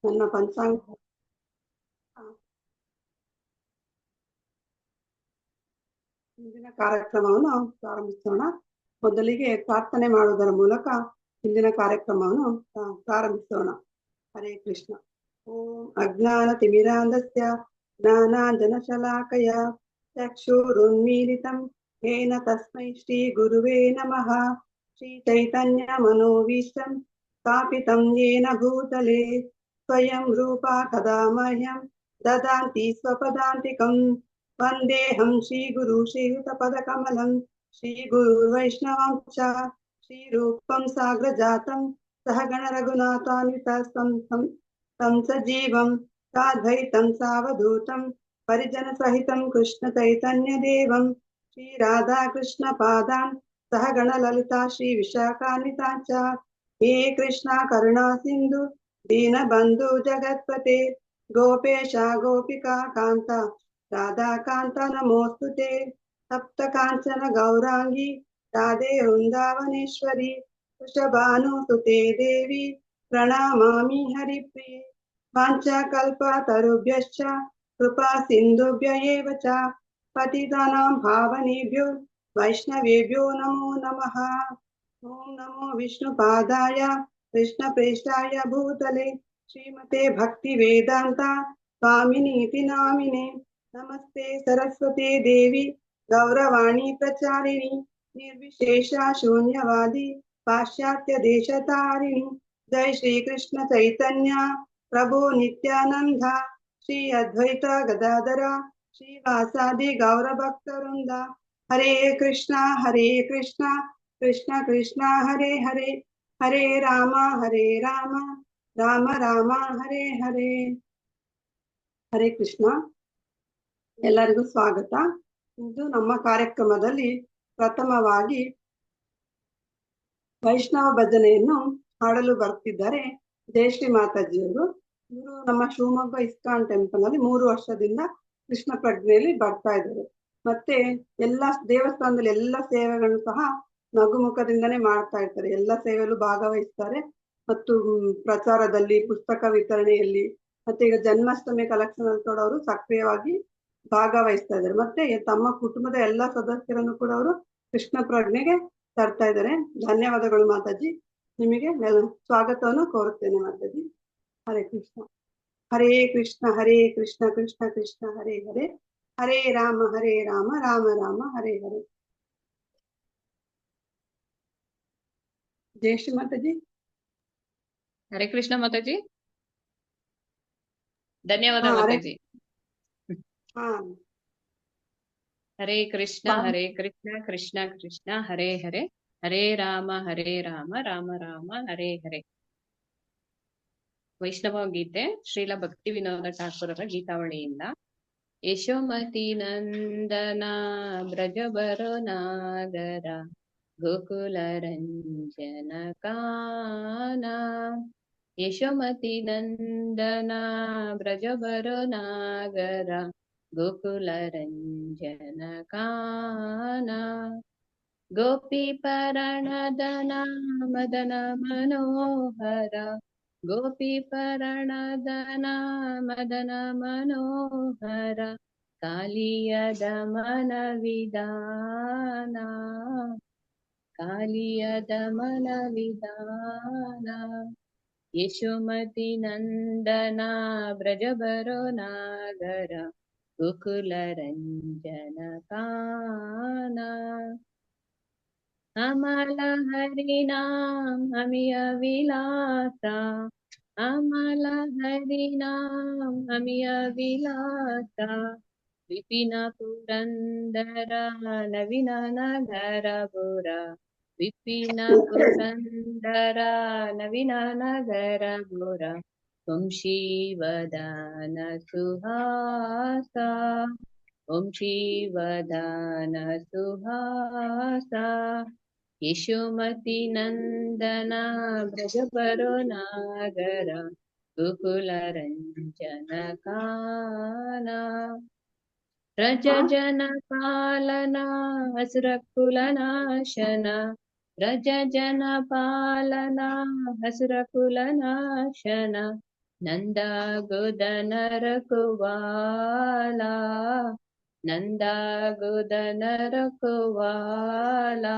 ನನ್ನ ಪಂಚಾಂಗ ಇಂದಿನ ಕಾರ್ಯಕ್ರಮವನ್ನು ಪ್ರಾರಂಭಿಸೋಣ. ಮೊದಲಿಗೆ ಪ್ರಾರ್ಥನೆ ಮಾಡುವುದರ ಮೂಲಕ ಇಂದಿನ ಕಾರ್ಯಕ್ರಮವನ್ನು ಪ್ರಾರಂಭಿಸೋಣ. ಹರೇ ಕೃಷ್ಣ. ಓಂ ಅಜ್ಞಾನ ತಿಮಿರಾಂಧಸ್ಯ ಜ್ಞಾನಾಂಜನಶಲಾಕಯ ಚಕ್ಷುರುನ್ಮೀಲಿತಂ ಯೇನ ತಸ್ಮೈ ಶ್ರೀ ಗುರುವೇ ನಮಃ. ಶ್ರೀ ಚೈತನ್ಯ ಮನೋಭೀಷ್ಟಂ ಸ್ಥಾಪಿತಂ ಯೇನ ಭೂತಲೆ ಸ್ವಯಂ ರೂಪಾ ಕದಾ ಮಹ್ಯಂ ದದಾಂತಿ ಸ್ವಪದಾಂತಿಕಂ. ವಂದೇಹಂ ಶ್ರೀ ಗುರು ಶ್ರೀಯುತಪದಕಮಲಂ ಶ್ರೀ ಗುರುರ್ವೈಷ್ಣವಂ ಚ ಶ್ರೀರೂಪಂ ಸಾಗ್ರಜಾತಂ ಸಹಗಣ ರಘುನಾಥಾನ್ವಿತಂ तं सजीवं साद्वैतं सावधूतं परिजन सहितं कृष्ण चैतन्य देवं श्री राधा कृष्ण पादान् सहगण ललिता श्री विशाखान्विता च हे कृष्णा करुणा सिन्धु दीनबन्धु जगत्पते गोपेश गोपिका कान्ता राधा कान्ता नमोस्तुते सप्त काञ्चन गौरांगी राधे वृन्दावनेश्वरी वृषभानुसुते देवी प्रणमामि हरिप्रिये. वाञ्छाकल्पतरुभ्यश्च कृपा सिन्धुभ्य एव च पतितानां पावनेभ्यो वैष्णवेभ्यो नमो नमः. ॐ नमो विष्णुपादाय कृष्णप्रेष्ठाय भूतले श्रीमते भक्तिवेदान्ता स्वामिनीति नामिने. नमस्ते सरस्वती देवी गौरवाणी प्रचारिणी निर्विशेषा शून्यवादी पाश्चात्य देशतारिणी. जय श्री कृष्ण चैतन्य प्रभु नित्यानंद श्री अद्वैत गदाधर श्रीवासादि गौर भक्तवृंद. हरे कृष्णा कृष्ण कृष्ण हरे हरे हरे राम राम राम हरे हरे. ಹರೇ ಕೃಷ್ಣ. ಎಲ್ಲರಿಗೂ ಸ್ವಾಗತ. ಇಂದು ನಮ್ಮ ಕಾರ್ಯಕ್ರಮದಲ್ಲಿ ಪ್ರಥಮವಾಗಿ ವೈಷ್ಣವ ಭಜನೆಯನ್ನು ಹಾಡಲು ಬರ್ತಿದ್ದಾರೆ ಜಯಶ್ರೀ ಮಾತಾಜಿಯವರು. ಇವರು ನಮ್ಮ ಶಿವಮೊಗ್ಗ ಇಸ್ಕಾನ್ ಟೆಂಪಲ್ ಅಲ್ಲಿ 3 ವರ್ಷದಿಂದ ಕೃಷ್ಣ ಪ್ರಜ್ಞೆಯಲ್ಲಿ ಬರ್ತಾ ಇದ್ದಾರೆ. ಮತ್ತೆ ಎಲ್ಲಾ ದೇವಸ್ಥಾನದಲ್ಲಿ ಎಲ್ಲಾ ಸೇವೆಗಳನ್ನು ಸಹ ನಗುಮುಖದಿಂದನೇ ಮಾಡ್ತಾ ಇರ್ತಾರೆ. ಎಲ್ಲಾ ಸೇವೆಯಲ್ಲೂ ಭಾಗವಹಿಸ್ತಾರೆ ಮತ್ತು ಪ್ರಚಾರದಲ್ಲಿ, ಪುಸ್ತಕ ವಿತರಣೆಯಲ್ಲಿ, ಮತ್ತೆ ಈಗ ಜನ್ಮಾಷ್ಟಮಿ ಕಲೆಕ್ಷನ್ ಅಲ್ಲಿ ಕೂಡ ಅವರು ಸಕ್ರಿಯವಾಗಿ ಭಾಗವಹಿಸ್ತಾ ಇದ್ದಾರೆ. ಮತ್ತೆ ತಮ್ಮ ಕುಟುಂಬದ ಎಲ್ಲಾ ಸದಸ್ಯರನ್ನು ಕೂಡ ಅವರು ಕೃಷ್ಣ ಪ್ರಜ್ಞೆಗೆ ತರ್ತಾ ಇದ್ದಾರೆ. ಧನ್ಯವಾದಗಳು ಮಾತಾಜಿ. ನಿಮಗೆ ಸ್ವಾಗತವನ್ನು ಕೋರುತ್ತೇನೆ ಮಾತಾಜಿ. ಹರೇ ಕೃಷ್ಣ. ಹರೇ ಕೃಷ್ಣ ಕೃಷ್ಣ ಕೃಷ್ಣ ಹರೇ ಹರೇ ಹರೇ ರಾಮ ರಾಮ ರಾಮ ಹರೇ ಹರೇ. ಜಯಶ್ರೀ ಮಾತಾಜಿ. ಹರೇ ಕೃಷ್ಣ ಮಾತಾಜಿ. ಧನ್ಯವಾದ ಮಾತಾಜಿ. ಹರೇ ಕೃಷ್ಣ ಕೃಷ್ಣ ಕೃಷ್ಣ ಹರೇ ಹರೇ ಹರೇ ರಾಮ ರಾಮ ರಾಮ ಹರೇ ಹರೇ. ವೈಷ್ಣವ ಗೀತೆ ಶ್ರೀಲ ಭಕ್ತಿ ವಿನೋದ ಠಾಕೂರರ ಗೀತಾವಳಿಯಿಂದ. ಯಶೋಮತಿ ನಂದನ ಬ್ರಜಬರೋ ನಾಗರ ಗೋಕುಲ ರಂಜನ ಕಾನ. ಯಶೋಮತಿ ನಂದನ ಬ್ರಜಬರೋ ನಾಗರ ಗೋಕುಲ ರಂಜನ ಕಾನ. ಗೋಪಿ ಪರಣದನ ಮದನ ಮನೋಹರ ಗೋಪಿ ಪರಣದನ ಮದನ ಮನೋಹರ. ಕಾಲಿಯ ದಮನ ವಿಧಾನ ಕಾಲಿಯ ದಮನ ವಿಧಾನ. ಯಶೋಮತಿ ನಂದನ ಬ್ರಜಬರೋ ನಾಗರ ಗೋಕುಲ ರಂಜನ ಕಾನ. ಅಮಲ ಹರಿನಾಮ ಅಮಿಯ ವಿಲಾಸ ಅಮಲ ಹರಿನಾಮ ಅಮಿಯ ವಿಲಾಸ. ವಿಪಿನ ಪುರಂದರ ನವೀನ ನಗರ ಪುರ ವಿಪಿನ ಪುರಂದರ ನವೀನ ನಗರ ಪುರ. ವಂಶೀವದಾನ ಸುಹಾಸ ವಂಶೀವದಾನ ಸುಹಾಸ. ಯಶೋಮತಿ ನಂದನ ಬ್ರಜಬರೋ ನಾಗರ ಗೋಕುಲ ರಂಜನ ಕಾನ. ರಜ ಜನ ಪಾಲನ ಹಸುರ ಕುಲ ನಾಶನ ರಜ ಜನ ಪಾಲನ ಹಸುರ ಕುಲ ನಾಶನ. नंदा गोदनर कुवाला, नंदा गोदनर कुवाला,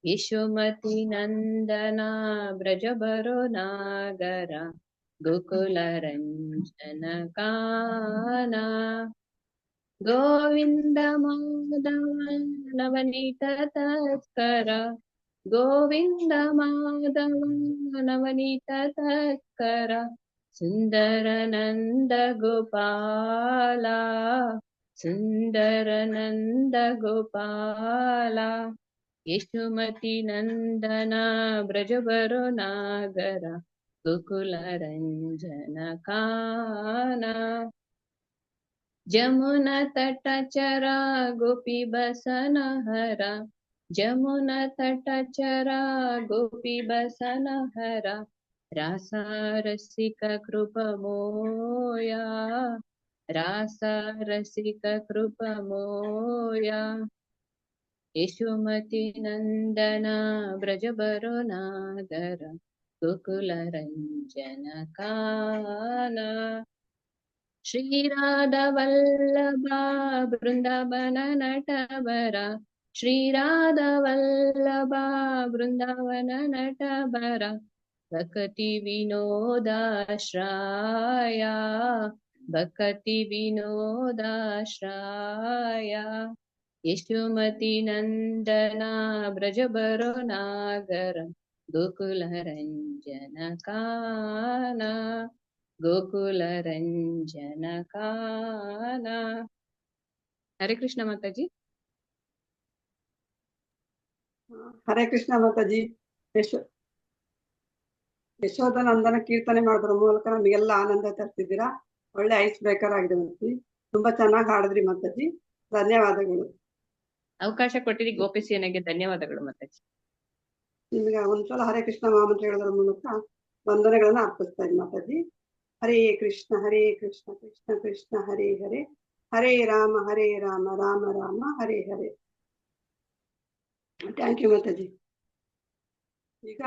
यशोमती नंदना ब्रजबरो नागरा, गोकुल रंजन काना, गोविंद माधव नवनीत तस्कर, गोविंद माधव नवनीत तस्कर, सुंदर नंद गोपाला, सुंदर नंद गोपाला, यशोमती नंदना ब्रजबरो नागरा, गोकुल रंजन काना, जमुना तटचरा गोपी बसन हरा, जमुना तटचरा गोपी बसन हरा, रासा रसिक कृप मोया, रासा रसिक कृप मोया, यशोमती नंदना ब्रजबरो नागरा, गोकुल रंजन काना, श्री राधा वल्लभा वृंदावन नटवरा, श्री राधा वल्लभा वृंदावन नटवरा, भक्ति विनोदाश्राया, भक्ति विनोदाश्राया, यशोमती नंदना ब्रजबरो नागर, गोकुल रंजन काना, गोकुल रंजन काना. हरे कृष्ण माताजी. ಹರೇ ಕೃಷ್ಣ ಮಾತಾಜಿ. ಯಶೋಧನಂದನ ಕೀರ್ತನೆ ಮಾಡೋದ್ರ ಮೂಲಕ ನಮಗೆಲ್ಲ ಆನಂದ ತರ್ತಿದ್ದೀರಾ. ಒಳ್ಳೆ ಐಸ್ ಬ್ರೇಕರ್ ಆಗಿದೆ ಮಾತಾಜಿ. ತುಂಬಾ ಚೆನ್ನಾಗಿ ಹಾಡಿದ್ರಿ ಮಾತಾಜಿ. ಧನ್ಯವಾದಗಳು. ಅವಕಾಶ ಕೊಟ್ಟಿರಿ ಗೋಪಿಸಿಯನಿಗೆ ಧನ್ಯವಾದಗಳು ಮಾತಾಜಿ. ನಿಮಗೆ ಒಂದ್ಸಲ ಹರೇ ಕೃಷ್ಣ ಮಹಾಮಂತ್ರ ಹೇಳೋದ್ರ ಮೂಲಕ ವಂದನೆಗಳನ್ನ ಅರ್ಪಿಸ್ತಾ ಇದ್ದೀನಿ ಮಾತಾಜಿ. ಹರೇ ಕೃಷ್ಣ ಕೃಷ್ಣ ಕೃಷ್ಣ ಹರೇ ಹರೇ, ಹರೇ ರಾಮ ರಾಮ ರಾಮ ಹರೇ ಹರೇ. ಥ್ಯಾಂಕ್ ಯು ಮಾತಾಜಿ. ಈಗ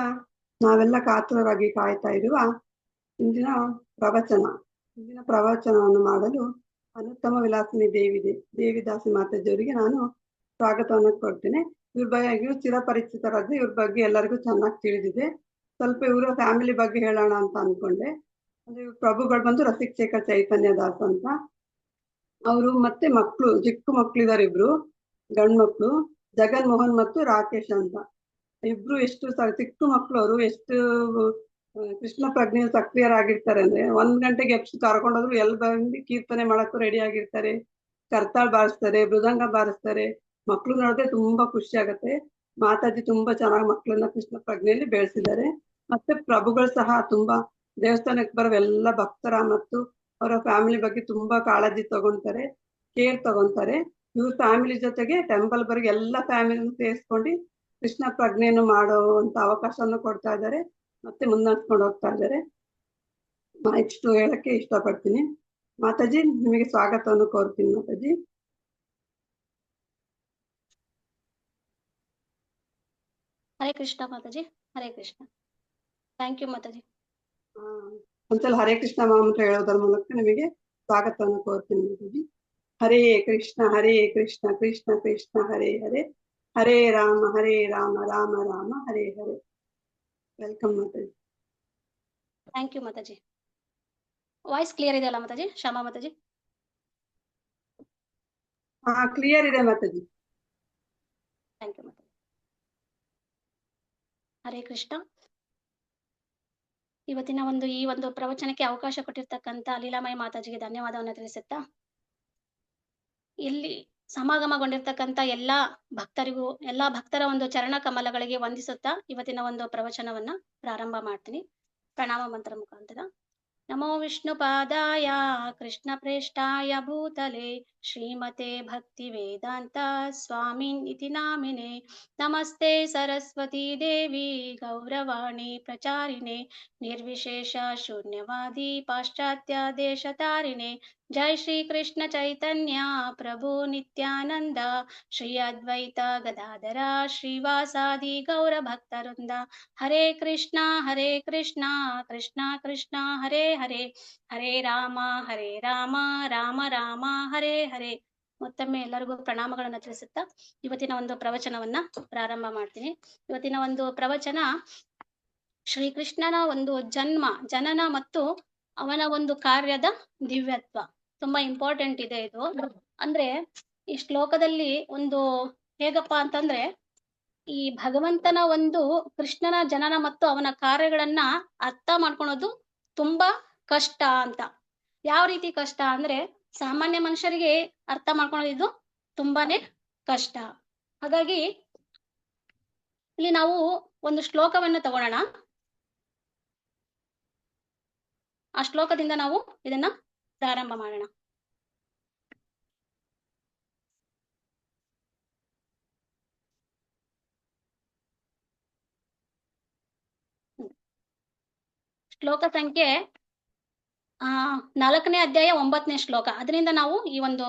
ನಾವೆಲ್ಲ ಕಾತುರರಾಗಿ ಕಾಯ್ತಾ ಇರುವ ಇಂದಿನ ಪ್ರವಚನವನ್ನು ಮಾಡಲು ಅನುತ್ತಮ ವಿಲಾಸಿನಿ ದೇವಿದಾಸಿ ಮಾತಾಜಿಯವರಿಗೆ ನಾನು ಸ್ವಾಗತವನ್ನು ಕೊಡ್ತೇನೆ. ಇವ್ರು ಚಿರಪರಿಚಿತರಾದ್ರೆ ಇವ್ರ ಬಗ್ಗೆ ಎಲ್ಲರಿಗೂ ಚೆನ್ನಾಗಿ ತಿಳಿದಿದೆ. ಸ್ವಲ್ಪ ಇವರ ಫ್ಯಾಮಿಲಿ ಬಗ್ಗೆ ಹೇಳೋಣ ಅಂತ ಅನ್ಕೊಂಡೆ. ಅಂದ್ರೆ ಇವ್ರ ಪ್ರಭುಗಳು ಬಂದು ರಸಿಕ್ ಶೇಖರ್ ಚೈತನ್ಯ ದಾಸ್ ಅಂತ. ಅವರು ಮತ್ತೆ ಮಕ್ಕಳು, ಚಿಕ್ಕ ಮಕ್ಳಿದಾರೆ, ಇಬ್ರು ಗಂಡ್ ಮಕ್ಳು, ಜಗನ್ ಮೋಹನ್ ಮತ್ತು ರಾಕೇಶ್ ಅಂತ. ಇಬ್ರು ಎಷ್ಟು ಚಿಕ್ಕ ಮಕ್ಳು. ಅವರು ಎಷ್ಟು ಕೃಷ್ಣ ಪ್ರಜ್ಞೆ ಸಕ್ರಿಯರಾಗಿರ್ತಾರೆ ಅಂದ್ರೆ 1 ಗಂಟೆಗೆ ಎಪ್ಸಿ ಕರ್ಕೊಂಡೋದ್ರು ಎಲ್ಲಿ ಬಂದು ಕೀರ್ತನೆ ಮಾಡಕ್ಕೂ ರೆಡಿ ಆಗಿರ್ತಾರೆ. ಕರ್ತಾಳ್ ಬಾರಿಸ್ತಾರೆ, ಮೃದಂಗ ಬಾರಿಸ್ತಾರೆ. ಮಕ್ಳು ನೋಡಿದ್ರೆ ತುಂಬಾ ಖುಷಿ ಆಗತ್ತೆ. ಮಾತಾಜಿ ತುಂಬಾ ಚೆನ್ನಾಗಿ ಮಕ್ಳನ್ನ ಕೃಷ್ಣ ಪ್ರಜ್ಞೆಯಲ್ಲಿ ಬೆಳೆಸಿದ್ದಾರೆ. ಮತ್ತೆ ಪ್ರಭುಗಳು ಸಹ ತುಂಬಾ ದೇವಸ್ಥಾನಕ್ಕೆ ಬರೋ ಎಲ್ಲ ಭಕ್ತರ ಮತ್ತು ಅವರ ಫ್ಯಾಮಿಲಿ ಬಗ್ಗೆ ತುಂಬಾ ಕಾಳಜಿ ತಗೊಂತಾರೆ, ಕೇರ್ ತಗೊಂತಾರೆ. ಇವ್ರ ಫ್ಯಾಮಿಲಿ ಜೊತೆಗೆ ಟೆಂಪಲ್ ಬರ್ಗೆ ಎಲ್ಲ ಫ್ಯಾಮಿಲಿ ಸೇರಿಸ್ಕೊಂಡು ಕೃಷ್ಣ ಪ್ರಜ್ಞೆಯನ್ನು ಮಾಡುವಂತ ಅವಕಾಶವನ್ನು ಕೊಡ್ತಾ ಇದ್ದಾರೆ, ಮತ್ತೆ ಮುನ್ನಡೆಸ್ಕೊಂಡು ಹೋಗ್ತಾ ಇದ್ದಾರೆ. ಇಷ್ಟು ಹೇಳಕ್ಕೆ ಇಷ್ಟಪಡ್ತೀನಿ. ಮಾತಾಜಿ, ನಿಮಗೆ ಸ್ವಾಗತವನ್ನು ಕೋರ್ತೀನಿ ಮಾತಾಜಿ. ಹರೇ ಕೃಷ್ಣ ಮಾತಾಜಿ. ಹರೇ ಕೃಷ್ಣ. ಥ್ಯಾಂಕ್ ಯು ಮಾತಾಜಿ. ಒಂದ್ಸಲ ಹರೇ ಕೃಷ್ಣ ಮಹಾಮಂತ್ರ ಹೇಳೋದ್ರ ಮೂಲಕ ನಿಮಗೆ ಸ್ವಾಗತವನ್ನು ಕೋರ್ತೀನಿ ಮಾತಾಜಿ. ಹರೇ ಕೃಷ್ಣ ಕೃಷ್ಣ ಕೃಷ್ಣ ಹರೇ ಹರೇ, ಹರೇ ರಾಮ ರಾಮ ರಾಮ ಹರೇ ಹರೇ. ವೆಲ್ಕಮ್ ಮಾತಾಜಿ. ಥ್ಯಾಂಕ್ ಯು ಮಾತಾಜಿ. ವಾಯ್ಸ್ ಕ್ಲಿಯರ್ ಇದೆ ಅಲ್ಲ ಮಾತಾಜಿ? ಶ್ಯಾಮಾ ಮಾತಾಜಿ? ಕ್ಲಿಯರ್ ಇದೆ ಮಾತಾಜಿ. ಥ್ಯಾಂಕ್ ಯು ಮಾತಾಜಿ. ಹರೇ ಕೃಷ್ಣ. ಇವತ್ತಿನ ಈ ಒಂದು ಪ್ರವಚನಕ್ಕೆ ಅವಕಾಶ ಕೊಟ್ಟಿರ್ತಕ್ಕಂಥ ಲೀಲಾಮಯ ಮಾತಾಜಿಗೆ ಧನ್ಯವಾದವನ್ನು ತಿಳಿಸುತ್ತಾ, ಇಲ್ಲಿ ಸಮಾಗಮಗೊಂಡಿರ್ತಕ್ಕಂಥ ಎಲ್ಲಾ ಭಕ್ತರಿಗೂ, ಎಲ್ಲಾ ಭಕ್ತರ ಒಂದು ಚರಣ ಕಮಲಗಳಿಗೆ ವಂದಿಸುತ್ತಾ ಇವತ್ತಿನ ಒಂದು ಪ್ರವಚನವನ್ನ ಪ್ರಾರಂಭ ಮಾಡ್ತೀನಿ ಪ್ರಣಾಮ ಮಂತ್ರ ಮುಖಾಂತರ. ನಮೋ ವಿಷ್ಣು ಪಾದಾಯ ಕೃಷ್ಣ ಪ್ರೇಷ್ಠಾಯ ಭೂತಲೆ ಶ್ರೀಮತೆ ಭಕ್ತಿ ವೇದಾಂತ ಸ್ವಾಮಿನ್ ಇತಿ ನಾಮಿನೆ. ನಮಸ್ತೆ ಸರಸ್ವತಿ ದೇವಿ ಗೌರವಾಣಿ ಪ್ರಚಾರಿಣೆ ನಿರ್ವಿಶೇಷ ಶೂನ್ಯವಾದಿ ಪಾಶ್ಚಾತ್ಯ ದೇಶತಾರಿಣೆ. ಜೈ ಶ್ರೀ ಕೃಷ್ಣ ಚೈತನ್ಯ ಪ್ರಭು ನಿತ್ಯಾನಂದ ಶ್ರೀ ಅದ್ವೈತ ಗದಾಧರ ಶ್ರೀವಾಸಾದಿ ಗೌರ ಭಕ್ತವೃಂದ. ಹರೇ ಕೃಷ್ಣ ಕೃಷ್ಣ ಕೃಷ್ಣ ಹರೇ ಹರೇ, ಹರೇ ರಾಮ ರಾಮ ರಾಮ ಹರೇ ಹರೇ. ಮತ್ತೊಮ್ಮೆ ಎಲ್ಲರಿಗೂ ಪ್ರಣಾಮಗಳನ್ನು ತಿಳಿಸುತ್ತಾ ಇವತ್ತಿನ ಒಂದು ಪ್ರವಚನವನ್ನ ಪ್ರಾರಂಭ ಮಾಡ್ತೀನಿ. ಇವತ್ತಿನ ಒಂದು ಪ್ರವಚನ ಶ್ರೀಕೃಷ್ಣನ ಒಂದು ಜನನ ಮತ್ತು ಅವನ ಒಂದು ಕಾರ್ಯದ ದಿವ್ಯತ್ವ. ತುಂಬಾ ಇಂಪಾರ್ಟೆಂಟ್ ಇದೆ ಇದು. ಅಂದ್ರೆ ಈ ಶ್ಲೋಕದಲ್ಲಿ ಒಂದು ಹೇಗಪ್ಪ ಅಂತಂದ್ರೆ, ಈ ಭಗವಂತನ ಒಂದು ಕೃಷ್ಣನ ಜನನ ಮತ್ತು ಅವನ ಕಾರ್ಯಗಳನ್ನ ಅರ್ಥ ಮಾಡ್ಕೊಳೋದು ತುಂಬಾ ಕಷ್ಟ ಅಂತ. ಯಾವ ರೀತಿ ಕಷ್ಟ ಅಂದ್ರೆ, ಸಾಮಾನ್ಯ ಮನುಷ್ಯರಿಗೆ ಅರ್ಥ ಮಾಡ್ಕೊಳ್ಳೋದು ತುಂಬಾನೇ ಕಷ್ಟ. ಹಾಗಾಗಿ ಇಲ್ಲಿ ನಾವು ಒಂದು ಶ್ಲೋಕವನ್ನು ತಗೊಳ್ಳೋಣ. ಆ ಶ್ಲೋಕದಿಂದ ನಾವು ಇದನ್ನ ಪ್ರಾರಂಭ ಮಾಡೋಣ. ಶ್ಲೋಕ ಸಂಖ್ಯೆ 4ನೇ ಅಧ್ಯಾಯ 9ನೇ ಶ್ಲೋಕ. ಅದರಿಂದ ನಾವು ಈ ಒಂದು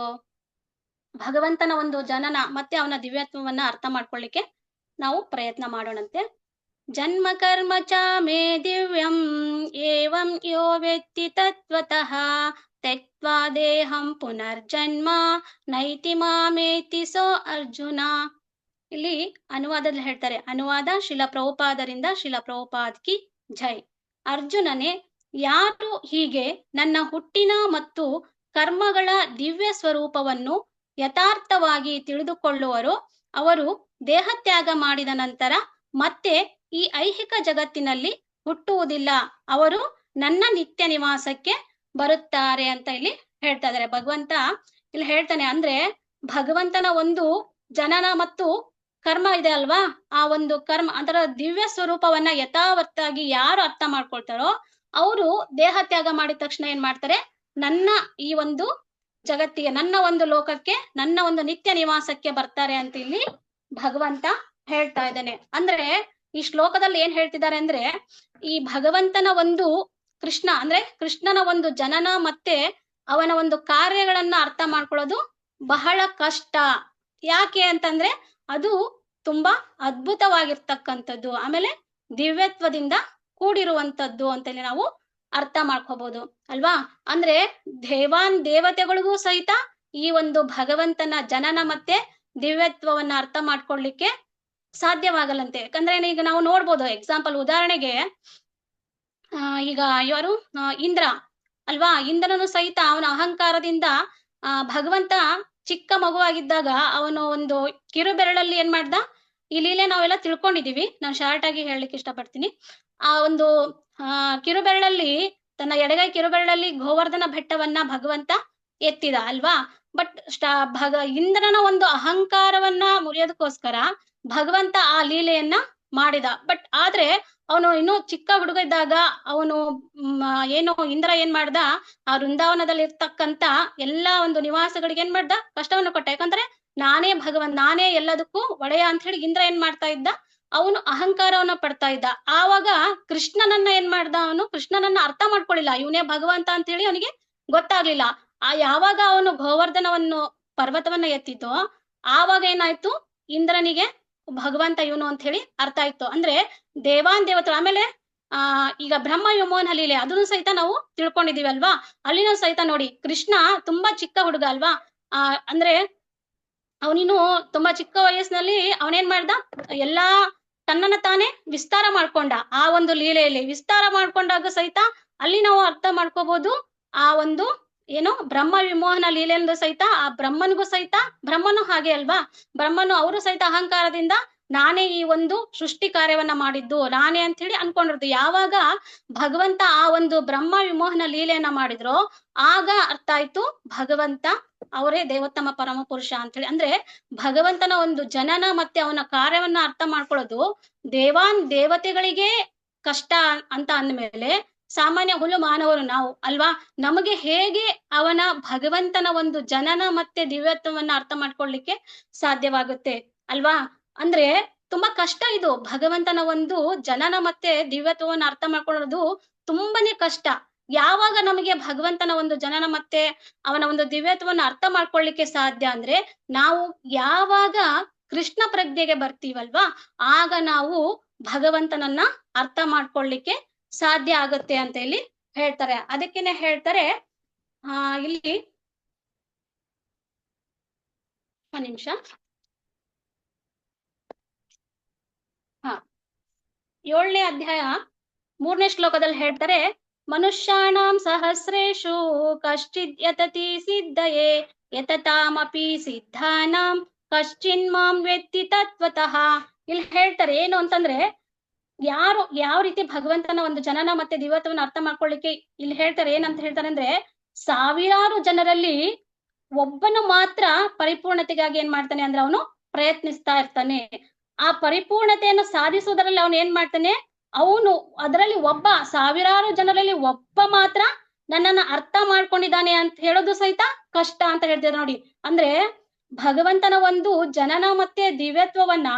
ಭಗವಂತನ ಒಂದು ಜನನ ಮತ್ತೆ ಅವನ ದಿವ್ಯತ್ವವನ್ನ ಅರ್ಥ ಮಾಡ್ಕೊಳ್ಳಿಕ್ಕೆ ನಾವು ಪ್ರಯತ್ನ ಮಾಡೋಣಂತೆ. ಜನ್ಮ ಕರ್ಮ ಚ ಮೇ ದಿವ್ಯಂ ಏವಂ ಯೋ ವೇತ್ತಿ ತತ್ವತಃ ತ್ಯಕ್ತ್ವಾ ದೇಹಂ ಪುನರ್ಜನ್ಮ ನೈತಿ ಮಾಮೇತಿ ಸೋ ಅರ್ಜುನ. ಇಲ್ಲಿ ಅನುವಾದದಲ್ಲಿ ಹೇಳ್ತಾರೆ, ಅನುವಾದ ಶಿಲ ಪ್ರಭುಪಾದರಿಂದ, ಶಿಲ ಪ್ರಭುಪಾದ್ ಕಿ ಜೈ. ಅರ್ಜುನನೇ, ಯಾರು ಹೀಗೆ ನನ್ನ ಹುಟ್ಟಿನ ಮತ್ತು ಕರ್ಮಗಳ ದಿವ್ಯ ಸ್ವರೂಪವನ್ನು ಯಥಾರ್ಥವಾಗಿ ತಿಳಿದುಕೊಳ್ಳುವರೋ ಅವರು ದೇಹತ್ಯಾಗ ಮಾಡಿದ ನಂತರ ಮತ್ತೆ ಈ ಐಹಿಕ ಜಗತ್ತಿನಲ್ಲಿ ಹುಟ್ಟುವುದಿಲ್ಲ, ಅವರು ನನ್ನ ನಿತ್ಯ ನಿವಾಸಕ್ಕೆ ಬರುತ್ತಾರೆ ಅಂತ ಇಲ್ಲಿ ಹೇಳ್ತಾ ಇದ್ದಾರೆ. ಭಗವಂತ ಇಲ್ಲಿ ಹೇಳ್ತಾನೆ, ಅಂದ್ರೆ ಭಗವಂತನ ಒಂದು ಜನನ ಮತ್ತು ಕರ್ಮ ಇದೆ ಅಲ್ವಾ, ಆ ಒಂದು ಕರ್ಮ ಅದರ ದಿವ್ಯ ಸ್ವರೂಪವನ್ನ ಯಥಾವತ್ತಾಗಿ ಯಾರು ಅರ್ಥ ಮಾಡ್ಕೊಳ್ತಾರೋ ಅವರು ದೇಹ ತ್ಯಾಗ ಮಾಡಿದ ತಕ್ಷಣ ಏನ್ ಮಾಡ್ತಾರೆ, ನನ್ನ ಈ ಒಂದು ಜಗತ್ತಿಗೆ, ನನ್ನ ಒಂದು ಲೋಕಕ್ಕೆ, ನನ್ನ ಒಂದು ನಿತ್ಯ ನಿವಾಸಕ್ಕೆ ಬರ್ತಾರೆ ಅಂತ ಇಲ್ಲಿ ಭಗವಂತ ಹೇಳ್ತಾ ಇದ್ದಾನೆ. ಅಂದ್ರೆ ಈ ಶ್ಲೋಕದಲ್ಲಿ ಏನ್ ಹೇಳ್ತಿದ್ದಾರೆ ಅಂದ್ರೆ, ಈ ಭಗವಂತನ ಒಂದು ಕೃಷ್ಣ ಅಂದ್ರೆ ಕೃಷ್ಣನ ಒಂದು ಜನನ ಮತ್ತೆ ಅವನ ಒಂದು ಕಾರ್ಯಗಳನ್ನ ಅರ್ಥ ಮಾಡ್ಕೊಳ್ಳೋದು ಬಹಳ ಕಷ್ಟ. ಯಾಕೆ ಅಂತಂದ್ರೆ ಅದು ತುಂಬಾ ಅದ್ಭುತವಾಗಿರ್ತಕ್ಕಂಥದ್ದು, ಆಮೇಲೆ ದಿವ್ಯತ್ವದಿಂದ ಕೂಡಿರುವಂತದ್ದು ಅಂತೇಳಿ ನಾವು ಅರ್ಥ ಮಾಡ್ಕೋಬಹುದು ಅಲ್ವಾ. ಅಂದ್ರೆ ದೇವತೆಗಳಿಗೂ ಸಹಿತ ಈ ಒಂದು ಭಗವಂತನ ಜನನ ಮತ್ತೆ ದಿವ್ಯತ್ವವನ್ನ ಅರ್ಥ ಮಾಡ್ಕೊಳ್ಳಿಕ್ಕೆ ಸಾಧ್ಯವಾಗಲ್ಲಂತೆ. ಯಾಕಂದ್ರೆ ಈಗ ನಾವು ನೋಡ್ಬೋದು, ಎಕ್ಸಾಂಪಲ್ ಉದಾಹರಣೆಗೆ ಈಗ ಯಾರು ಇಂದ್ರ ಅಲ್ವಾ, ಇಂದ್ರನು ಸಹಿತ ಅವನ ಅಹಂಕಾರದಿಂದ ಭಗವಂತ ಚಿಕ್ಕ ಮಗುವಾಗಿದ್ದಾಗ ಅವನು ಒಂದು ಕಿರುಬೆರಳಲ್ಲಿ ಏನ್ ಮಾಡ್ದ, ಈ ಲೀಲೆ ನಾವೆಲ್ಲ ತಿಳ್ಕೊಂಡಿದೀವಿ, ನಾನು ಶಾರ್ಟ್ ಆಗಿ ಹೇಳಲಿಕ್ಕೆ ಇಷ್ಟಪಡ್ತೀನಿ. ಆ ಒಂದು ಕಿರುಬೆರಳಲ್ಲಿ, ತನ್ನ ಎಡಗೈ ಕಿರುಬೆರಳಲ್ಲಿ ಗೋವರ್ಧನ ಬೆಟ್ಟವನ್ನ ಭಗವಂತ ಎತ್ತಿದ ಅಲ್ವಾ. ಬಟ್ ಇಂದ್ರನ ಒಂದು ಅಹಂಕಾರವನ್ನ ಮುರಿಯೋದಕ್ಕೋಸ್ಕರ ಭಗವಂತ ಆ ಲೀಲೆಯನ್ನ ಮಾಡಿದ. ಬಟ್ ಆದ್ರೆ ಅವನು ಇನ್ನೂ ಚಿಕ್ಕ ಹುಡುಗ ಇದ್ದಾಗ ಅವನು ಏನು ಇಂದ್ರ ಏನ್ ಮಾಡ್ದ, ಆ ವೃಂದಾವನದಲ್ಲಿ ಇರ್ತಕ್ಕಂತ ಎಲ್ಲಾ ಒಂದು ನಿವಾಸಗಳಿಗೆ ಏನ್ ಮಾಡ್ದ, ಕಷ್ಟವನ್ನು ಕೊಟ್ಟ. ಯಾಕಂದ್ರೆ ನಾನೇ ಎಲ್ಲದಕ್ಕೂ ಒಡೆಯ ಅಂತ ಹೇಳಿ ಇಂದ್ರ ಏನ್ ಮಾಡ್ತಾ ಇದ್ದ, ಅವನು ಅಹಂಕಾರವನ್ನ ಪಡ್ತಾ ಇದ್ದ. ಆವಾಗ ಕೃಷ್ಣನನ್ನ ಏನ್ ಮಾಡ್ದ, ಅವನು ಕೃಷ್ಣನನ್ನ ಅರ್ಥ ಮಾಡ್ಕೊಳ್ಳಿಲ್ಲ, ಇವನೇ ಭಗವಂತ ಅಂತ ಹೇಳಿ ಅವನಿಗೆ ಗೊತ್ತಾಗ್ಲಿಲ್ಲ. ಯಾವಾಗ ಅವನು ಗೋವರ್ಧನವನ್ನು ಪರ್ವತವನ್ನ ಎತ್ತಿತೋ ಆವಾಗ ಏನಾಯ್ತು, ಇಂದ್ರನಿಗೆ ಭಗವಂತ ಇವನು ಅಂತ ಹೇಳಿ ಅರ್ಥ ಆಯ್ತು. ಅಂದ್ರೆ ದೇವತೆಗಳು. ಆಮೇಲೆ ಈಗ ಬ್ರಹ್ಮ ವ್ಯೋಮೋಹನ ಲೀಲೆ ಅದನ್ನು ಸಹಿತ ನಾವು ತಿಳ್ಕೊಂಡಿದೀವಿ ಅಲ್ವಾ. ಅಲ್ಲಿನೂ ಸಹಿತ ನೋಡಿ, ಕೃಷ್ಣ ತುಂಬಾ ಚಿಕ್ಕ ಹುಡುಗ ಅಲ್ವಾ. ಅಂದ್ರೆ ಅವನಿನ್ನು ತುಂಬಾ ಚಿಕ್ಕ ವಯಸ್ಸಿನಲ್ಲಿ ಅವನೇನ್ ಮಾಡ್ದ, ಎಲ್ಲಾ ತನ್ನನ್ನ ತಾನೇ ವಿಸ್ತಾರ ಮಾಡ್ಕೊಂಡ. ಆ ಒಂದು ಲೀಲೆಯಲ್ಲಿ ವಿಸ್ತಾರ ಮಾಡ್ಕೊಂಡಾಗ ಸಹಿತ ಅಲ್ಲಿ ನಾವು ಅರ್ಥ ಮಾಡ್ಕೋಬಹುದು, ಆ ಒಂದು ಏನು ಬ್ರಹ್ಮ ವಿಮೋಹನ ಲೀಲೆಯಿಂದ ಸಹಿತ ಆ ಬ್ರಹ್ಮನಿಗೂ ಸಹಿತ, ಬ್ರಹ್ಮನು ಹಾಗೆ ಅಲ್ವಾ, ಬ್ರಹ್ಮನು ಅವರು ಸಹಿತ ಅಹಂಕಾರದಿಂದ ನಾನೇ ಈ ಒಂದು ಸೃಷ್ಟಿ ಕಾರ್ಯವನ್ನ ಮಾಡಿದ್ದು ನಾನೇ ಅಂತ ಹೇಳಿ ಅನ್ಕೊಂಡಿರೋದು. ಯಾವಾಗ ಭಗವಂತ ಆ ಒಂದು ಬ್ರಹ್ಮ ವಿಮೋಹನ ಲೀಲೆಯನ್ನ ಮಾಡಿದ್ರು ಆಗ ಅರ್ಥ ಆಯ್ತು, ಭಗವಂತ ಅವರೇ ದೇವೋತ್ತಮ ಪರಮ ಪುರುಷ ಅಂತ ಹೇಳಿ. ಅಂದ್ರೆ ಭಗವಂತನ ಒಂದು ಜನನ ಮತ್ತೆ ಅವನ ಕಾರ್ಯವನ್ನ ಅರ್ಥ ಮಾಡ್ಕೊಳ್ಳೋದು ದೇವತೆಗಳಿಗೆ ಕಷ್ಟ ಅಂತ ಅಂದ್ಮೇಲೆ ಸಾಮಾನ್ಯ ಹುಲು ಮಾನವರು ನಾವು ಅಲ್ವಾ. ನಮಗೆ ಹೇಗೆ ಅವನ ಭಗವಂತನ ಒಂದು ಜನನ ಮತ್ತೆ ದಿವ್ಯತ್ವವನ್ನ ಅರ್ಥ ಮಾಡ್ಕೊಳ್ಳಿಕ್ಕೆ ಸಾಧ್ಯವಾಗುತ್ತೆ ಅಲ್ವಾ. ಅಂದ್ರೆ ತುಂಬಾ ಕಷ್ಟ ಇದು, ಭಗವಂತನ ಒಂದು ಜನನ ಮತ್ತೆ ದಿವ್ಯತ್ವವನ್ನ ಅರ್ಥ ಮಾಡ್ಕೊಳ್ಳೋದು ತುಂಬಾನೇ ಕಷ್ಟ. ಯಾವಾಗ ನಮಗೆ ಭಗವಂತನ ಒಂದು ಜನನ ಮತ್ತೆ ಅವನ ಒಂದು ದಿವ್ಯತ್ವವನ್ನ ಅರ್ಥ ಮಾಡ್ಕೊಳ್ಳಿಕ್ಕೆ ಸಾಧ್ಯ ಅಂದ್ರೆ ನಾವು ಯಾವಾಗ ಕೃಷ್ಣ ಪ್ರಜ್ಞೆಗೆ ಬರ್ತೀವಲ್ವಾ, ಆಗ ನಾವು ಭಗವಂತನನ್ನ ಅರ್ಥ ಮಾಡ್ಕೊಳ್ಳಿಕ್ಕೆ ಸಾಧ್ಯ ಆಗುತ್ತೆ ಅಂತ ಇಲ್ಲಿ ಹೇಳ್ತಾರೆ. ಅದಕ್ಕೇನೆ ಹೇಳ್ತಾರೆ ಇಲ್ಲಿ ಒಂದ್ ನಿಮಿಷ. 7ನೇ ಅಧ್ಯಾಯ 3ನೇ ಶ್ಲೋಕದಲ್ಲಿ ಹೇಳ್ತಾರೆ, ಮನುಷ್ಯಾಣಾಂ ಸಹಸ್ರೇಷು ಕಶ್ಚಿದ್ ಯತತಿ ಸಿದ್ಧಯೇ ಯತತಾಮಪಿ ಸಿದ್ಧಾನಾಂ ಕಶ್ಚಿನ್ ಮಾಂ ವೆತ್ತಿ ತತ್ವತಃ. ಇಲ್ಲಿ ಹೇಳ್ತಾರೆ ಏನು ಅಂತಂದ್ರೆ, ಯಾರು ಯಾವ ರೀತಿ ಭಗವಂತನ ಒಂದು ಜನನ ಮತ್ತೆ ದಿವ್ಯತ್ವವನ್ನು ಅರ್ಥ ಮಾಡ್ಕೊಳ್ಳಿಕ್ಕೆ ಇಲ್ಲಿ ಹೇಳ್ತಾರೆ ಏನಂತ ಹೇಳ್ತಾರೆ ಅಂದ್ರೆ, ಸಾವಿರಾರು ಜನರಲ್ಲಿ ಒಬ್ಬನು ಮಾತ್ರ ಪರಿಪೂರ್ಣತೆಗಾಗಿ ಏನ್ ಮಾಡ್ತಾನೆ ಅಂದ್ರೆ ಅವನು ಪ್ರಯತ್ನಿಸ್ತಾ ಇರ್ತಾನೆ. ಆ ಪರಿಪೂರ್ಣತೆಯನ್ನು ಸಾಧಿಸುವುದರಲ್ಲಿ ಅವನು ಏನ್ ಮಾಡ್ತಾನೆ, ಅವನು ಅದರಲ್ಲಿ ಒಬ್ಬ, ಸಾವಿರಾರು ಜನರಲ್ಲಿ ಒಬ್ಬ ಮಾತ್ರ ನನ್ನನ್ನ ಅರ್ಥ ಮಾಡ್ಕೊಂಡಿದ್ದಾನೆ ಅಂತ ಹೇಳೋದು ಸಹಿತ ಕಷ್ಟ ಅಂತ ಹೇಳ್ತಿದ್ದಾರೆ ನೋಡಿ. ಅಂದ್ರೆ ಭಗವಂತನ ಒಂದು ಜನನ ಮತ್ತೆ ದಿವ್ಯತ್ವವನ್ನ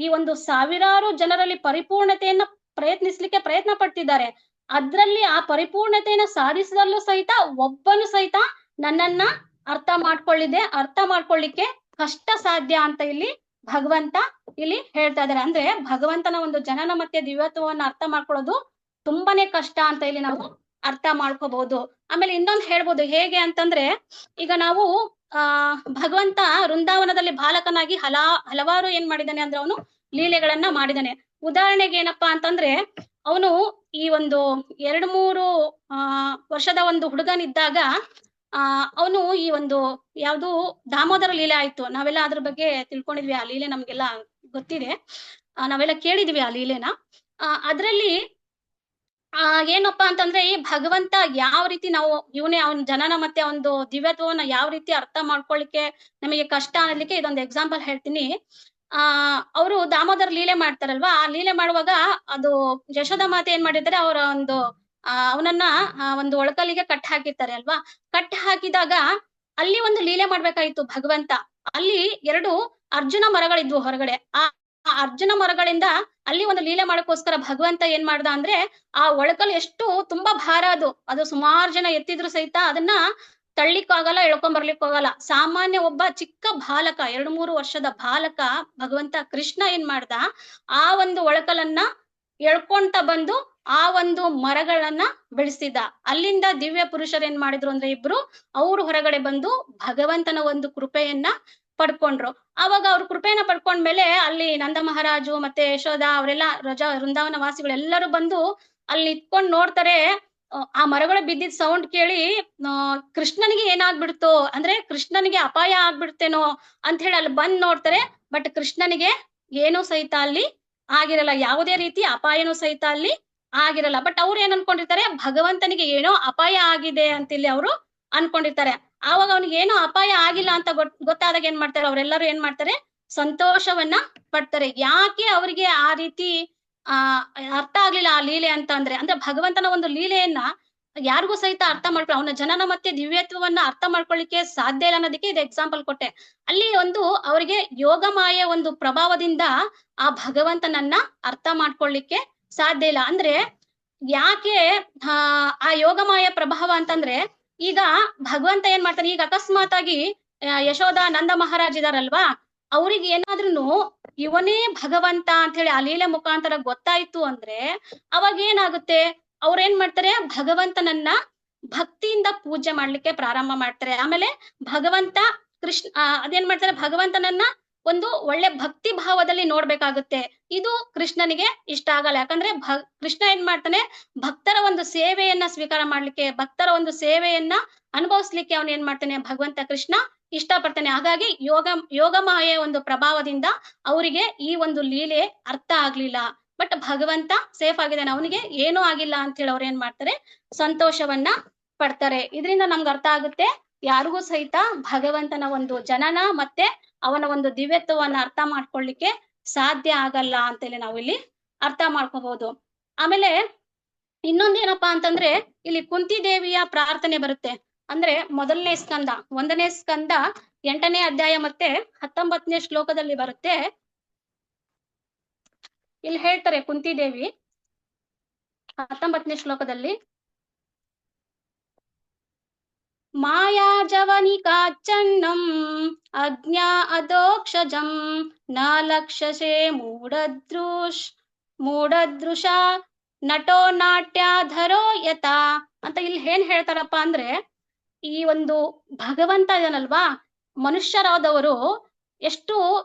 ಈ ಒಂದು ಸಾವಿರಾರು ಜನರಲ್ಲಿ ಪರಿಪೂರ್ಣತೆಯನ್ನ ಪ್ರಯತ್ನಿಸ್ಲಿಕ್ಕೆ ಪ್ರಯತ್ನ ಪಡ್ತಿದ್ದಾರೆ. ಅದ್ರಲ್ಲಿ ಆ ಪರಿಪೂರ್ಣತೆಯನ್ನ ಸಾಧಿಸಲು ಸಹಿತ ಒಬ್ಬನು ಸಹಿತ ನನ್ನನ್ನ ಅರ್ಥ ಮಾಡ್ಕೊಳ್ಳಿಕ್ಕೆ ಕಷ್ಟ ಸಾಧ್ಯ ಅಂತ ಇಲ್ಲಿ ಭಗವಂತ ಇಲ್ಲಿ ಹೇಳ್ತಾ ಇದ್ದಾರೆ. ಅಂದ್ರೆ ಭಗವಂತನ ಒಂದು ಜನನ ಮತ್ತೆ ದಿವ್ಯತ್ವವನ್ನ ಅರ್ಥ ಮಾಡ್ಕೊಳ್ಳೋದು ತುಂಬಾನೇ ಕಷ್ಟ ಅಂತ ಇಲ್ಲಿ ನಾವು ಅರ್ಥ ಮಾಡ್ಕೋಬಹುದು. ಆಮೇಲೆ ಇನ್ನೊಂದು ಹೇಳ್ಬೋದು ಹೇಗೆ ಅಂತಂದ್ರೆ, ಈಗ ನಾವು ಭಗವಂತ ವೃಂದಾವನದಲ್ಲಿ ಬಾಲಕನಾಗಿ ಹಲವಾರು ಏನ್ ಮಾಡಿದಾನೆ ಅಂದ್ರೆ ಅವನು ಲೀಲೆಗಳನ್ನ ಮಾಡಿದಾನೆ. ಉದಾಹರಣೆಗೆ ಏನಪ್ಪಾ ಅಂತಂದ್ರೆ, ಅವನು ಈ ಒಂದು 2-3 ವರ್ಷದ ಒಂದು ಹುಡುಗನಿದ್ದಾಗ ಅವನು ಈ ಒಂದು ಯಾವ್ದು ದಾಮೋದರ ಲೀಲೆ ಆಯ್ತು. ನಾವೆಲ್ಲ ಅದ್ರ ಬಗ್ಗೆ ತಿಳ್ಕೊಂಡಿದ್ವಿ, ಆ ಲೀಲೆ ನಮ್ಗೆಲ್ಲ ಗೊತ್ತಿದೆ, ನಾವೆಲ್ಲ ಕೇಳಿದ್ವಿ ಆ ಲೀಲೆನ. ಅದ್ರಲ್ಲಿ ಏನಪ್ಪಾ ಅಂತಂದ್ರೆ, ಈ ಭಗವಂತ ಯಾವ ರೀತಿ ನಾವು ಇವನೇ ಅವನ ಜನನ ಮತ್ತೆ ಒಂದು ದಿವ್ಯತ್ವವನ್ನ ಯಾವ ರೀತಿ ಅರ್ಥ ಮಾಡ್ಕೊಳ್ಳಿಕ್ಕೆ ನಮಗೆ ಕಷ್ಟ ಅನ್ನೋದಕ್ಕೆ ಇದೊಂದು ಎಕ್ಸಾಂಪಲ್ ಹೇಳ್ತೀನಿ. ಅವರು ದಾಮೋದರ ಲೀಲೆ ಮಾಡ್ತಾರಲ್ವಾ, ಆ ಲೀಲೆ ಮಾಡುವಾಗ ಅದು ಯಶೋಧ ಮಾತೆ ಏನ್ ಮಾಡಿರ್ತಾರೆ, ಅವರ ಒಂದು ಅವನನ್ನ ಒಂದು ಒಳಕಲ್ಲಿಗೆ ಕಟ್ ಹಾಕಿರ್ತಾರೆ ಅಲ್ವಾ. ಕಟ್ ಹಾಕಿದಾಗ ಅಲ್ಲಿ ಒಂದು ಲೀಲೆ ಮಾಡ್ಬೇಕಾಗಿತ್ತು ಭಗವಂತ. ಅಲ್ಲಿ 2 ಅರ್ಜುನ ಮರಗಳಿದ್ವು ಹೊರಗಡೆ. ಆ ಅರ್ಜುನ ಮರಗಳಿಂದ ಅಲ್ಲಿ ಒಂದು ಲೀಲೆ ಮಾಡಕ್ಕೋಸ್ಕರ ಭಗವಂತ ಏನ್ ಮಾಡ್ದ ಅಂದ್ರೆ, ಆ ಒಳಕಲ್ ಎಷ್ಟು ತುಂಬಾ ಭಾರ, ಅದು ಸುಮಾರು ಜನ ಎತ್ತಿದ್ರು ಸಹಿತ ಅದನ್ನ ತಳ್ಳಿಕ್ಕಾಗಲ್ಲ, ಎಳ್ಕೊಂಡ್ ಹೋಗಲ್ಲ. ಸಾಮಾನ್ಯ ಒಬ್ಬ ಚಿಕ್ಕ ಬಾಲಕ, 2-3 ವರ್ಷದ ಬಾಲಕ ಭಗವಂತ ಕೃಷ್ಣ ಏನ್ ಮಾಡ್ದ, ಆ ಒಂದು ಒಳಕಲನ್ನ ಎಳ್ಕೊಂತ ಬಂದು ಆ ಒಂದು ಮರಗಳನ್ನ ಬೆಳೆಸಿದ. ಅಲ್ಲಿಂದ ದಿವ್ಯ ಪುರುಷರು ಏನ್ ಮಾಡಿದ್ರು ಅಂದ್ರೆ ಇಬ್ರು, ಅವ್ರು ಹೊರಗಡೆ ಬಂದು ಭಗವಂತನ ಒಂದು ಕೃಪೆಯನ್ನ ಪಡ್ಕೊಂಡ್ರು. ಆವಾಗ ಅವ್ರ ಕೃಪೆಯನ್ನ ಪಡ್ಕೊಂಡ್ಮೇಲೆ ಅಲ್ಲಿ ನಂದ ಮಹಾರಾಜು ಮತ್ತೆ ಯಶೋಧ ಅವರೆಲ್ಲ ವೃಂದಾವನ ವಾಸಿಗಳೆಲ್ಲರೂ ಬಂದು ಅಲ್ಲಿ ಇಟ್ಕೊಂಡ್ ನೋಡ್ತಾರೆ. ಆ ಮರಗಳು ಬಿದ್ದಿದ್ ಸೌಂಡ್ ಕೇಳಿ ಕೃಷ್ಣನಿಗೆ ಏನಾಗ್ಬಿಡ್ತೋ ಅಂದ್ರೆ, ಕೃಷ್ಣನಿಗೆ ಅಪಾಯ ಆಗ್ಬಿಡ್ತೇನೋ ಅಂತ ಹೇಳಿ ಅಲ್ಲಿ ಬಂದ್ ನೋಡ್ತಾರೆ. ಬಟ್ ಕೃಷ್ಣನಿಗೆ ಏನೂ ಸಹಿತ ಅಲ್ಲಿ ಆಗಿರಲ್ಲ, ಯಾವುದೇ ರೀತಿ ಅಪಾಯನೂ ಸಹಿತ ಅಲ್ಲಿ ಆಗಿರಲ್ಲ. ಬಟ್ ಅವ್ರು ಏನ್ ಅನ್ಕೊಂಡಿರ್ತಾರೆ, ಭಗವಂತನಿಗೆ ಏನೋ ಅಪಾಯ ಆಗಿದೆ ಅಂತ ಇಲ್ಲಿ ಅವರು ಅನ್ಕೊಂಡಿರ್ತಾರೆ. ಆವಾಗ ಅವ್ನಿಗೆ ಏನೋ ಅಪಾಯ ಆಗಿಲ್ಲ ಅಂತ ಗೊತ್ತಾದಾಗ ಏನ್ ಮಾಡ್ತಾರೆ, ಅವರೆಲ್ಲರೂ ಏನ್ ಮಾಡ್ತಾರೆ, ಸಂತೋಷವನ್ನ ಪಡ್ತಾರೆ. ಯಾಕೆ ಅವರಿಗೆ ಆ ರೀತಿ ಅರ್ಥ ಆಗ್ಲಿಲ್ಲ ಆ ಲೀಲೆ ಅಂತ ಅಂದ್ರೆ ಭಗವಂತನ ಒಂದು ಲೀಲೆಯನ್ನ ಯಾರಿಗೂ ಸಹಿತ ಅರ್ಥ ಮಾಡ್ಕೊಳ್ಳಿ, ಅವನ ಜನನ ಮತ್ತೆ ದಿವ್ಯತ್ವವನ್ನ ಅರ್ಥ ಮಾಡ್ಕೊಳ್ಳಿಕ್ಕೆ ಸಾಧ್ಯ ಇಲ್ಲ ಅನ್ನೋದಕ್ಕೆ ಇದು ಎಕ್ಸಾಂಪಲ್ ಕೊಟ್ಟೆ. ಅಲ್ಲಿ ಒಂದು ಅವರಿಗೆ ಯೋಗಮಾಯ ಒಂದು ಪ್ರಭಾವದಿಂದ ಆ ಭಗವಂತನನ್ನ ಅರ್ಥ ಮಾಡ್ಕೊಳ್ಳಿಕ್ಕೆ ಸಾಧ್ಯ ಇಲ್ಲ. ಅಂದ್ರೆ ಯಾಕೆ ಆ ಯೋಗಮಾಯ ಪ್ರಭಾವ ಅಂತಂದ್ರೆ, ಈಗ ಭಗವಂತ ಏನ್ ಮಾಡ್ತಾನೆ, ಈಗ ಅಕಸ್ಮಾತ್ ಆಗಿ ಯಶೋಧ ನಂದ ಮಹಾರಾಜ್ ಇದಾರಲ್ವಾ, ಅವ್ರಿಗೆ ಏನಾದ್ರೂ ಇವನೇ ಭಗವಂತ ಅಂತ ಹೇಳಿ ಆ ಲೀಲೆ ಮುಖಾಂತರ ಗೊತ್ತಾಯ್ತು ಅಂದ್ರೆ ಅವಾಗ ಏನಾಗುತ್ತೆ, ಅವ್ರೇನ್ ಮಾಡ್ತಾರೆ, ಭಗವಂತನನ್ನ ಭಕ್ತಿಯಿಂದ ಪೂಜೆ ಮಾಡ್ಲಿಕ್ಕೆ ಪ್ರಾರಂಭ ಮಾಡ್ತಾರೆ. ಆಮೇಲೆ ಭಗವಂತ ಕೃಷ್ಣ ಅದೇನ್ ಮಾಡ್ತಾರೆ, ಭಗವಂತನನ್ನ ಒಂದು ಒಳ್ಳೆ ಭಕ್ತಿ ಭಾವದಲ್ಲಿ ನೋಡ್ಬೇಕಾಗುತ್ತೆ. ಇದು ಕೃಷ್ಣನಿಗೆ ಇಷ್ಟ ಆಗಲ್ಲ. ಯಾಕಂದ್ರೆ ಕೃಷ್ಣ ಏನ್ ಮಾಡ್ತಾನೆ, ಭಕ್ತರ ಒಂದು ಸೇವೆಯನ್ನ ಸ್ವೀಕಾರ ಮಾಡ್ಲಿಕ್ಕೆ, ಭಕ್ತರ ಒಂದು ಸೇವೆಯನ್ನ ಅನುಭವಿಸ್ಲಿಕ್ಕೆ ಅವನ್ ಏನ್ ಮಾಡ್ತಾನೆ, ಭಗವಂತ ಕೃಷ್ಣ ಇಷ್ಟಪಡ್ತಾನೆ. ಹಾಗಾಗಿ ಯೋಗಮಾಯ ಒಂದು ಪ್ರಭಾವದಿಂದ ಅವರಿಗೆ ಈ ಒಂದು ಲೀಲೆ ಅರ್ಥ ಆಗ್ಲಿಲ್ಲ. ಬಟ್ ಭಗವಂತ ಸೇಫ್ ಆಗಿದ್ದಾನೆ, ಅವನಿಗೆ ಏನೂ ಆಗಿಲ್ಲ ಅಂತ ಹೇಳಿ ಅವ್ರು ಏನ್ ಮಾಡ್ತಾರೆ, ಸಂತೋಷವನ್ನ ಪಡ್ತಾರೆ. ಇದರಿಂದ ನಮ್ಗೆ ಅರ್ಥ ಆಗುತ್ತೆ, ಯಾರಿಗೂ ಸಹಿತ ಭಗವಂತನ ಒಂದು ಜನನ ಮತ್ತೆ ಅವನ ಒಂದು ದಿವ್ಯತ್ವವನ್ನ ಅರ್ಥ ಮಾಡ್ಕೊಳ್ಳಿಕ್ಕೆ ಸಾಧ್ಯ ಆಗಲ್ಲ ಅಂತೇಳಿ ನಾವು ಇಲ್ಲಿ ಅರ್ಥ ಮಾಡ್ಕೋಬಹುದು. ಆಮೇಲೆ ಇನ್ನೊಂದೇನಪ್ಪಾ ಅಂತಂದ್ರೆ ಇಲ್ಲಿ ಕುಂತಿ ದೇವಿಯ ಪ್ರಾರ್ಥನೆ ಬರುತ್ತೆ. ಅಂದ್ರೆ ಮೊದಲನೇ ಸ್ಕಂದ 1ನೇ ಸ್ಕಂದ 8ನೇ ಅಧ್ಯಾಯ ಮತ್ತೆ 19ನೇ ಶ್ಲೋಕದಲ್ಲಿ ಬರುತ್ತೆ. ಇಲ್ಲಿ ಹೇಳ್ತಾರೆ ಕುಂತಿ ದೇವಿ 19ನೇ ಶ್ಲೋಕದಲ್ಲಿ, ಮಾಯಾಜವನಿಕಾಚನ್ನಂ ಅಜ್ಞಾ ಅಧೋಕ್ಷಜಂ ನ ಲಕ್ಷಸೆ ಮೂಢದೃಶ ನಟೋ ನಾಟ್ಯಾಧರೋ ಯತ ಅಂತ ಇಲ್ಲಿ ಏನ್ ಹೇಳ್ತಾರಪ್ಪ ಅಂದ್ರೆ, ಈ ಒಂದು ಭಗವಂತ ಇದನಲ್ವಾ, ಮನುಷ್ಯರಾದವರು ಎಷ್ಟು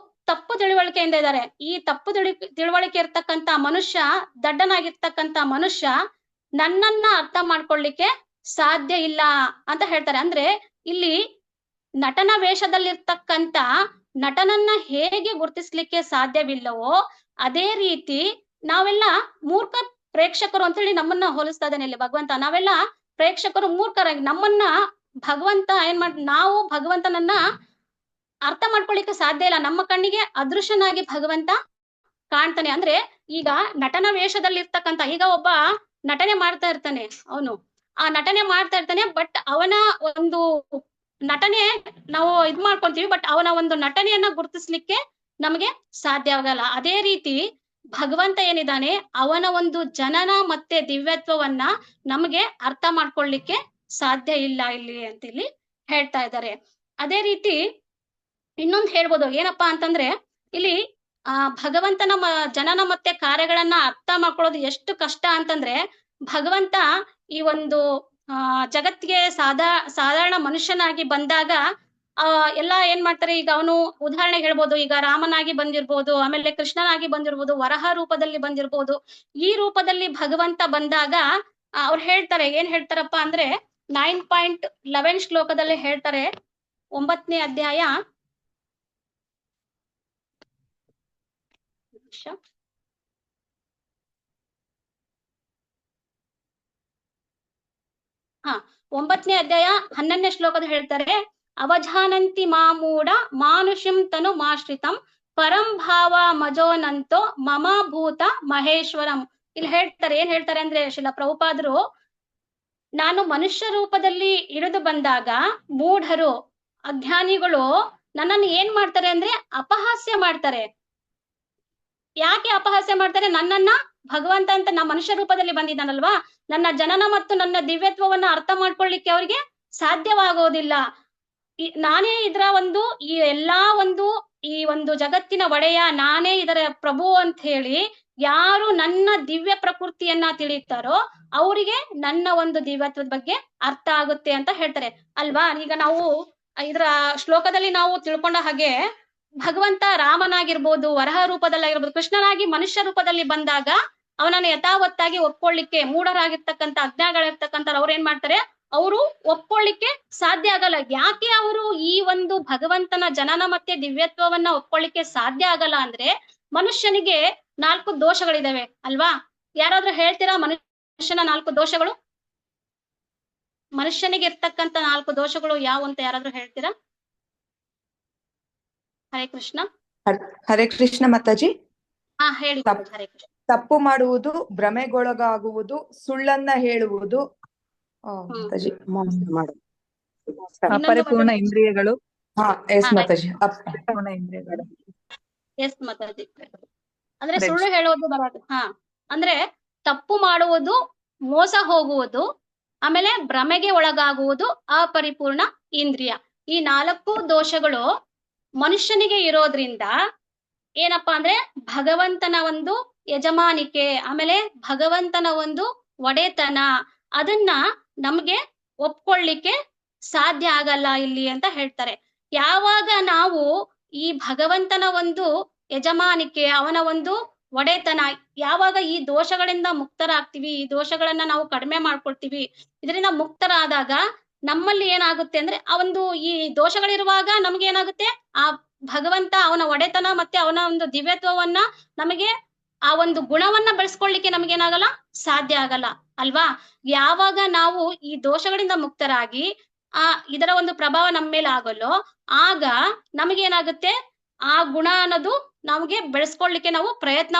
ತಪ್ಪು ತಿಳುವಳಿಕೆಯಿಂದ ಇದ್ದಾರೆ. ಈ ತಪ್ಪು ತಿಳುವಳಿಕೆ ಇರ್ತಕ್ಕಂತ ಮನುಷ್ಯ, ದಡ್ಡನಾಗಿರ್ತಕ್ಕಂತ ಮನುಷ್ಯ ನನ್ನನ್ನ ಅರ್ಥ ಮಾಡ್ಕೊಳ್ಳಿಕ್ಕೆ ಸಾಧ್ಯ ಇಲ್ಲ ಅಂತ ಹೇಳ್ತಾರೆ. ಅಂದ್ರೆ ಇಲ್ಲಿ ನಟನ ವೇಷದಲ್ಲಿರ್ತಕ್ಕಂತ ನಟನನ್ನ ಹೇಗೆ ಗುರುತಿಸ್ಲಿಕ್ಕೆ ಸಾಧ್ಯವಿಲ್ಲವೋ ಅದೇ ರೀತಿ ನಾವೆಲ್ಲ ಮೂರ್ಖ ಪ್ರೇಕ್ಷಕರು ಅಂತ ಹೇಳಿ ನಮ್ಮನ್ನ ಹೋಲಿಸ್ತಾ ಇದ್ದಾನೆ ಇಲ್ಲಿ ಭಗವಂತ. ನಾವೆಲ್ಲ ಪ್ರೇಕ್ಷಕರು ಮೂರ್ಖರಾಗಿ ನಮ್ಮನ್ನ ಭಗವಂತ ನಾವು ಭಗವಂತನನ್ನ ಅರ್ಥ ಮಾಡ್ಕೊಳ್ಳಿಕ್ಕೆ ಸಾಧ್ಯ ಇಲ್ಲ. ನಮ್ಮ ಕಣ್ಣಿಗೆ ಅದೃಶ್ಯನಾಗಿ ಭಗವಂತ ಕಾಣ್ತಾನೆ. ಅಂದ್ರೆ ಈಗ ನಟನ ವೇಷದಲ್ಲಿ ಇರ್ತಕ್ಕಂತ, ಈಗ ಒಬ್ಬ ನಟನೆ ಮಾಡ್ತಾ ಇರ್ತಾನೆ, ಆ ನಟನೆ ಮಾಡ್ತಾ ಇರ್ತಾನೆ, ಬಟ್ ಅವನ ಒಂದು ನಟನೆ ನಾವು ಮಾಡ್ಕೊಂತೀವಿ, ಬಟ್ ಅವನ ಒಂದು ನಟನೆಯನ್ನ ಗುರುತಿಸ್ಲಿಕ್ಕೆ ನಮಗೆ ಸಾಧ್ಯ ಆಗಲ್ಲ. ಅದೇ ರೀತಿ ಭಗವಂತ ಏನಿದ್ದಾನೆ, ಅವನ ಒಂದು ಜನನ ಮತ್ತೆ ದಿವ್ಯತ್ವವನ್ನ ನಮಗೆ ಅರ್ಥ ಮಾಡ್ಕೊಳ್ಳಿಕ್ಕೆ ಸಾಧ್ಯ ಇಲ್ಲ ಇಲ್ಲಿ ಅಂತ ಇಲ್ಲಿ ಹೇಳ್ತಾ ಇದ್ದಾರೆ. ಅದೇ ರೀತಿ ಇನ್ನೊಂದು ಹೇಳ್ಬೋದು ಏನಪ್ಪಾ ಅಂತಂದ್ರೆ, ಇಲ್ಲಿ ಭಗವಂತನ ಜನನ ಮತ್ತೆ ಕಾರ್ಯಗಳನ್ನ ಅರ್ಥ ಮಾಡ್ಕೊಳ್ಳೋದು ಎಷ್ಟು ಕಷ್ಟ ಅಂತಂದ್ರೆ, ಭಗವಂತ ಈ ಒಂದು ಜಗತ್ತಿಗೆ ಸಾಧಾರಣ ಮನುಷ್ಯನಾಗಿ ಬಂದಾಗ ಎಲ್ಲ ಏನ್ ಮಾಡ್ತಾರೆ, ಈಗ ಅವನು ಉದಾಹರಣೆ ಹೇಳ್ಬೋದು, ಈಗ ರಾಮನಾಗಿ ಬಂದಿರ್ಬೋದು, ಆಮೇಲೆ ಕೃಷ್ಣನಾಗಿ ಬಂದಿರ್ಬೋದು, ವರಹ ರೂಪದಲ್ಲಿ ಬಂದಿರ್ಬೋದು. ಈ ರೂಪದಲ್ಲಿ ಭಗವಂತ ಬಂದಾಗ ಅವ್ರು ಹೇಳ್ತಾರೆ, ಏನ್ ಹೇಳ್ತಾರಪ್ಪ ಅಂದ್ರೆ 9.11 ಶ್ಲೋಕದಲ್ಲಿ ಹೇಳ್ತಾರೆ, 9ನೇ ಅಧ್ಯಾಯ ಹ 9ನೇ ಅಧ್ಯಾಯ 11ನೇ ಶ್ಲೋಕದ ಹೇಳ್ತಾರೆ, ಅವಜಾನಂತಿ ಮಾಮೂಢ ಮಾನುಷಂ ತನು ಮಾಶ್ರಿತಂ ಪರಂ ಭಾವ ಮಜೋನಂತೋ ಮಮ ಭೂತ ಮಹೇಶ್ವರಂ. ಇಲ್ಲಿ ಹೇಳ್ತಾರೆ, ಏನ್ ಹೇಳ್ತಾರೆ ಅಂದ್ರೆ ಶ್ರೀಲ ಪ್ರಭುಪಾದರು, ನಾನು ಮನುಷ್ಯ ರೂಪದಲ್ಲಿ ಇಳಿದು ಬಂದಾಗ ಮೂಢರು ಅಜ್ಞಾನಿಗಳು ನನ್ನನ್ನು ಏನ್ ಮಾಡ್ತಾರೆ ಅಂದ್ರೆ ಅಪಹಾಸ್ಯ ಮಾಡ್ತಾರೆ. ಯಾಕೆ ಅಪಹಾಸ್ಯ ಮಾಡ್ತಾರೆ? ನನ್ನನ್ನ ಭಗವಂತ ಅಂತ ನಾ ಮನುಷ್ಯ ರೂಪದಲ್ಲಿ ಬಂದಿದ್ದಾನಲ್ವಾ, ನನ್ನ ಜನನ ಮತ್ತು ನನ್ನ ದಿವ್ಯತ್ವವನ್ನ ಅರ್ಥ ಮಾಡ್ಕೊಳ್ಳಿಕ್ಕೆ ಅವ್ರಿಗೆ ಸಾಧ್ಯವಾಗೋದಿಲ್ಲ. ನಾನೇ ಇದರ ಒಂದು ಈ ಒಂದು ಜಗತ್ತಿನ ಒಡೆಯ, ನಾನೇ ಇದರ ಪ್ರಭು ಅಂತ ಹೇಳಿ ಯಾರು ನನ್ನ ದಿವ್ಯ ಪ್ರಕೃತಿಯನ್ನ ತಿಳಿತಾರೋ ಅವರಿಗೆ ನನ್ನ ಒಂದು ದಿವ್ಯತ್ವದ ಬಗ್ಗೆ ಅರ್ಥ ಆಗುತ್ತೆ ಅಂತ ಹೇಳ್ತಾರೆ ಅಲ್ವಾ. ಈಗ ನಾವು ಇದರ ಶ್ಲೋಕದಲ್ಲಿ ನಾವು ತಿಳ್ಕೊಂಡ ಹಾಗೆ ಭಗವಂತ ರಾಮನಾಗಿರ್ಬೋದು, ವರಹ ರೂಪದಲ್ಲಾಗಿರ್ಬೋದು, ಕೃಷ್ಣನಾಗಿ ಮನುಷ್ಯ ರೂಪದಲ್ಲಿ ಬಂದಾಗ ಅವನನ್ನ ಯಥಾವತ್ತಾಗಿ ಒಪ್ಕೊಳ್ಳಿಕ್ಕೆ ಮೂಢರಾಗಿರ್ತಕ್ಕಂಥ ಅಜ್ಞಾಗಳಿರ್ತಕ್ಕಂಥ ಅವ್ರು ಏನ್ ಮಾಡ್ತಾರೆ, ಅವರು ಒಪ್ಕೊಳ್ಳಿಕ್ಕೆ ಸಾಧ್ಯ ಆಗಲ್ಲ. ಯಾಕೆ ಅವರು ಈ ಒಂದು ಭಗವಂತನ ಜನನ ಮತ್ತೆ ದಿವ್ಯತ್ವವನ್ನ ಒಪ್ಕೊಳ್ಳಿಕ್ಕೆ ಸಾಧ್ಯ ಆಗಲ್ಲ ಅಂದ್ರೆ, ಮನುಷ್ಯನಿಗೆ 4 ದೋಷಗಳಿದಾವೆ ಅಲ್ವಾ. ಯಾರಾದ್ರೂ ಹೇಳ್ತೀರಾ ಮನುಷ್ಯನ 4 ದೋಷಗಳು? ಮನುಷ್ಯನಿಗೆ ಇರ್ತಕ್ಕಂಥ 4 ದೋಷಗಳು ಯಾವ ಅಂತ ಯಾರಾದ್ರೂ ಹೇಳ್ತೀರಾ? ಹರೇ ಕೃಷ್ಣ. ಹರೇ ಕೃಷ್ಣ ಮಾತಾಜಿ. ಹೇಳಿ. ಹರೇ ಕೃಷ್ಣ. ತಪ್ಪು ಮಾಡುವುದು, ಭ್ರಮೆಗೊಳಗಾಗುವುದು, ಸುಳ್ಳನ್ನ ಹೇಳುವುದು, ಅಪರಿಪೂರ್ಣ ಇಂದ್ರಿಯಗಳು. ಎಸ್ ಮಾತಾಜಿ. ಅಂದ್ರೆ ಸುಳ್ಳು ಹೇಳುವುದು ಬರೋದು. ಅಂದ್ರೆ ತಪ್ಪು ಮಾಡುವುದು, ಮೋಸ ಹೋಗುವುದು, ಆಮೇಲೆ ಭ್ರಮೆಗೆ ಒಳಗಾಗುವುದು, ಅಪರಿಪೂರ್ಣ ಇಂದ್ರಿಯ. ಈ 4 ದೋಷಗಳು ಮನುಷ್ಯನಿಗೆ ಇರೋದ್ರಿಂದ ಏನಪ್ಪಾ ಅಂದ್ರೆ ಭಗವಂತನ ಒಂದು ಯಜಮಾನಿಕೆ, ಆಮೇಲೆ ಭಗವಂತನ ಒಂದು ಒಡೆತನ, ಅದನ್ನ ನಮ್ಗೆ ಒಪ್ಕೊಳ್ಳಿಕ್ಕೆ ಸಾಧ್ಯ ಆಗಲ್ಲ ಇಲ್ಲಿ ಅಂತ ಹೇಳ್ತಾರೆ. ಯಾವಾಗ ನಾವು ಈ ಭಗವಂತನ ಒಂದು ಯಜಮಾನಿಕೆ, ಅವನ ಒಂದು ಒಡೆತನ, ಯಾವಾಗ ಈ ದೋಷಗಳಿಂದ ಮುಕ್ತರಾಗ್ತೀವಿ, ಈ ದೋಷಗಳನ್ನ ನಾವು ಕಡಿಮೆ ಮಾಡ್ಕೊಳ್ತೀವಿ, ಇದರಿಂದ ಮುಕ್ತರಾದಾಗ ನಮ್ಮಲ್ಲಿ ಏನಾಗುತ್ತೆ ಅಂದ್ರೆ ಆ ಒಂದು ಈ ದೋಷಗಳಿರುವಾಗ ನಮ್ಗೆ ಏನಾಗುತ್ತೆ, ಆ ಭಗವಂತ ಅವನ ಒಡೆತನ ಮತ್ತೆ ಅವನ ಒಂದು ದಿವ್ಯತ್ವವನ್ನ ನಮಗೆ ಆ ಒಂದು ಗುಣವನ್ನ ಬೆಳೆಸ್ಕೊಳ್ಳಿಕ್ಕೆ ನಮ್ಗೇನಾಗಲ್ಲ, ಸಾಧ್ಯ ಆಗಲ್ಲ ಅಲ್ವಾ. ಯಾವಾಗ ನಾವು ಈ ದೋಷಗಳಿಂದ ಮುಕ್ತರಾಗಿ ಇದರ ಒಂದು ಪ್ರಭಾವ ನಮ್ಮ ಮೇಲೆ ಆಗಲ್ಲೋ, ಆಗ ನಮಗೇನಾಗುತ್ತೆ, ಆ ಗುಣ ಅನ್ನೋದು ನಮ್ಗೆ ಬೆಳೆಸ್ಕೊಳ್ಳಿಕ್ಕೆ ನಾವು ಪ್ರಯತ್ನ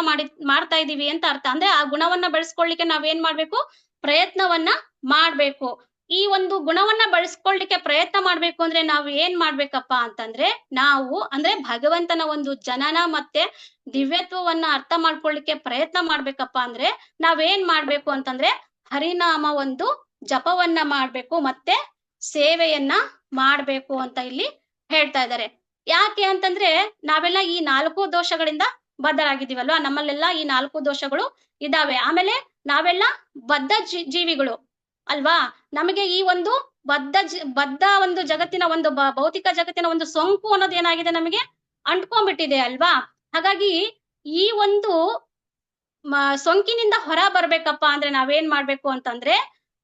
ಮಾಡ್ತಾ ಇದೀವಿ ಅಂತ ಅರ್ಥ. ಅಂದ್ರೆ ಆ ಗುಣವನ್ನ ಬೆಳೆಸ್ಕೊಳ್ಳಿಕ್ಕೆ ನಾವೇನ್ ಮಾಡ್ಬೇಕು, ಪ್ರಯತ್ನವನ್ನ ಮಾಡ್ಬೇಕು. ಈ ಒಂದು ಗುಣವನ್ನ ಬಳಸ್ಕೊಳ್ಲಿಕ್ಕೆ ಪ್ರಯತ್ನ ಮಾಡ್ಬೇಕು ಅಂದ್ರೆ ನಾವು ಏನ್ ಮಾಡ್ಬೇಕಪ್ಪ ಅಂತಂದ್ರೆ, ನಾವು ಅಂದ್ರೆ ಭಗವಂತನ ಒಂದು ಜನನ ಮತ್ತೆ ದಿವ್ಯತ್ವವನ್ನ ಅರ್ಥ ಮಾಡ್ಕೊಳ್ಳಿಕ್ಕೆ ಪ್ರಯತ್ನ ಮಾಡ್ಬೇಕಪ್ಪ ಅಂದ್ರೆ ನಾವೇನ್ ಮಾಡ್ಬೇಕು ಅಂತಂದ್ರೆ ಹರಿನಾಮ ಒಂದು ಜಪವನ್ನ ಮಾಡ್ಬೇಕು ಮತ್ತೆ ಸೇವೆಯನ್ನ ಮಾಡ್ಬೇಕು ಅಂತ ಇಲ್ಲಿ ಹೇಳ್ತಾ ಇದ್ದಾರೆ. ಯಾಕೆ ಅಂತಂದ್ರೆ ನಾವೆಲ್ಲ ಈ 4 ದೋಷಗಳಿಂದ ಬದ್ಧರಾಗಿದ್ದೀವಲ್ವಾ, ನಮ್ಮಲ್ಲೆಲ್ಲ ಈ 4 ದೋಷಗಳು ಇದಾವೆ. ಆಮೇಲೆ ನಾವೆಲ್ಲ ಬದ್ಧ ಜೀವಿಗಳು ಅಲ್ವಾ, ನಮಗೆ ಈ ಒಂದು ಬದ್ಧ ಒಂದು ಜಗತ್ತಿನ ಒಂದು ಭೌತಿಕ ಜಗತ್ತಿನ ಒಂದು ಸೋಂಕು ಅನ್ನೋದು ಏನಾಗಿದೆ, ನಮಗೆ ಅಂಟ್ಕೊಂಡ್ಬಿಟ್ಟಿದೆ ಅಲ್ವಾ. ಹಾಗಾಗಿ ಈ ಒಂದು ಸೋಂಕಿನಿಂದ ಹೊರ ಬರ್ಬೇಕಪ್ಪ ಅಂದ್ರೆ ನಾವೇನ್ ಮಾಡ್ಬೇಕು ಅಂತಂದ್ರೆ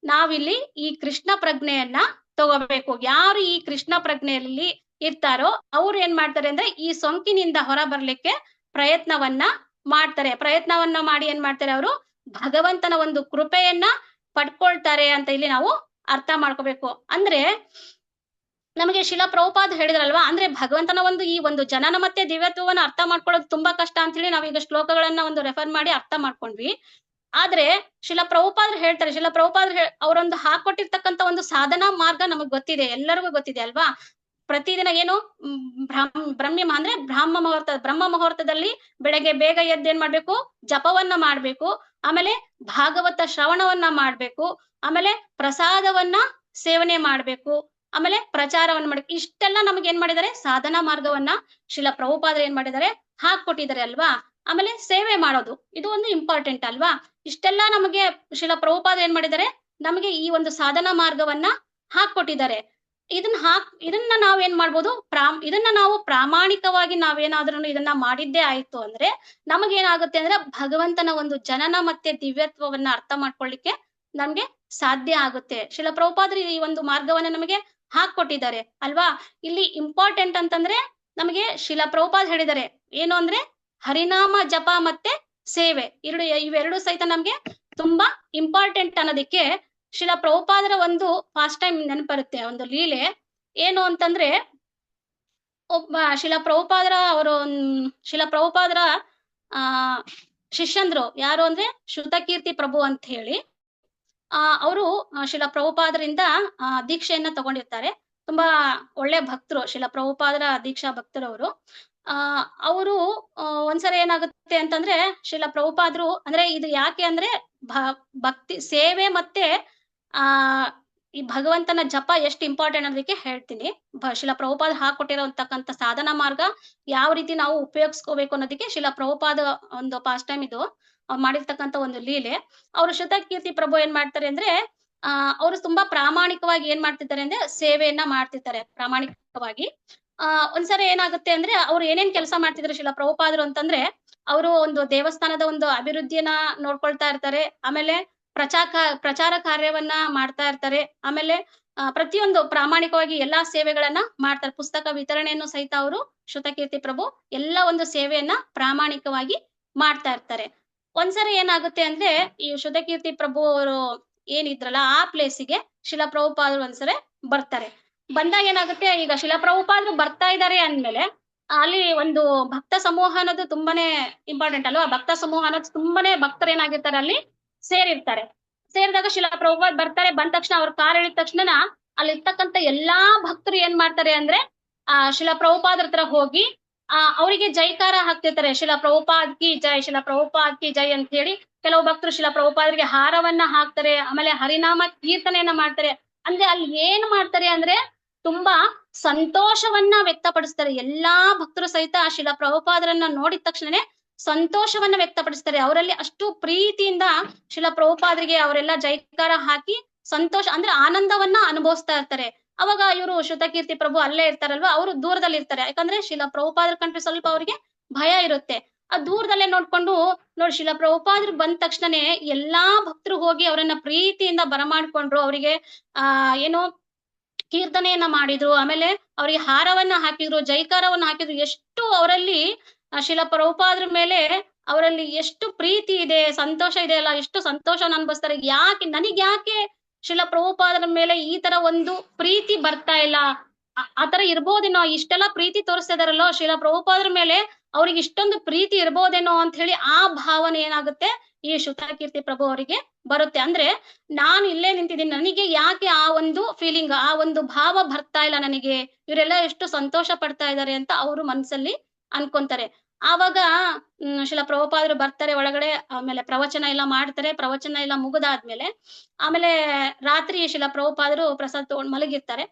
ನಾವಿಲ್ಲಿ ಈ ಕೃಷ್ಣ ಪ್ರಜ್ಞೆಯನ್ನ ತಗೋಬೇಕು. ಯಾರು ಈ ಕೃಷ್ಣ ಪ್ರಜ್ಞೆಯಲ್ಲಿ ಇರ್ತಾರೋ ಅವ್ರು ಏನ್ ಮಾಡ್ತಾರೆ ಅಂದ್ರೆ ಈ ಸೋಂಕಿನಿಂದ ಹೊರ ಬರ್ಲಿಕ್ಕೆ ಪ್ರಯತ್ನವನ್ನ ಮಾಡ್ತಾರೆ. ಪ್ರಯತ್ನವನ್ನ ಮಾಡಿ ಏನ್ ಮಾಡ್ತಾರೆ, ಅವರು ಭಗವಂತನ ಒಂದು ಕೃಪೆಯನ್ನ ಪಡ್ಕೊಳ್ತಾರೆ ಅಂತ ಇಲ್ಲಿ ನಾವು ಅರ್ಥ ಮಾಡ್ಕೋಬೇಕು. ಅಂದ್ರೆ ನಮಗೆ ಶಿಲಾ ಪ್ರಭುಪಾದ್ ಹೇಳಿದ್ರಲ್ವಾ, ಅಂದ್ರೆ ಭಗವಂತನ ಒಂದು ಈ ಒಂದು ಜನನ ಮತ್ತೆ ದಿವ್ಯತ್ವವನ್ನ ಅರ್ಥ ಮಾಡ್ಕೊಳ್ಳೋದು ತುಂಬಾ ಕಷ್ಟ ಅಂತ ಹೇಳಿ ನಾವೀಗ ಶ್ಲೋಕಗಳನ್ನ ಒಂದು ರೆಫರ್ ಮಾಡಿ ಅರ್ಥ ಮಾಡ್ಕೊಂಡ್ವಿ. ಆದ್ರೆ ಶಿಲಾ ಪ್ರಭುಪಾದ್ರು ಹೇಳ್ತಾರೆ, ಶಿಲಾ ಪ್ರಭುಪಾದ್ರು ಅವರೊಂದು ಹಾಕೊಟ್ಟಿರ್ತಕ್ಕಂಥ ಒಂದು ಸಾಧನಾ ಮಾರ್ಗ ನಮಗ್ ಗೊತ್ತಿದೆ, ಎಲ್ಲರಿಗೂ ಗೊತ್ತಿದೆ ಅಲ್ವಾ. ಪ್ರತಿದಿನ ಏನು ಬ್ರಹ್ಮ ಅಂದ್ರೆ ಬ್ರಹ್ಮ ಮುಹೂರ್ತದಲ್ಲಿ ಬೆಳಗ್ಗೆ ಬೇಗ ಎದ್ದು ಏನ್ ಮಾಡ್ಬೇಕು, ಜಪವನ್ನ ಮಾಡ್ಬೇಕು, ಆಮೇಲೆ ಭಾಗವತ ಶ್ರವಣವನ್ನ ಮಾಡ್ಬೇಕು, ಆಮೇಲೆ ಪ್ರಸಾದವನ್ನ ಸೇವನೆ ಮಾಡ್ಬೇಕು, ಆಮೇಲೆ ಪ್ರಚಾರವನ್ನ ಮಾಡ್ಬೇಕು. ಇಷ್ಟೆಲ್ಲ ನಮ್ಗೆ ಏನ್ ಮಾಡಿದ್ದಾರೆ, ಸಾಧನಾ ಮಾರ್ಗವನ್ನ ಶಿಲಾ ಪ್ರಭುಪಾದರು ಏನ್ ಮಾಡಿದ್ದಾರೆ, ಹಾಕೊಟ್ಟಿದ್ದಾರೆ ಅಲ್ವಾ. ಆಮೇಲೆ ಸೇವೆ ಮಾಡೋದು ಇದು ಒಂದು ಇಂಪಾರ್ಟೆಂಟ್ ಅಲ್ವಾ. ಇಷ್ಟೆಲ್ಲ ನಮಗೆ ಶಿಲಾ ಪ್ರಭುಪಾದರು ಏನ್ ಮಾಡಿದ್ದಾರೆ, ನಮಗೆ ಈ ಒಂದು ಸಾಧನಾ ಮಾರ್ಗವನ್ನ ಹಾಕೊಟ್ಟಿದ್ದಾರೆ. ಇದನ್ನ ನಾವೇನ್ ಮಾಡ್ಬೋದು, ಇದನ್ನ ನಾವು ಪ್ರಾಮಾಣಿಕವಾಗಿ ನಾವೇನಾದ್ರೂ ಇದನ್ನ ಮಾಡಿದ್ದೇ ಆಯ್ತು ಅಂದ್ರೆ ನಮಗೇನಾಗುತ್ತೆ ಅಂದ್ರೆ ಭಗವಂತನ ಒಂದು ಜನನ ಮತ್ತೆ ದಿವ್ಯತ್ವವನ್ನ ಅರ್ಥ ಮಾಡ್ಕೊಳ್ಳಿಕ್ಕೆ ನಮ್ಗೆ ಸಾಧ್ಯ ಆಗುತ್ತೆ. ಶಿಲಾ ಪ್ರಭುಪಾದರು ಈ ಒಂದು ಮಾರ್ಗವನ್ನ ನಮಗೆ ಹಾಕೊಟ್ಟಿದ್ದಾರೆ ಅಲ್ವಾ. ಇಲ್ಲಿ ಇಂಪಾರ್ಟೆಂಟ್ ಅಂತಂದ್ರೆ ನಮಗೆ ಶಿಲಾ ಪ್ರಭುಪಾದ್ ಹೇಳಿದ್ದಾರೆ ಏನು ಅಂದ್ರೆ ಹರಿನಾಮ ಜಪ ಮತ್ತೆ ಸೇವೆ ಇವೆರಡು ಸಹಿತ ನಮ್ಗೆ ತುಂಬಾ ಇಂಪಾರ್ಟೆಂಟ್ ಅನ್ನೋದಕ್ಕೆ ಶಿಲಾ ಪ್ರಭುಪಾದರ ಒಂದು ಫಾಸ್ಟ್ ಟೈಮ್ ನೆನಪರುತ್ತೆ ಒಂದು ಲೀಲೆ. ಏನು ಅಂತಂದ್ರೆ ಒಬ್ಬ ಶಿಲಾ ಪ್ರಭುಪಾದರ ಶಿಷ್ಯಂದ್ರು ಯಾರು ಅಂದ್ರೆ ಶ್ರುತಕೀರ್ತಿ ಪ್ರಭು ಅಂತ ಹೇಳಿ ಅವರು ಶಿಲಾ ಪ್ರಭುಪಾದರಿಂದ ದೀಕ್ಷೆಯನ್ನ ತಗೊಂಡಿರ್ತಾರೆ. ತುಂಬಾ ಒಳ್ಳೆ ಭಕ್ತರು, ಶಿಲಾ ಪ್ರಭುಪಾದರ ದೀಕ್ಷಾ ಭಕ್ತರು ಅವರು ಒಂದ್ಸರಿ ಏನಾಗುತ್ತೆ ಅಂತಂದ್ರೆ ಶಿಲಾ ಪ್ರಭುಪಾದರು ಅಂದ್ರೆ ಇದು ಯಾಕೆ ಅಂದ್ರೆ ಭಕ್ತಿ ಸೇವೆ ಮತ್ತೆ ಈ ಭಗವಂತನ ಜಪ ಎಷ್ಟು ಇಂಪಾರ್ಟೆಂಟ್ ಅನ್ನೋದಕ್ಕೆ ಹೇಳ್ತೀನಿ. ಶಿಲಾ ಪ್ರಭುಪಾದ ಹಾಕೊಟ್ಟಿರೋತಕ್ಕಂಥ ಸಾಧನಾ ಮಾರ್ಗ ಯಾವ ರೀತಿ ನಾವು ಉಪಯೋಗಿಸ್ಕೋಬೇಕು ಅನ್ನೋದಕ್ಕೆ ಶಿಲಾ ಪ್ರಭುಪಾದ ಒಂದು ಪಾಸ್ಟ್ ಟೈಮ್ ಇದು ಮಾಡಿರ್ತಕ್ಕಂಥ ಒಂದು ಲೀಲೆ. ಅವರು ಶ್ರುತಕೀರ್ತಿ ಪ್ರಭು ಏನ್ ಮಾಡ್ತಾರೆ ಅಂದ್ರೆ ಅವರು ತುಂಬಾ ಪ್ರಾಮಾಣಿಕವಾಗಿ ಏನ್ ಮಾಡ್ತಿದ್ದಾರೆ ಅಂದ್ರೆ ಸೇವೆಯನ್ನ ಮಾಡ್ತಿರ್ತಾರೆ ಪ್ರಾಮಾಣಿಕವಾಗಿ. ಒಂದ್ಸರಿ ಏನಾಗುತ್ತೆ ಅಂದ್ರೆ ಅವ್ರು ಏನೇನ್ ಕೆಲಸ ಮಾಡ್ತಿದ್ರು ಶಿಲಾ ಪ್ರಭುಪಾದರು ಅಂತಂದ್ರೆ ಅವರು ಒಂದು ದೇವಸ್ಥಾನದ ಒಂದು ಅಭಿವೃದ್ಧಿಯನ್ನ ನೋಡ್ಕೊಳ್ತಾ ಇರ್ತಾರೆ, ಆಮೇಲೆ ಪ್ರಚಾರ ಕಾರ್ಯವನ್ನ ಮಾಡ್ತಾ ಇರ್ತಾರೆ, ಆಮೇಲೆ ಪ್ರತಿಯೊಂದು ಪ್ರಾಮಾಣಿಕವಾಗಿ ಎಲ್ಲಾ ಸೇವೆಗಳನ್ನ ಮಾಡ್ತಾರೆ. ಪುಸ್ತಕ ವಿತರಣೆಯನ್ನು ಸಹಿತ ಅವರು ಶ್ರುತಕೀರ್ತಿ ಪ್ರಭು ಎಲ್ಲ ಒಂದು ಸೇವೆಯನ್ನ ಪ್ರಾಮಾಣಿಕವಾಗಿ ಮಾಡ್ತಾ ಇರ್ತಾರೆ. ಒಂದ್ಸರಿ ಏನಾಗುತ್ತೆ ಅಂದ್ರೆ ಈ ಶ್ರುತಕೀರ್ತಿ ಪ್ರಭು ಅವರು ಏನಿದ್ರಲ್ಲ ಆ ಪ್ಲೇಸಿಗೆ ಶಿಲಾ ಪ್ರಭುಪಾದರು ಒಂದ್ಸರಿ ಬರ್ತಾರೆ. ಬಂದಾಗ ಏನಾಗುತ್ತೆ, ಈಗ ಶಿಲಾ ಪ್ರಭುಪಾದರು ಬರ್ತಾ ಇದ್ದಾರೆ ಅಂದ್ಮೇಲೆ ಅಲ್ಲಿ ಒಂದು ಭಕ್ತ ಸಮೂಹ ಅನ್ನೋದು ತುಂಬಾನೇ ಇಂಪಾರ್ಟೆಂಟ್ ಅಲ್ವಾ. ಭಕ್ತ ಸಮೂಹ ಅನ್ನೋದು ತುಂಬಾನೇ ಭಕ್ತರು ಏನಾಗಿರ್ತಾರೆ ಅಲ್ಲಿ ಸೇರಿರ್ತಾರೆ. ಸೇರಿದಾಗ ಶಿಲಾ ಪ್ರಭುಪಾದ್ ಬರ್ತಾರೆ, ಬಂದ ತಕ್ಷಣ ಅವ್ರ ಕಾರ್ ಹೇಳಿದ ತಕ್ಷಣ ಅಲ್ಲಿ ಇರ್ತಕ್ಕಂಥ ಎಲ್ಲಾ ಭಕ್ತರು ಏನ್ ಮಾಡ್ತಾರೆ ಅಂದ್ರೆ ಶಿಲಾ ಪ್ರಭುಪಾದ್ರ ಹತ್ರ ಹೋಗಿ ಅವರಿಗೆ ಜೈಕಾರ ಹಾಕ್ತಿರ್ತಾರೆ, ಶಿಲಾ ಪ್ರಭುಪಾದ್ ಕಿ ಜೈ, ಶಿಲಾ ಪ್ರಭುಪಾದ್ ಕಿ ಜೈ ಅಂತ ಹೇಳಿ. ಕೆಲವು ಭಕ್ತರು ಶಿಲಾ ಪ್ರಭುಪಾದರಿಗೆ ಹಾರವನ್ನ ಹಾಕ್ತಾರೆ, ಆಮೇಲೆ ಹರಿನಾಮ ಕೀರ್ತನೆಯನ್ನ ಮಾಡ್ತಾರೆ. ಅಂದ್ರೆ ಅಲ್ಲಿ ಏನ್ ಮಾಡ್ತಾರೆ ಅಂದ್ರೆ ತುಂಬಾ ಸಂತೋಷವನ್ನ ವ್ಯಕ್ತಪಡಿಸ್ತಾರೆ. ಎಲ್ಲಾ ಭಕ್ತರು ಸಹಿತ ಶಿಲಾ ಪ್ರಭುಪಾದರನ್ನ ನೋಡಿದ ತಕ್ಷಣನೇ ಸಂತೋಷವನ್ನ ವ್ಯಕ್ತಪಡಿಸ್ತಾರೆ. ಅವರಲ್ಲಿ ಅಷ್ಟು ಪ್ರೀತಿಯಿಂದ ಶಿಲಾ ಪ್ರಭುಪಾದರಿಗೆ ಅವರೆಲ್ಲ ಜೈಕಾರ ಹಾಕಿ ಸಂತೋಷ ಅಂದ್ರೆ ಆನಂದವನ್ನ ಅನುಭವಿಸ್ತಾ ಇರ್ತಾರೆ. ಅವಾಗ ಇವರು ಶ್ರುತಕೀರ್ತಿ ಪ್ರಭು ಅಲ್ಲೇ ಇರ್ತಾರಲ್ವಾ, ಅವರು ದೂರದಲ್ಲಿ ಇರ್ತಾರೆ. ಯಾಕಂದ್ರೆ ಶಿಲಾ ಪ್ರಭುಪಾದರ ಕಂಡ್ರೆ ಸ್ವಲ್ಪ ಅವ್ರಿಗೆ ಭಯ ಇರುತ್ತೆ. ಆ ದೂರದಲ್ಲೇ ನೋಡ್ಕೊಂಡು ನೋಡಿ ಶಿಲಾ ಪ್ರಭುಪಾದರು ಬಂದ ತಕ್ಷಣನೇ ಎಲ್ಲಾ ಭಕ್ತರು ಹೋಗಿ ಅವರನ್ನ ಪ್ರೀತಿಯಿಂದ ಬರಮಾಡ್ಕೊಂಡ್ರು, ಅವರಿಗೆ ಏನೋ ಕೀರ್ತನೆಯನ್ನ ಮಾಡಿದ್ರು, ಆಮೇಲೆ ಅವ್ರಿಗೆ ಹಾರವನ್ನ ಹಾಕಿದ್ರು, ಜೈಕಾರವನ್ನ ಹಾಕಿದ್ರು. ಎಷ್ಟು ಅವರಲ್ಲಿ ಶಿಲಾ ಪ್ರಭುಪಾದರ ಮೇಲೆ ಅವರಲ್ಲಿ ಎಷ್ಟು ಪ್ರೀತಿ ಇದೆ, ಸಂತೋಷ ಇದೆ ಅಲ್ಲ, ಎಷ್ಟು ಸಂತೋಷನ ಅನ್ಭವಿಸ್ತಾರೆ. ನನಗ್ಯಾಕೆ ಶಿಲಾ ಪ್ರಭುಪಾದರ ಮೇಲೆ ಈ ತರ ಒಂದು ಪ್ರೀತಿ ಬರ್ತಾ ಇಲ್ಲ, ಆತರ ಇರ್ಬೋದೇನೋ, ಇಷ್ಟೆಲ್ಲಾ ಪ್ರೀತಿ ತೋರಿಸ್ತಾ ಇದಾರಲ್ಲೋ ಶಿಲಾ ಪ್ರಭುಪಾದರ ಮೇಲೆ ಅವ್ರಿಗೆ ಇಷ್ಟೊಂದು ಪ್ರೀತಿ ಇರ್ಬೋದೇನೋ ಅಂತ ಹೇಳಿ ಆ ಭಾವನೆ ಏನಾಗುತ್ತೆ ಈ ಶ್ರುತಕೀರ್ತಿ ಪ್ರಭು ಅವರಿಗೆ ಬರುತ್ತೆ. ಅಂದ್ರೆ ನಾನು ಇಲ್ಲೇ ನಿಂತಿದ್ದೀನಿ, ನನಗೆ ಯಾಕೆ ಆ ಒಂದು ಫೀಲಿಂಗ್, ಆ ಒಂದು ಭಾವ ಬರ್ತಾ ಇಲ್ಲ ನನಗೆ, ಇವರೆಲ್ಲ ಎಷ್ಟು ಸಂತೋಷ ಪಡ್ತಾ ಇದ್ದಾರೆ ಅಂತ ಅವರು ಮನ್ಸಲ್ಲಿ ಅನ್ಕೊಂತಾರೆ. ಆವಾಗ ಶಿಲ ಪ್ರಭುಪಾದರು ಬರ್ತಾರೆ ಒಳಗಡೆ, ಆಮೇಲೆ ಪ್ರವಚನ ಎಲ್ಲ ಮಾಡ್ತಾರೆ. ಪ್ರವಚನ ಎಲ್ಲ ಮುಗಿದಾದ್ಮೇಲೆ ಆಮೇಲೆ ರಾತ್ರಿ ಶಿಲ ಪ್ರಭುಪಾದರು ಪ್ರಸಾದ ತಗೊಂಡು ಮಲಗಿರ್ತಾರೆ.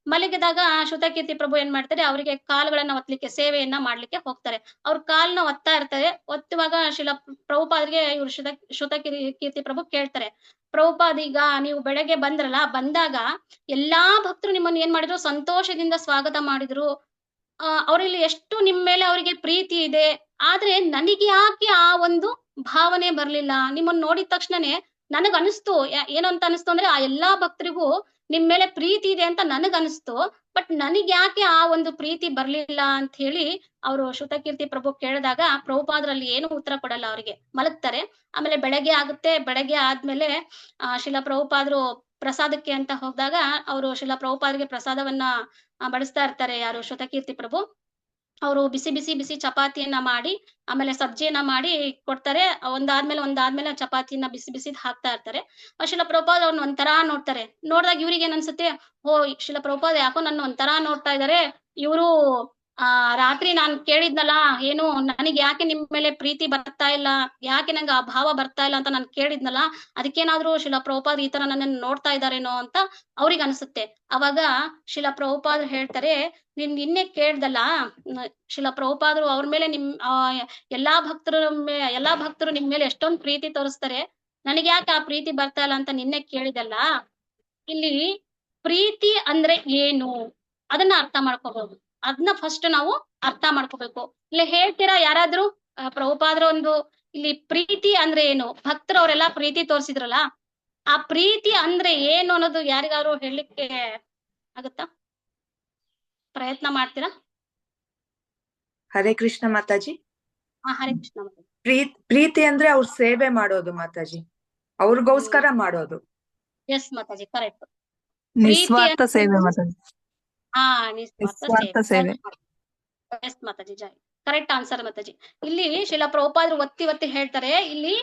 ಮಲಗಿದಾಗ ಶ್ರುತಕೀರ್ತಿ ಪ್ರಭು ಏನ್ ಮಾಡ್ತಾರೆ, ಅವರಿಗೆ ಕಾಲುಗಳನ್ನ ಒತ್ತಲಿಕ್ಕೆ, ಸೇವೆಯನ್ನ ಮಾಡ್ಲಿಕ್ಕೆ ಹೋಗ್ತಾರೆ. ಅವ್ರ ಕಾಲ್ನ ಒತ್ತಾ ಇರ್ತಾರೆ. ಒತ್ತುವಾಗ ಶಿಲ ಪ್ರಭುಪಾದರಿಗೆ ಇವ್ರು ಶ್ರುತಕೀರ್ತಿ ಪ್ರಭು ಕೇಳ್ತಾರೆ, ಪ್ರಭುಪಾದ್ ಈಗ ನೀವು ಬೆಳಗ್ಗೆ ಬಂದ್ರಲ್ಲ, ಬಂದಾಗ ಎಲ್ಲಾ ಭಕ್ತರು ನಿಮ್ಮನ್ನ ಏನ್ ಮಾಡಿದ್ರು, ಸಂತೋಷದಿಂದ ಸ್ವಾಗತ ಮಾಡಿದ್ರು. ಅವ್ರಲ್ಲಿ ಎಷ್ಟು ನಿಮ್ ಮೇಲೆ ಅವರಿಗೆ ಪ್ರೀತಿ ಇದೆ, ಆದ್ರೆ ನನಗೆ ಯಾಕೆ ಆ ಒಂದು ಭಾವನೆ ಬರ್ಲಿಲ್ಲ? ನಿಮ್ಮನ್ನ ನೋಡಿದ ತಕ್ಷಣನೇ ನನಗ್ ಅನಿಸ್ತು, ಏನು ಅಂತ ಅನಿಸ್ತು ಅಂದ್ರೆ, ಆ ಎಲ್ಲಾ ಭಕ್ತರಿಗೂ ನಿಮ್ ಮೇಲೆ ಪ್ರೀತಿ ಇದೆ ಅಂತ ನನಗ್ ಅನಿಸ್ತು, ಬಟ್ ನನಗ್ ಯಾಕೆ ಆ ಒಂದು ಪ್ರೀತಿ ಬರ್ಲಿಲ್ಲ ಅಂತ ಹೇಳಿ ಅವರು ಶ್ರುತಕೀರ್ತಿ ಪ್ರಭು ಕೇಳಿದಾಗ ಪ್ರಭುಪಾದ್ರಲ್ಲಿ ಏನು ಉತ್ತರ ಕೊಡಲ್ಲ, ಅವ್ರಿಗೆ ಮಲಗ್ತಾರೆ. ಆಮೇಲೆ ಬೆಳಗ್ಗೆ ಆಗುತ್ತೆ. ಬೆಳಗ್ಗೆ ಆದ್ಮೇಲೆ ಶಿಲ ಪ್ರಭುಪಾದ್ರು ಪ್ರಸಾದಕ್ಕೆ ಅಂತ ಹೋದಾಗ ಅವರು ಶಿಲ ಪ್ರಭುಪಾದ್ರಿಗೆ ಪ್ರಸಾದವನ್ನ ಬಡಿಸ್ತಾ ಇರ್ತಾರೆ. ಯಾರು ಶ್ರುತಕೀರ್ತಿ ಪ್ರಭು ಅವರು ಬಿಸಿ ಬಿಸಿ ಬಿಸಿ ಚಪಾತಿಯನ್ನ ಮಾಡಿ, ಆಮೇಲೆ ಸಬ್ಜಿಯನ್ನ ಮಾಡಿ ಕೊಡ್ತಾರೆ. ಒಂದಾದ್ಮೇಲೆ ಚಪಾತಿಯನ್ನ ಬಿಸಿ ಬಿಸಿ ಹಾಕ್ತಾ ಇರ್ತಾರೆ. ಶಿಲ ಪ್ರಭುಪಾದ್ ಅವ್ರನ್ನ ಒಂಥರಾ ನೋಡ್ತಾರೆ. ನೋಡ್ದಾಗ ಇವ್ರಿಗೆ ಏನ್ ಅನ್ಸುತ್ತೆ, ಓ ಶಿಲ ಪ್ರಭುಪಾದ್ ಯಾಕೋ ನನ್ನ ಒಂಥರಾ ನೋಡ್ತಾ ಇದಾರೆ, ಇವರು ರಾತ್ರಿ ನಾನ್ ಕೇಳಿದ್ನಲ್ಲ, ಏನು ನನಗೆ ಯಾಕೆ ನಿಮ್ ಮೇಲೆ ಪ್ರೀತಿ ಬರ್ತಾ ಇಲ್ಲ, ಯಾಕೆ ನಂಗೆ ಆ ಭಾವ ಬರ್ತಾ ಇಲ್ಲ ಅಂತ ನಾನು ಕೇಳಿದ್ನಲ್ಲ, ಅದಕ್ಕೇನಾದ್ರೂ ಶಿಲ ಪ್ರಭುಪಾದ್ ಈ ತರ ನನ್ನನ್ನು ನೋಡ್ತಾ ಇದಾರೇನೋ ಅಂತ ಅವ್ರಿಗೆ ಅನ್ಸುತ್ತೆ. ಅವಾಗ ಶಿಲ ಪ್ರಭುಪಾದ್ರು ಹೇಳ್ತಾರೆ, ನೀನ್ ನಿನ್ನೆ ಕೇಳ್ದಲ್ಲ, ಶಿಲ ಪ್ರಭುಪಾದ್ರು ಅವ್ರ ಮೇಲೆ ಎಲ್ಲಾ ಭಕ್ತರು ನಿಮ್ ಮೇಲೆ ಎಷ್ಟೊಂದ್ ಪ್ರೀತಿ ತೋರಿಸ್ತಾರೆ, ನನಗೆ ಯಾಕೆ ಆ ಪ್ರೀತಿ ಬರ್ತಾ ಇಲ್ಲ ಅಂತ ನಿನ್ನೆ ಕೇಳಿದಲ್ಲ. ಇಲ್ಲಿ ಪ್ರೀತಿ ಅಂದ್ರೆ ಏನು ಅದನ್ನ ಅರ್ಥ ಮಾಡ್ಕೋಬಹುದು. ಅದನ್ನ ಫಸ್ಟ್ ನಾವು ಅರ್ಥ ಮಾಡ್ಕೋಬೇಕು. ಇಲ್ಲಿ ಹೇಳ್ತೀರಾ ಯಾರಾದ್ರೂ, ಪ್ರಭುಪಾದ್ರ ಒಂದು ಇಲ್ಲಿ ಪ್ರೀತಿ ಅಂದ್ರೆ ಏನು, ಭಕ್ತರು ಅವರೆಲ್ಲಾ ಪ್ರೀತಿ ತೋರಿಸಿದ್ರಲ್ಲ, ಆ ಪ್ರೀತಿ ಅಂದ್ರೆ ಏನು ಅನ್ನೋದು ಯಾರಿಗಾದ್ರು ಹೇಳಲಿಕ್ಕೆ ಆಗುತ್ತಾ? ಪ್ರಯತ್ನ ಮಾಡ್ತೀರಾ? ಹರೇ ಕೃಷ್ಣ ಮಾತಾಜಿ. ಹರೇ ಕೃಷ್ಣ. ಪ್ರೀತಿ ಅಂದ್ರೆ ಅವ್ರ ಸೇವೆ ಮಾಡೋದು ಮಾತಾಜಿ, ಅವ್ರಿಗೋಸ್ಕರ ಮಾಡೋದು. ಎಸ್ ಮಾತಾಜಿ, ಕರೆಕ್ಟ್. ನಿಸ್ವಾರ್ಥ ಸೇವೆ ಮಾತಾಜಿ. ನಿಸ್ವಾರ್ಥ ಸೇವೆ. ಎಸ್ ಮಾತಾಜಿ, ಜೈ. ಕರೆಕ್ಟ್ ಆನ್ಸರ್ ಮಾತಾಜಿ. ಇಲ್ಲಿ ಶಿಲ ಪ್ರಭುಪಾದ್ರು ಒತ್ತಿ ಹೇಳ್ತಾರೆ, ಇಲ್ಲಿ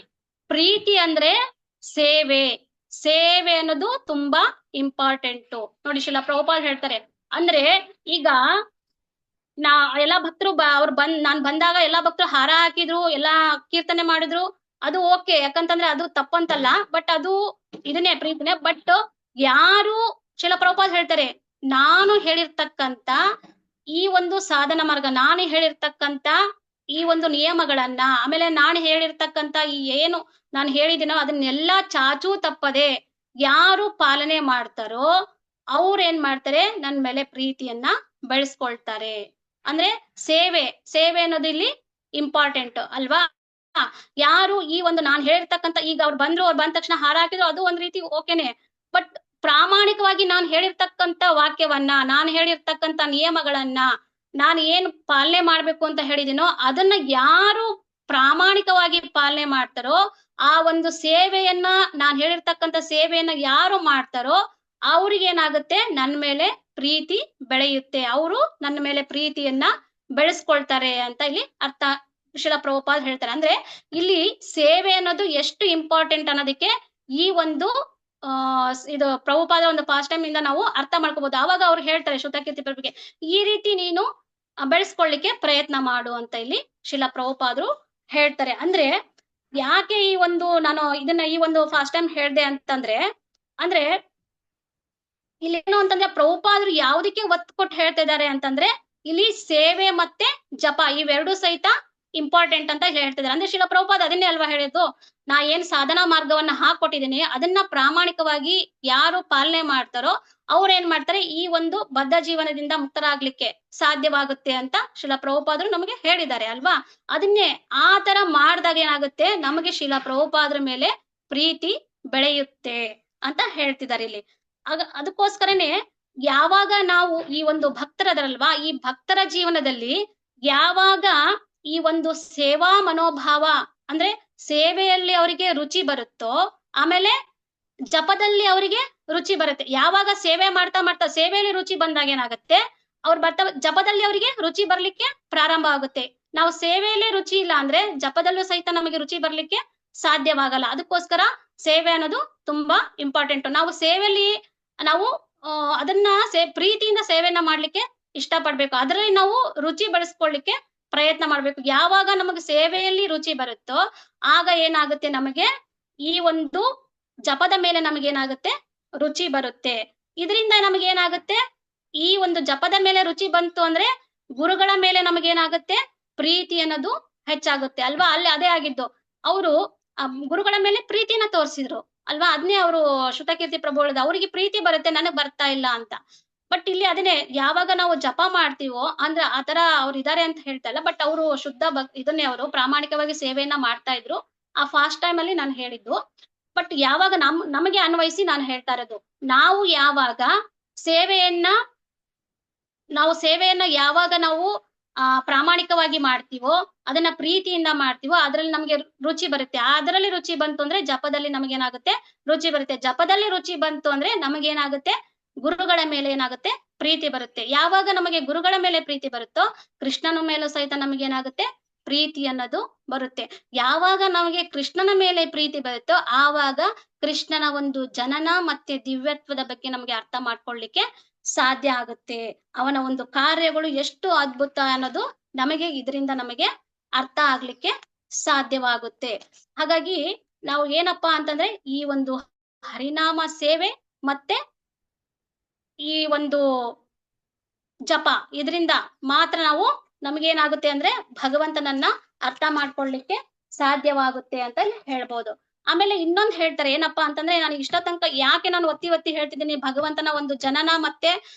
ಪ್ರೀತಿ ಅಂದ್ರೆ ಸೇವೆ ಅನ್ನೋದು ತುಂಬಾ ಇಂಪಾರ್ಟೆಂಟ್. ನೋಡಿ ಶಿಲ ಪ್ರಭುಪಾದ್ ಹೇಳ್ತಾರೆ, ಅಂದ್ರೆ ಈಗ ಎಲ್ಲಾ ಭಕ್ತರು ನಾನ್ ಬಂದಾಗ ಎಲ್ಲಾ ಭಕ್ತರು ಹಾರ ಹಾಕಿದ್ರು, ಎಲ್ಲಾ ಕೀರ್ತನೆ ಮಾಡಿದ್ರು, ಅದು ಓಕೆ, ಯಾಕಂತಂದ್ರೆ ಅದು ತಪ್ಪಂತಲ್ಲ, ಬಟ್ ಅದು ಇದನ್ನೇ ಪ್ರೀತಿನೇ. ಬಟ್ ಯಾರು ಶಿಲ ಪ್ರಭುಪಾದ್ ಹೇಳ್ತಾರೆ, ನಾನು ಹೇಳಿರ್ತಕ್ಕಂತ ಈ ಒಂದು ಸಾಧನ ಮಾರ್ಗ, ನಾನು ಹೇಳಿರ್ತಕ್ಕಂತ ಈ ಒಂದು ನಿಯಮಗಳನ್ನ, ಆಮೇಲೆ ನಾನು ಹೇಳಿರ್ತಕ್ಕಂತ ಏನು ನಾನು ಹೇಳಿದಿನೋ ಅದನ್ನೆಲ್ಲಾ ಚಾಚೂ ತಪ್ಪದೆ ಯಾರು ಪಾಲನೆ ಮಾಡ್ತಾರೋ ಅವ್ರೇನ್ ಮಾಡ್ತಾರೆ, ನನ್ ಮೇಲೆ ಪ್ರೀತಿಯನ್ನ ಬೆಳೆಸ್ಕೊಳ್ತಾರೆ. ಅಂದ್ರೆ ಸೇವೆ ಅನ್ನೋದು ಇಲ್ಲಿ ಇಂಪಾರ್ಟೆಂಟ್ ಅಲ್ವಾ? ಯಾರು ಈ ಒಂದು ನಾನು ಹೇಳಿರ್ತಕ್ಕಂತ, ಈಗ ಅವ್ರು ಬಂದ ತಕ್ಷಣ ಹಾರ ಹಾಕಿದ್ರು, ಅದು ಒಂದ್ ರೀತಿ ಓಕೆನೆ, ಬಟ್ ಪ್ರಾಮಾಣಿಕವಾಗಿ ನಾನು ಹೇಳಿರ್ತಕ್ಕಂತ ವಾಕ್ಯವನ್ನ, ನಾನು ಹೇಳಿರ್ತಕ್ಕಂತ ನಿಯಮಗಳನ್ನ, ನಾನು ಏನ್ ಪಾಲನೆ ಮಾಡ್ಬೇಕು ಅಂತ ಹೇಳಿದಿನೋ ಅದನ್ನ ಯಾರು ಪ್ರಾಮಾಣಿಕವಾಗಿ ಪಾಲನೆ ಮಾಡ್ತಾರೋ, ಆ ಒಂದು ಸೇವೆಯನ್ನ, ನಾನ್ ಹೇಳಿರ್ತಕ್ಕಂತ ಸೇವೆಯನ್ನ ಯಾರು ಮಾಡ್ತಾರೋ ಅವ್ರಿಗೇನಾಗುತ್ತೆ, ನನ್ ಮೇಲೆ ಪ್ರೀತಿ ಬೆಳೆಯುತ್ತೆ, ಅವರು ನನ್ನ ಮೇಲೆ ಪ್ರೀತಿಯನ್ನ ಬೆಳೆಸ್ಕೊಳ್ತಾರೆ ಅಂತ ಇಲ್ಲಿ ಅರ್ಥ ಶಿಲ ಪ್ರಭುಪಾದ್ ಹೇಳ್ತಾರೆ. ಅಂದ್ರೆ ಇಲ್ಲಿ ಸೇವೆ ಅನ್ನೋದು ಎಷ್ಟು ಇಂಪಾರ್ಟೆಂಟ್ ಅನ್ನೋದಕ್ಕೆ ಈ ಒಂದು ಇದು ಪ್ರಭುಪಾದ ಒಂದು ಫಾಸ್ಟ್ ಟೈಮ್ ಇಂದ ನಾವು ಅರ್ಥ ಮಾಡ್ಕೋಬಹುದು. ಆವಾಗ ಅವ್ರು ಹೇಳ್ತಾರೆ ಶ್ರುತಕೀರ್ತಿ ಪ್ರಭುಗೆ, ಈ ರೀತಿ ನೀನು ಬೆಳೆಸ್ಕೊಳ್ಳಿಕ್ಕೆ ಪ್ರಯತ್ನ ಮಾಡು ಅಂತ ಇಲ್ಲಿ ಶಿಲ ಪ್ರಭುಪಾದ್ರು ಹೇಳ್ತಾರೆ. ಅಂದ್ರೆ ಯಾಕೆ ಈ ಒಂದು ನಾನು ಇದನ್ನ ಈ ಒಂದು ಫಾಸ್ಟ್ ಟೈಮ್ ಹೇಳ್ದೆ ಅಂತಂದ್ರೆ, ಅಂದ್ರೆ ಇಲ್ಲಿ ಏನು ಅಂತಂದ್ರೆ ಪ್ರಭುಪಾದ್ರು ಯಾವ್ದಕ್ಕೆ ಒತ್ತು ಕೊಟ್ಟು ಹೇಳ್ತಾ ಇದ್ದಾರೆ ಅಂತಂದ್ರೆ, ಇಲ್ಲಿ ಸೇವೆ ಮತ್ತೆ ಜಪ ಇವೆರಡು ಸಹಿತ ಇಂಪಾರ್ಟೆಂಟ್ ಅಂತ ಹೇಳ್ತಿದ್ದಾರೆ. ಅಂದ್ರೆ ಶಿಲ ಪ್ರಭುಪಾದ್ ಅದನ್ನೇ ಅಲ್ವಾ ಹೇಳಿದ್ದು, ನಾ ಏನ್ ಸಾಧನಾ ಮಾರ್ಗವನ್ನ ಹಾಕೊಟ್ಟಿದ್ದೀನಿ ಅದನ್ನ ಪ್ರಾಮಾಣಿಕವಾಗಿ ಯಾರು ಪಾಲನೆ ಮಾಡ್ತಾರೋ ಅವ್ರ ಏನ್ ಮಾಡ್ತಾರೆ, ಈ ಒಂದು ಬದ್ಧ ಜೀವನದಿಂದ ಮುಕ್ತರಾಗ್ಲಿಕ್ಕೆ ಸಾಧ್ಯವಾಗುತ್ತೆ ಅಂತ ಶಿಲ ಪ್ರಭುಪಾದ್ರು ನಮಗೆ ಹೇಳಿದ್ದಾರೆ ಅಲ್ವಾ? ಅದನ್ನೇ ಆ ತರ ಮಾಡಿದಾಗ ಏನಾಗುತ್ತೆ, ನಮಗೆ ಶಿಲ ಪ್ರಭುಪಾದ್ರ ಮೇಲೆ ಪ್ರೀತಿ ಬೆಳೆಯುತ್ತೆ ಅಂತ ಹೇಳ್ತಿದ್ದಾರೆ ಇಲ್ಲಿ. ಅದಕ್ಕೋಸ್ಕರನೇ ಯಾವಾಗ ನಾವು ಈ ಒಂದು ಭಕ್ತರದಲ್ವಾ, ಈ ಭಕ್ತರ ಜೀವನದಲ್ಲಿ ಯಾವಾಗ ಈ ಒಂದು ಸೇವಾ ಮನೋಭಾವ ಅಂದ್ರೆ ಸೇವೆಯಲ್ಲಿ ಅವರಿಗೆ ರುಚಿ ಬರುತ್ತೋ, ಆಮೇಲೆ ಜಪದಲ್ಲಿ ಅವರಿಗೆ ರುಚಿ ಬರುತ್ತೆ. ಯಾವಾಗ ಸೇವೆ ಮಾಡ್ತಾ ಸೇವೆಯಲ್ಲಿ ರುಚಿ ಬಂದಾಗ ಏನಾಗುತ್ತೆ, ಜಪದಲ್ಲಿ ಅವರಿಗೆ ರುಚಿ ಬರ್ಲಿಕ್ಕೆ ಪ್ರಾರಂಭ ಆಗುತ್ತೆ. ನಾವು ಸೇವೆಯಲ್ಲೇ ರುಚಿ ಇಲ್ಲ ಅಂದ್ರೆ ಜಪದಲ್ಲೂ ಸಹಿತ ನಮಗೆ ರುಚಿ ಬರ್ಲಿಕ್ಕೆ ಸಾಧ್ಯವಾಗಲ್ಲ. ಅದಕ್ಕೋಸ್ಕರ ಸೇವೆ ಅನ್ನೋದು ತುಂಬಾ ಇಂಪಾರ್ಟೆಂಟ್. ನಾವು ಸೇವೆಯಲ್ಲಿ ನಾವು ಅದನ್ನ ಪ್ರೀತಿಯಿಂದ ಸೇವೆಯನ್ನ ಮಾಡ್ಲಿಕ್ಕೆ ಇಷ್ಟಪಡ್ಬೇಕು. ಅದರಲ್ಲಿ ನಾವು ರುಚಿ ಬಳಸ್ಕೊಳ್ಳಿಕ್ಕೆ ಪ್ರಯತ್ನ ಮಾಡ್ಬೇಕು. ಯಾವಾಗ ನಮಗೆ ಸೇವೆಯಲ್ಲಿ ರುಚಿ ಬರುತ್ತೋ ಆಗ ಏನಾಗುತ್ತೆ, ನಮಗೆ ಈ ಒಂದು ಜಪದ ಮೇಲೆ ನಮಗೇನಾಗುತ್ತೆ, ರುಚಿ ಬರುತ್ತೆ. ಇದರಿಂದ ನಮಗೇನಾಗುತ್ತೆ, ಈ ಒಂದು ಜಪದ ಮೇಲೆ ರುಚಿ ಬಂತು ಅಂದ್ರೆ ಗುರುಗಳ ಮೇಲೆ ನಮಗೇನಾಗುತ್ತೆ, ಪ್ರೀತಿ ಅನ್ನೋದು ಹೆಚ್ಚಾಗುತ್ತೆ ಅಲ್ವಾ. ಅಲ್ಲಿ ಅದೇ ಆಗಿದ್ದು, ಅವರು ಗುರುಗಳ ಮೇಲೆ ಪ್ರೀತಿನ ತೋರಿಸಿದ್ರು ಅಲ್ವಾ. ಅದನ್ನೇ ಅವರು ಶ್ರುತಕೀರ್ತಿ ಪ್ರಭು ಹೇಳಿದ, ಅವ್ರಿಗೆ ಪ್ರೀತಿ ಬರುತ್ತೆ, ನನಗ್ ಬರ್ತಾ ಇಲ್ಲ ಅಂತ. ಬಟ್ ಇಲ್ಲಿ ಅದನ್ನೇ ಯಾವಾಗ ನಾವು ಜಪ ಮಾಡ್ತೀವೋ ಅಂದ್ರೆ ಆತರ ಅವ್ರು ಇದಾರೆ ಅಂತ ಹೇಳ್ತಾ ಇಲ್ಲ, ಬಟ್ ಅವರು ಶುದ್ಧ ಇದನ್ನೇ ಅವರು ಪ್ರಾಮಾಣಿಕವಾಗಿ ಸೇವೆಯನ್ನ ಮಾಡ್ತಾ ಇದ್ರು ಆ ಫಾಸ್ಟ್ ಟೈಮ್ ಅಲ್ಲಿ ನಾನು ಹೇಳಿದ್ದು. ಬಟ್ ಯಾವಾಗ ನಮಗೆ ಅನ್ವಯಿಸಿ ನಾನು ಹೇಳ್ತಾ ಇರೋದು, ನಾವು ಯಾವಾಗ ಸೇವೆಯನ್ನ ಯಾವಾಗ ನಾವು ಪ್ರಾಮಾಣಿಕವಾಗಿ ಮಾಡ್ತೀವೋ, ಅದನ್ನ ಪ್ರೀತಿಯಿಂದ ಮಾಡ್ತೀವೋ, ಅದ್ರಲ್ಲಿ ನಮ್ಗೆ ರುಚಿ ಬರುತ್ತೆ. ಅದರಲ್ಲಿ ರುಚಿ ಬಂತು ಅಂದ್ರೆ ಜಪದಲ್ಲಿ ನಮಗೇನಾಗುತ್ತೆ, ರುಚಿ ಬರುತ್ತೆ. ಜಪದಲ್ಲಿ ರುಚಿ ಬಂತು ಅಂದ್ರೆ ನಮಗೇನಾಗುತ್ತೆ, ಗುರುಗಳ ಮೇಲೆ ಏನಾಗುತ್ತೆ, ಪ್ರೀತಿ ಬರುತ್ತೆ. ಯಾವಾಗ ನಮಗೆ ಗುರುಗಳ ಮೇಲೆ ಪ್ರೀತಿ ಬರುತ್ತೋ ಕೃಷ್ಣನ ಮೇಲೂ ಸಹಿತ ನಮಗೇನಾಗುತ್ತೆ, ಪ್ರೀತಿ ಅನ್ನೋದು ಬರುತ್ತೆ. ಯಾವಾಗ ನಮಗೆ ಕೃಷ್ಣನ ಮೇಲೆ ಪ್ರೀತಿ ಬರುತ್ತೋ ಆವಾಗ ಕೃಷ್ಣನ ಒಂದು ಜನನ ಮತ್ತೆ ದಿವ್ಯತ್ವದ ಬಗ್ಗೆ ನಮಗೆ ಅರ್ಥ ಮಾಡ್ಕೊಳ್ಳಿಕ್ಕೆ ಸಾಧ್ಯ ಆಗುತ್ತೆ. ಅವನ ಒಂದು ಕಾರ್ಯಗಳು ಎಷ್ಟು ಅದ್ಭುತ ಅನ್ನೋದು ಇದರಿಂದ ನಮಗೆ ಅರ್ಥ ಆಗ್ಲಿಕ್ಕೆ ಸಾಧ್ಯವಾಗುತ್ತೆ. ಹಾಗಾಗಿ ನಾವು ಏನಪ್ಪಾ ಅಂತಂದ್ರೆ ಈ ಒಂದು ಹರಿನಾಮ ಸೇವೆ ಮತ್ತೆ ಈ ಒಂದು ಜಪ, ಇದರಿಂದ ಮಾತ್ರ ನಮಗೇನಾಗುತ್ತೆ ಅಂದ್ರೆ ಭಗವಂತನನ್ನ ಅರ್ಥ ಮಾಡ್ಕೊಳ್ಳಿಕ್ಕೆ ಸಾಧ್ಯವಾಗುತ್ತೆ ಅಂತ ಹೇಳ್ಬೋದು. ಆಮೇಲೆ ಇನ್ನೊಂದು ಹೇಳ್ತಾರೆ, ಏನಪ್ಪಾ ಅಂತಂದ್ರೆ ನಾನು ಇಷ್ಟ ತನಕ ಯಾಕೆ ನಾನು ಒತ್ತಿ ಹೇಳ್ತಿದ್ದೀನಿ ಭಗವಂತನ ಒಂದು ಜನನ ಮತ್ತೆ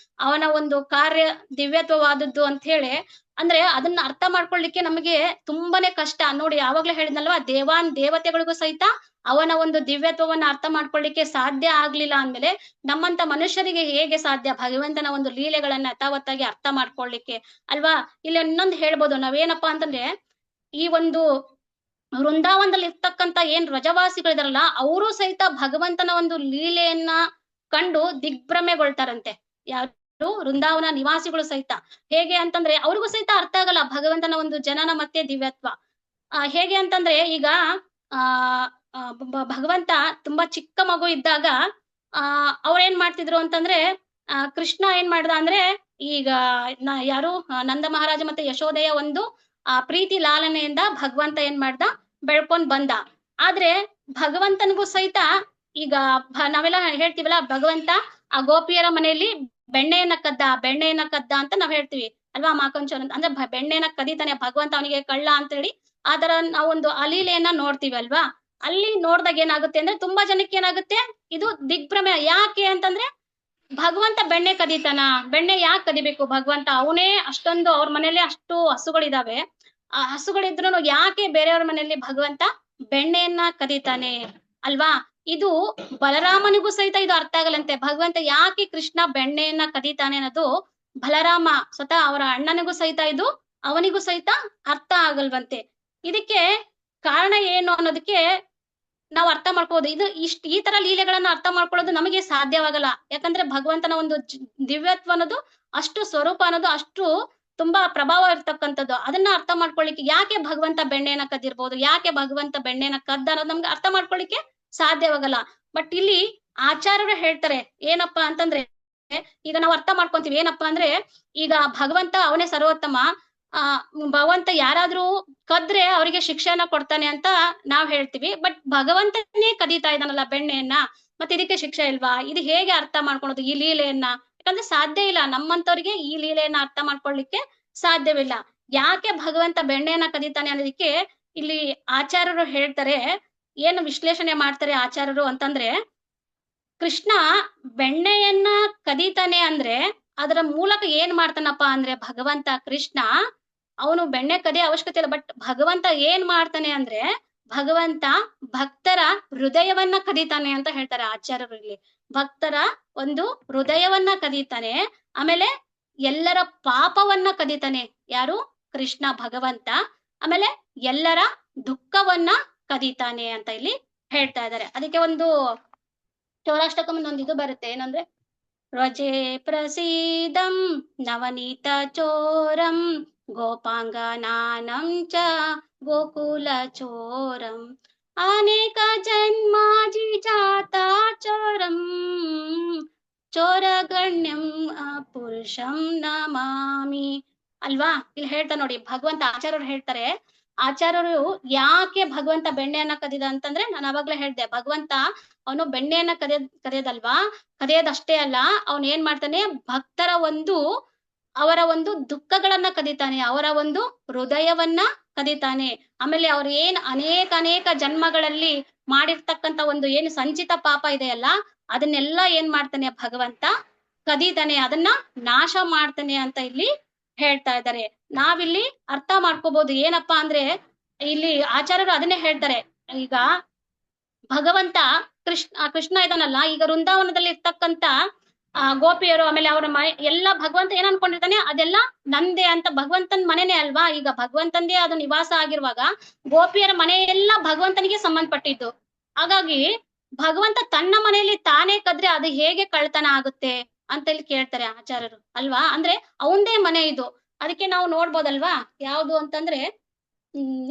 ಅವನ ಒಂದು ಕಾರ್ಯ ದಿವ್ಯತ್ವವಾದದ್ದು ಅಂತ ಹೇಳಿ ಅಂದ್ರೆ ಅದನ್ನ ಅರ್ಥ ಮಾಡ್ಕೊಳ್ಳಿಕ್ಕೆ ನಮಗೆ ತುಂಬಾನೇ ಕಷ್ಟ. ನೋಡಿ ಯಾವಾಗ್ಲೂ ಹೇಳಿದ್ನಲ್ವಾ, ದೇವತೆಗಳಿಗೂ ಸಹಿತ ಅವನ ಒಂದು ದಿವ್ಯತ್ವವನ್ನ ಅರ್ಥ ಮಾಡ್ಕೊಳ್ಳಿಕ್ಕೆ ಸಾಧ್ಯ ಆಗ್ಲಿಲ್ಲ ಅಂದ್ಮೇಲೆ ನಮ್ಮಂತ ಮನುಷ್ಯರಿಗೆ ಹೇಗೆ ಸಾಧ್ಯ ಭಗವಂತನ ಒಂದು ಲೀಲೆಗಳನ್ನ ಯಥಾವತ್ತಾಗಿ ಅರ್ಥ ಮಾಡ್ಕೊಳ್ಳಿಕ್ಕೆ ಅಲ್ವಾ. ಇಲ್ಲಿ ಇನ್ನೊಂದು ಹೇಳ್ಬೋದು ನಾವೇನಪ್ಪಾ ಅಂತಂದ್ರೆ, ಈ ಒಂದು ವೃಂದಾವನದಲ್ಲಿ ಇರ್ತಕ್ಕಂತ ಏನ್ ವ್ರಜವಾಸಿಗಳಿದಾರಲ್ಲ ಅವರು ಸಹಿತ ಭಗವಂತನ ಒಂದು ಲೀಲೆಯನ್ನ ಕಂಡು ದಿಗ್ಭ್ರಮೆಗೊಳ್ತಾರಂತೆ. ಯಾರು ವೃಂದಾವನ ನಿವಾಸಿಗಳು ಸಹಿತ. ಹೇಗೆ ಅಂತಂದ್ರೆ ಅವ್ರಿಗೂ ಸಹಿತ ಅರ್ಥ ಆಗಲ್ಲ ಭಗವಂತನ ಒಂದು ಜನನ ಮತ್ತೆ ದಿವ್ಯತ್ವ. ಹೇಗೆ ಅಂತಂದ್ರೆ ಈಗ ಭಗವಂತ ತುಂಬಾ ಚಿಕ್ಕ ಮಗು ಇದ್ದಾಗ ಅವ್ರೇನ್ ಮಾಡ್ತಿದ್ರು ಅಂತಂದ್ರೆ, ಕೃಷ್ಣ ಏನ್ ಮಾಡ್ದ ಅಂದ್ರೆ, ಈಗ ಯಾರು ನಂದ ಮಹಾರಾಜ ಮತ್ತೆ ಯಶೋದೆಯ ಒಂದು ಪ್ರೀತಿ ಲಾಲನೆಯಿಂದ ಭಗವಂತ ಏನ್ ಮಾಡ್ದ, ಬೆಳ್ಕೊಂಡ್ ಬಂದ. ಆದ್ರೆ ಭಗವಂತನಿಗೂ ಸಹಿತ ಈಗ ನಾವೆಲ್ಲ ಹೇಳ್ತೀವಲ್ಲ, ಭಗವಂತ ಆ ಗೋಪಿಯರ ಮನೆಯಲ್ಲಿ ಬೆಣ್ಣೆಯನ್ನ ಕದ್ದ ಅಂತ ನಾವ್ ಹೇಳ್ತೀವಿ ಅಲ್ವಾ. ಮಾಕಂಚೋರ್ ಅಂತ ಅಂದ್ರೆ ಬೆಣ್ಣೆನ ಕದೀತಾನೆ ಭಗವಂತ, ಅವನಿಗೆ ಕಳ್ಳ ಅಂತ ಹೇಳಿ ಆತರ ನಾವೊಂದು ಅಲೀಲೆಯನ್ನ ನೋಡ್ತೀವಿ ಅಲ್ವಾ. ಅಲ್ಲಿ ನೋಡ್ದಾಗ ಏನಾಗುತ್ತೆ ಅಂದ್ರೆ ತುಂಬಾ ಜನಕ್ಕೆ ಏನಾಗುತ್ತೆ, ಇದು ದಿಗ್ಭ್ರಮೆ. ಯಾಕೆ ಅಂತಂದ್ರೆ ಭಗವಂತ ಬೆಣ್ಣೆ ಕದೀತಾನ, ಬೆಣ್ಣೆ ಯಾಕೆ ಕದಿಬೇಕು ಭಗವಂತ, ಅವನೇ ಅಷ್ಟೊಂದು ಅವ್ರ ಮನೇಲಿ ಅಷ್ಟು ಹಸುಗಳಿದಾವೆ, ಆ ಹಸುಗಳಿದ್ರು ಯಾಕೆ ಬೇರೆಯವ್ರ ಮನೆಯಲ್ಲಿ ಭಗವಂತ ಬೆಣ್ಣೆಯನ್ನ ಕದೀತಾನೆ ಅಲ್ವಾ. ಇದು ಬಲರಾಮನಿಗೂ ಸಹಿತ ಇದು ಅರ್ಥ ಆಗಲ್ಲಂತೆ, ಭಗವಂತ ಯಾಕೆ ಕೃಷ್ಣ ಬೆಣ್ಣೆಯನ್ನ ಕದೀತಾನೆ ಅನ್ನೋದು ಬಲರಾಮ ಸ್ವತಃ ಅವರ ಅಣ್ಣನಿಗೂ ಸಹಿತ ಇದು ಅವನಿಗೂ ಸಹಿತ ಅರ್ಥ ಆಗಲ್ವಂತೆ. ಇದಕ್ಕೆ ಕಾರಣ ಏನು ಅನ್ನೋದಕ್ಕೆ ನಾವು ಅರ್ಥ ಮಾಡ್ಕೋಬಹುದು. ಇದು ಈ ತರ ಲೀಲೆಗಳನ್ನ ಅರ್ಥ ಮಾಡ್ಕೊಳ್ಳೋದು ನಮಗೆ ಸಾಧ್ಯವಾಗಲ್ಲ. ಯಾಕಂದ್ರೆ ಭಗವಂತನ ಒಂದು ದಿವ್ಯತ್ವ ಅನ್ನೋದು, ಅಷ್ಟು ಸ್ವರೂಪ ಅನ್ನೋದು ಅಷ್ಟು ತುಂಬಾ ಪ್ರಭಾವ ಇರ್ತಕ್ಕಂಥದ್ದು. ಅದನ್ನ ಅರ್ಥ ಮಾಡ್ಕೊಳ್ಳಿಕ್ಕೆ ಯಾಕೆ ಭಗವಂತ ಬೆಣ್ಣೆನ ಕದ್ದಿರ್ಬೋದು, ಯಾಕೆ ಭಗವಂತ ಬೆಣ್ಣೆನ ಕದ್ದ ಅನ್ನೋದು ನಮ್ಗೆ ಅರ್ಥ ಮಾಡ್ಕೊಳ್ಳಿಕ್ಕೆ ಸಾಧ್ಯವಾಗಲ್ಲ. ಬಟ್ ಇಲ್ಲಿ ಆಚಾರ್ಯರು ಹೇಳ್ತಾರೆ ಏನಪ್ಪಾ ಅಂತಂದ್ರೆ, ಈಗ ನಾವು ಅರ್ಥ ಮಾಡ್ಕೊಂತೀವಿ ಏನಪ್ಪಾ ಅಂದ್ರೆ, ಈಗ ಭಗವಂತ ಅವನೇ ಸರ್ವೋತ್ತಮ, ಭಗವಂತ ಯಾರಾದ್ರೂ ಕದ್ರೆ ಅವರಿಗೆ ಶಿಕ್ಷೆಯನ್ನ ಕೊಡ್ತಾನೆ ಅಂತ ನಾವ್ ಹೇಳ್ತೀವಿ. ಬಟ್ ಭಗವಂತನೇ ಕದೀತಾ ಇದ್ದಾನಲ್ಲ ಬೆಣ್ಣೆಯನ್ನ, ಮತ್ತೆ ಇದಕ್ಕೆ ಶಿಕ್ಷೆ ಇಲ್ವಾ? ಇದು ಹೇಗೆ ಅರ್ಥ ಮಾಡ್ಕೊಳೋದು ಈ ಲೀಲೆಯನ್ನ? ಯಾಕಂದ್ರೆ ಸಾಧ್ಯ ಇಲ್ಲ, ನಮ್ಮಂತವ್ರಿಗೆ ಈ ಲೀಲೆಯನ್ನ ಅರ್ಥ ಮಾಡ್ಕೊಳ್ಳಿಕ್ಕೆ ಸಾಧ್ಯವಿಲ್ಲ. ಯಾಕೆ ಭಗವಂತ ಬೆಣ್ಣೆಯನ್ನ ಕದೀತಾನೆ ಅನ್ನೋದಕ್ಕೆ ಇಲ್ಲಿ ಆಚಾರ್ಯರು ಹೇಳ್ತಾರೆ, ಏನು ವಿಶ್ಲೇಷಣೆ ಮಾಡ್ತಾರೆ ಆಚಾರ್ಯರು ಅಂತಂದ್ರೆ, ಕೃಷ್ಣ ಬೆಣ್ಣೆಯನ್ನ ಕದೀತಾನೆ ಅಂದ್ರೆ ಅದರ ಮೂಲಕ ಏನ್ ಮಾಡ್ತಾನಪ್ಪ ಅಂದ್ರೆ ಭಗವಂತ ಕೃಷ್ಣ ಅವನು ಬೆಣ್ಣೆ ಕದಿಯೋ ಅವಶ್ಯಕತೆ ಇಲ್ಲ. ಬಟ್ ಭಗವಂತ ಏನ್ ಮಾಡ್ತಾನೆ ಅಂದ್ರೆ ಭಗವಂತ ಭಕ್ತರ ಹೃದಯವನ್ನ ಕದೀತಾನೆ ಅಂತ ಹೇಳ್ತಾರೆ ಆಚಾರ್ಯರು. ಇಲ್ಲಿ ಭಕ್ತರ ಒಂದು ಹೃದಯವನ್ನ ಕದೀತಾನೆ, ಆಮೇಲೆ ಎಲ್ಲರ ಪಾಪವನ್ನ ಕದೀತಾನೆ. ಯಾರು? ಕೃಷ್ಣ ಭಗವಂತ. ಆಮೇಲೆ ಎಲ್ಲರ ದುಃಖವನ್ನ ಕದೀತಾನೆ ಅಂತ ಇಲ್ಲಿ ಹೇಳ್ತಾ ಇದ್ದಾರೆ. ಅದಕ್ಕೆ ಒಂದು ಚೌರಾಷ್ಟಕಂ ಒಂದು ಇದು ಬರುತ್ತೆ, ಏನಂದ್ರೆ ರಜೆ ಪ್ರಸೀದಂ ನವನೀತ ಚೋರಂ ಗೋಪಾಂಗನಾನಂ ಚ ಗೋಕುಲ ಚೋರಂ ಅನೇಕ ಜನ್ಮಾಜಿ ಜಾತಾ ಚೋರಂ ಚೋರಗಣ್ಯಂ ಪುರುಷಂ ನಮಾಮಿ. ಅಲ್ವಾ? ಇಲ್ಲಿ ಹೇಳ್ತಾ ನೋಡಿ, ಭಗವಂತ ಆಚಾರ್ಯರು ಹೇಳ್ತಾರೆ, ಆಚಾರ್ಯರು ಯಾಕೆ ಭಗವಂತ ಬೆಣ್ಣೆಯನ್ನ ಕದಿದ ಅಂತಂದ್ರೆ, ನಾನು ಅವಾಗ್ಲೇ ಹೇಳ್ದೆ, ಭಗವಂತ ಅವನು ಬೆಣ್ಣೆಯನ್ನ ಕದಿಯೋದಲ್ವಾ, ಕದಿಯೋದಷ್ಟೇ ಅಲ್ಲ, ಅವನ್ ಏನ್ ಮಾಡ್ತಾನೆ, ಭಕ್ತರ ಅವರ ಒಂದು ದುಃಖಗಳನ್ನ ಕದೀತಾನೆ, ಅವರ ಒಂದು ಹೃದಯವನ್ನ ಕದೀತಾನೆ. ಆಮೇಲೆ ಅವ್ರು ಅನೇಕ ಜನ್ಮಗಳಲ್ಲಿ ಮಾಡಿರ್ತಕ್ಕಂತ ಒಂದು ಏನು ಸಂಚಿತ ಪಾಪ ಇದೆಯಲ್ಲ, ಅದನ್ನೆಲ್ಲ ಏನ್ ಮಾಡ್ತಾನೆ ಭಗವಂತ, ಕದೀತಾನೆ, ಅದನ್ನ ನಾಶ ಮಾಡ್ತಾನೆ ಅಂತ ಇಲ್ಲಿ ಹೇಳ್ತಾ ಇದ್ದಾರೆ. ನಾವಿಲ್ಲಿ ಅರ್ಥ ಮಾಡ್ಕೋಬಹುದು ಏನಪ್ಪಾ ಅಂದ್ರೆ, ಇಲ್ಲಿ ಆಚಾರ್ಯರು ಅದನ್ನೇ ಹೇಳ್ತಾರೆ. ಈಗ ಭಗವಂತ ಕೃಷ್ಣ ಇದನ್ನಲ್ಲ, ಈಗ ವೃಂದಾವನದಲ್ಲಿ ಇರ್ತಕ್ಕಂತ ಗೋಪಿಯರು, ಆಮೇಲೆ ಅವರ ಎಲ್ಲ ಭಗವಂತ ಏನ್ ಅನ್ಕೊಂಡಿರ್ತಾನೆ, ಅದೆಲ್ಲ ನಂದೇ ಅಂತ. ಭಗವಂತನ ಮನೆನೇ ಅಲ್ವಾ, ಈಗ ಭಗವಂತಂದೇ ಅದು ನಿವಾಸ ಆಗಿರುವಾಗ ಗೋಪಿಯರ ಮನೆ ಎಲ್ಲ ಭಗವಂತನಿಗೆ ಸಂಬಂಧಪಟ್ಟಿದ್ದು. ಹಾಗಾಗಿ ಭಗವಂತ ತನ್ನ ಮನೆಯಲ್ಲಿ ತಾನೇ ಕದ್ರೆ ಅದು ಹೇಗೆ ಕಳ್ತನ ಆಗುತ್ತೆ ಅಂತ ಇಲ್ಲಿ ಕೇಳ್ತಾರೆ ಆಚಾರ್ಯರು, ಅಲ್ವಾ? ಅಂದ್ರೆ ಅವಂದೇ ಮನೆ ಇದು. ಅದಕ್ಕೆ ನಾವು ನೋಡ್ಬೋದಲ್ವಾ, ಯಾವ್ದು ಅಂತಂದ್ರೆ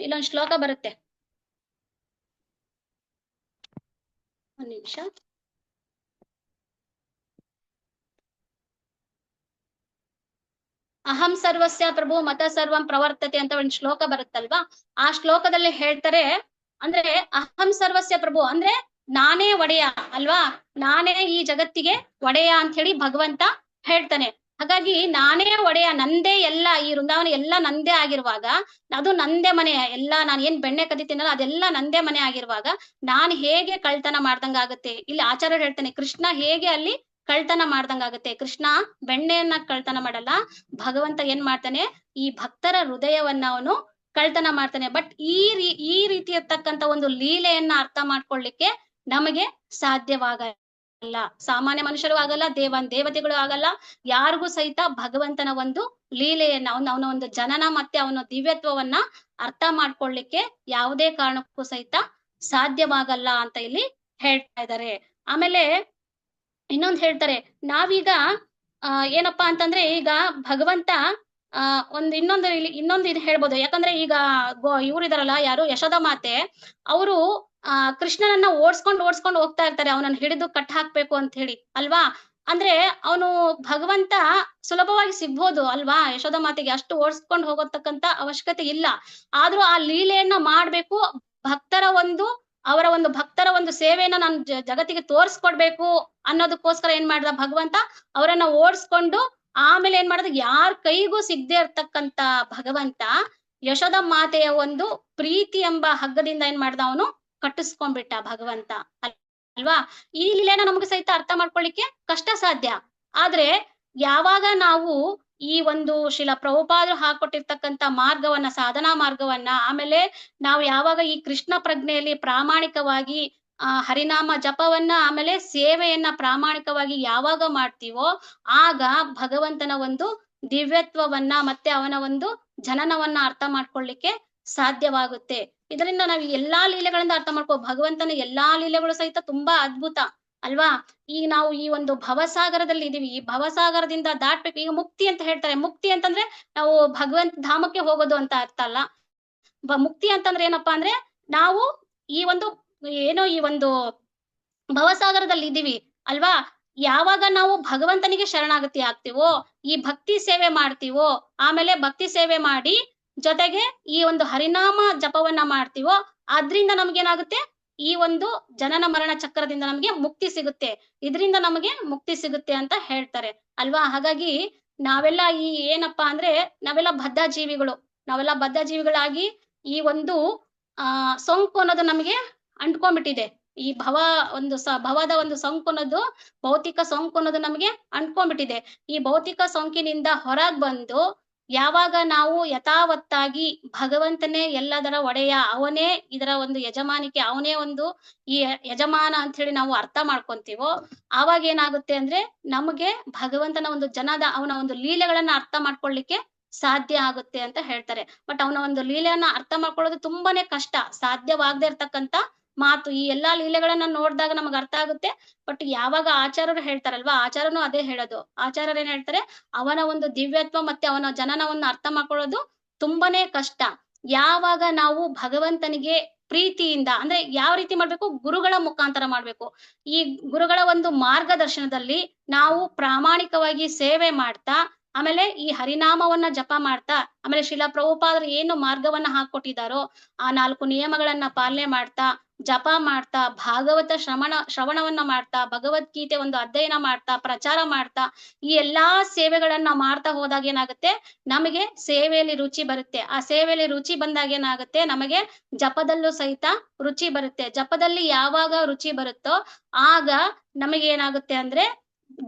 ಇಲ್ಲೊಂದು ಶ್ಲೋಕ ಬರುತ್ತೆ, ಒಂದ್ ನಿಮಿಷ. ಅಹಂ ಸರ್ವಸ್ಯ ಪ್ರಭು ಮತ ಸರ್ವಂ ಪ್ರವರ್ತತೆ ಅಂತ ಒಂದು ಶ್ಲೋಕ ಬರುತ್ತಲ್ವಾ, ಆ ಶ್ಲೋಕದಲ್ಲಿ ಹೇಳ್ತಾರೆ, ಅಂದ್ರೆ ಅಹಂ ಸರ್ವಸ್ಯ ಪ್ರಭು ಅಂದ್ರೆ ನಾನೇ ಒಡೆಯ ಅಲ್ವಾ, ನಾನೇ ಈ ಜಗತ್ತಿಗೆ ಒಡೆಯ ಅಂತ ಹೇಳಿ ಭಗವಂತ ಹೇಳ್ತಾನೆ. ಹಾಗಾಗಿ ನಾನೇ ಒಡೆಯ, ನಂದೇ ಎಲ್ಲ, ಈ ವೃಂದಾವನ ಎಲ್ಲ ನಂದೇ ಆಗಿರುವಾಗ, ಅದು ನಂದೇ ಮನೆ ಎಲ್ಲ, ನಾನು ಏನ್ ಬೆಣ್ಣೆ ಕದಿತೀನಲ್ಲ ಅದೆಲ್ಲ ನಂದೇ ಮನೆ ಆಗಿರುವಾಗ ನಾನು ಹೇಗೆ ಕಳ್ತನ ಮಾಡ್ದಂಗಾಗುತ್ತೆ? ಇಲ್ಲಿ ಆಚಾರ್ಯರು ಹೇಳ್ತಾನೆ, ಕೃಷ್ಣ ಹೇಗೆ ಅಲ್ಲಿ ಕಳ್ತನ ಮಾಡ್ದಂಗಾಗುತ್ತೆ. ಕೃಷ್ಣ ಬೆಣ್ಣೆಯನ್ನ ಕಳ್ತನ ಮಾಡಲ್ಲ, ಭಗವಂತ ಏನ್ ಮಾಡ್ತಾನೆ, ಈ ಭಕ್ತರ ಹೃದಯವನ್ನ ಅವನು ಕಳ್ತನ ಮಾಡ್ತಾನೆ. ಬಟ್ ಈ ರೀತಿ ಇರ್ತಕ್ಕಂತ ಒಂದು ಲೀಲೆಯನ್ನ ಅರ್ಥ ಮಾಡ್ಕೊಳ್ಳಿಕ್ಕೆ ನಮಗೆ ಸಾಧ್ಯವಾಗಲ್ಲ. ಸಾಮಾನ್ಯ ಮನುಷ್ಯರು ಆಗಲ್ಲ, ದೇವತೆಗಳು ಆಗಲ್ಲ, ಯಾರಿಗೂ ಸಹಿತ ಭಗವಂತನ ಒಂದು ಲೀಲೆಯನ್ನ, ಅವನ ಒಂದು ಜನನ ಮತ್ತೆ ಅವನ ದಿವ್ಯತ್ವವನ್ನ ಅರ್ಥ ಮಾಡ್ಕೊಳ್ಳಿಕ್ಕೆ ಯಾವುದೇ ಕಾರಣಕ್ಕೂ ಸಹಿತ ಸಾಧ್ಯವಾಗಲ್ಲ ಅಂತ ಇಲ್ಲಿ ಹೇಳ್ತಾ ಇದ್ದಾರೆ. ಆಮೇಲೆ ಇನ್ನೊಂದು ಹೇಳ್ತಾರೆ, ನಾವೀಗ ಏನಪ್ಪಾ ಅಂತಂದ್ರೆ, ಈಗ ಭಗವಂತ ಇನ್ನೊಂದು ಇದು ಹೇಳ್ಬೋದು. ಯಾಕಂದ್ರೆ ಈಗ ಇವ್ರಿದಾರಲ್ಲ, ಯಾರು ಯಶೋದ ಮಾತೆ, ಅವರು ಕೃಷ್ಣನನ್ನ ಓಡಿಸ್ಕೊಂಡು ಹೋಗ್ತಾ ಇರ್ತಾರೆ, ಅವನನ್ನ ಹಿಡಿದು ಕಟ್ ಹಾಕ್ಬೇಕು ಅಂತ ಹೇಳಿ ಅಲ್ವಾ. ಅಂದ್ರೆ ಅವನು ಭಗವಂತ ಸುಲಭವಾಗಿ ಸಿಗ್ಬೋದು ಅಲ್ವಾ, ಯಶೋದ ಮಾತೆಗೆ ಅಷ್ಟು ಓಡಿಸ್ಕೊಂಡು ಹೋಗತಕ್ಕಂತ ಅವಶ್ಯಕತೆ ಇಲ್ಲ. ಆದ್ರೂ ಆ ಲೀಲೆಯನ್ನ ಮಾಡ್ಬೇಕು, ಅವರ ಒಂದು ಭಕ್ತರ ಒಂದು ಸೇವೆಯನ್ನ ನಾನು ಜಗತ್ತಿಗೆ ತೋರಿಸ್ಕೊಡ್ಬೇಕು ಅನ್ನೋದಕ್ಕೋಸ್ಕರ ಏನ್ ಮಾಡ್ದ ಭಗವಂತ, ಅವರನ್ನ ಓಡಿಸ್ಕೊಂಡು ಆಮೇಲೆ ಏನ್ ಮಾಡಿದ, ಯಾರ ಕೈಗೂ ಸಿಗದೆ ಇರ್ತಕ್ಕಂತ ಭಗವಂತ ಯಶೋದ ಮಾತೆಯ ಒಂದು ಪ್ರೀತಿ ಎಂಬ ಹಗ್ಗದಿಂದ ಏನ್ ಮಾಡ್ದ, ಅವನು ಕಟ್ಟಿಸ್ಕೊಂಡ್ಬಿಟ್ಟ ಭಗವಂತ ಅಲ್ವಾ. ಈ ಲೀಲೆನ ನಮ್ಗೆ ಸಹಿತ ಅರ್ಥ ಮಾಡ್ಕೊಳ್ಳಿಕ್ಕೆ ಕಷ್ಟ ಸಾಧ್ಯ. ಆದ್ರೆ ಯಾವಾಗ ನಾವು ಈ ಒಂದು ಶಿಲ ಪ್ರಭುಪಾದರು ಹಾಕೊಟ್ಟಿರ್ತಕ್ಕಂತ ಮಾರ್ಗವನ್ನ, ಸಾಧನಾ ಮಾರ್ಗವನ್ನ, ಆಮೇಲೆ ನಾವು ಯಾವಾಗ ಈ ಕೃಷ್ಣ ಪ್ರಜ್ಞೆಯಲ್ಲಿ ಪ್ರಾಮಾಣಿಕವಾಗಿ ಹರಿನಾಮ ಜಪವನ್ನ ಆಮೇಲೆ ಸೇವೆಯನ್ನ ಪ್ರಾಮಾಣಿಕವಾಗಿ ಯಾವಾಗ ಮಾಡ್ತೀವೋ, ಆಗ ಭಗವಂತನ ಒಂದು ದಿವ್ಯತ್ವವನ್ನ ಮತ್ತೆ ಅವನ ಒಂದು ಜನನವನ್ನ ಅರ್ಥ ಮಾಡ್ಕೊಳ್ಳಿಕ್ಕೆ ಸಾಧ್ಯವಾಗುತ್ತೆ. ಇದರಿಂದ ನಾವು ಎಲ್ಲಾ ಲೀಲೆಗಳಿಂದ ಅರ್ಥ ಭಗವಂತನ ಎಲ್ಲಾ ಲೀಲೆಗಳು ಸಹಿತ ತುಂಬಾ ಅದ್ಭುತ ಅಲ್ವಾ. ಈಗ ನಾವು ಈ ಒಂದು ಭವಸಾಗರದಲ್ಲಿ ಇದೀವಿ, ಈ ಭವಸಾಗರದಿಂದ ದಾಟ್ಬೇಕು. ಈಗ ಮುಕ್ತಿ ಅಂತ ಹೇಳ್ತಾರೆ, ಮುಕ್ತಿ ಅಂತಂದ್ರೆ ನಾವು ಭಗವಂತ ಧಾಮಕ್ಕೆ ಹೋಗೋದು ಅಂತ ಅರ್ಥ ಅಲ್ಲ. ಮುಕ್ತಿ ಅಂತಂದ್ರೆ ಏನಪ್ಪಾ ಅಂದ್ರೆ, ನಾವು ಈ ಒಂದು ಭವಸಾಗರದಲ್ಲಿ ಇದೀವಿ ಅಲ್ವಾ. ಯಾವಾಗ ನಾವು ಭಗವಂತನಿಗೆ ಶರಣಾಗತಿ ಆಗ್ತೀವೋ, ಈ ಭಕ್ತಿ ಸೇವೆ ಮಾಡ್ತೀವೋ, ಆಮೇಲೆ ಭಕ್ತಿ ಸೇವೆ ಮಾಡಿ ಜೊತೆಗೆ ಈ ಒಂದು ಹರಿನಾಮ ಜಪವನ್ನ ಮಾಡ್ತೀವೋ, ಅದ್ರಿಂದ ನಮ್ಗೇನಾಗುತ್ತೆ, ಈ ಒಂದು ಜನನ ಮರಣ ಚಕ್ರದಿಂದ ನಮ್ಗೆ ಮುಕ್ತಿ ಸಿಗುತ್ತೆ, ಇದರಿಂದ ನಮಗೆ ಮುಕ್ತಿ ಸಿಗುತ್ತೆ ಅಂತ ಹೇಳ್ತಾರೆ ಅಲ್ವಾ. ಹಾಗಾಗಿ ನಾವೆಲ್ಲ ಏನಪ್ಪಾ ಅಂದ್ರೆ, ನಾವೆಲ್ಲ ಬದ್ಧ ಜೀವಿಗಳಾಗಿ ಈ ಒಂದು ಸೋಂಕು ಅನ್ನೋದು ನಮಗೆ ಅಂಟ್ಕೊಂಡ್ಬಿಟ್ಟಿದೆ. ಈ ಭವದ ಒಂದು ಸೋಂಕು ಅನ್ನೋದು, ಭೌತಿಕ ಸೋಂಕು ಅನ್ನೋದು ನಮಗೆ ಅಂಟ್ಕೊಂಡ್ಬಿಟ್ಟಿದೆ. ಈ ಭೌತಿಕ ಸೋಂಕಿನಿಂದ ಹೊರಗ್ ಬಂದು ಯಾವಾಗ ನಾವು ಯಥಾವತ್ತಾಗಿ ಭಗವಂತನೇ ಎಲ್ಲದರ ಒಡೆಯ, ಅವನೇ ಇದರ ಒಂದು ಯಜಮಾನಿಕೆ, ಅವನೇ ಒಂದು ಈ ಯಜಮಾನ ಅಂತ ಹೇಳಿ ನಾವು ಅರ್ಥ ಮಾಡ್ಕೊಂತೀವೋ, ಆವಾಗ ಏನಾಗುತ್ತೆ ಅಂದ್ರೆ ನಮಗೆ ಭಗವಂತನ ಒಂದು ಅವನ ಒಂದು ಲೀಲೆಗಳನ್ನ ಅರ್ಥ ಮಾಡ್ಕೊಳ್ಳಿಕ್ಕೆ ಸಾಧ್ಯ ಆಗುತ್ತೆ ಅಂತ ಹೇಳ್ತಾರೆ. ಬಟ್ ಅವನ ಒಂದು ಲೀಲೆಯನ್ನ ಅರ್ಥ ಮಾಡ್ಕೊಳ್ಳೋದು ತುಂಬಾನೇ ಕಷ್ಟ, ಸಾಧ್ಯವಾಗದೆ ಇರ್ತಕ್ಕಂತ ಮಾತು ಈ ಎಲ್ಲಾ ಲೀಲೆಗಳನ್ನ ನೋಡಿದಾಗ ನಮಗ್ ಅರ್ಥ ಆಗುತ್ತೆ. ಬಟ್ ಯಾವಾಗ ಆಚಾರ್ಯರು ಹೇಳ್ತಾರಲ್ವಾ, ಆಚಾರ್ಯನು ಅದೇ ಹೇಳೋದು. ಆಚಾರ್ಯರು ಏನ್ ಹೇಳ್ತಾರೆ, ಅವನ ಒಂದು ದಿವ್ಯತ್ವ ಮತ್ತೆ ಅವನ ಜನನವನ್ನ ಅರ್ಥ ಮಾಡ್ಕೊಳ್ಳೋದು ತುಂಬಾನೇ ಕಷ್ಟ. ಯಾವಾಗ ನಾವು ಭಗವಂತನಿಗೆ ಪ್ರೀತಿಯಿಂದ, ಅಂದ್ರೆ ಯಾವ ರೀತಿ ಮಾಡ್ಬೇಕು, ಗುರುಗಳ ಮುಖಾಂತರ ಮಾಡ್ಬೇಕು. ಈ ಗುರುಗಳ ಒಂದು ಮಾರ್ಗದರ್ಶನದಲ್ಲಿ ನಾವು ಪ್ರಾಮಾಣಿಕವಾಗಿ ಸೇವೆ ಮಾಡ್ತಾ, ಆಮೇಲೆ ಈ ಹರಿನಾಮವನ್ನ ಜಪ ಮಾಡ್ತಾ, ಆಮೇಲೆ ಶಿಲಾ ಪ್ರಭುಪಾದರು ಏನು ಮಾರ್ಗವನ್ನ ಹಾಕೊಟ್ಟಿದಾರೋ ಆ 4 ನಿಯಮಗಳನ್ನ ಪಾಲನೆ ಮಾಡ್ತಾ, ಜಪ ಮಾಡ್ತಾ, ಭಾಗವತ ಶ್ರವಣವನ್ನ ಮಾಡ್ತಾ, ಭಗವದ್ಗೀತೆ ಒಂದು ಅಧ್ಯಯನ ಮಾಡ್ತಾ, ಪ್ರಚಾರ ಮಾಡ್ತಾ, ಈ ಎಲ್ಲಾ ಸೇವೆಗಳನ್ನ ಮಾಡ್ತಾ ಹೋದಾಗ ಏನಾಗುತ್ತೆ, ನಮಗೆ ಸೇವೆಯಲ್ಲಿ ರುಚಿ ಬರುತ್ತೆ. ಆ ಸೇವೆಯಲ್ಲಿ ರುಚಿ ಬಂದಾಗ ಏನಾಗುತ್ತೆ, ನಮಗೆ ಜಪದಲ್ಲೂ ಸಹಿತ ರುಚಿ ಬರುತ್ತೆ. ಜಪದಲ್ಲಿ ಯಾವಾಗ ರುಚಿ ಬರುತ್ತೋ ಆಗ ನಮಗೆ ಏನಾಗುತ್ತೆ ಅಂದ್ರೆ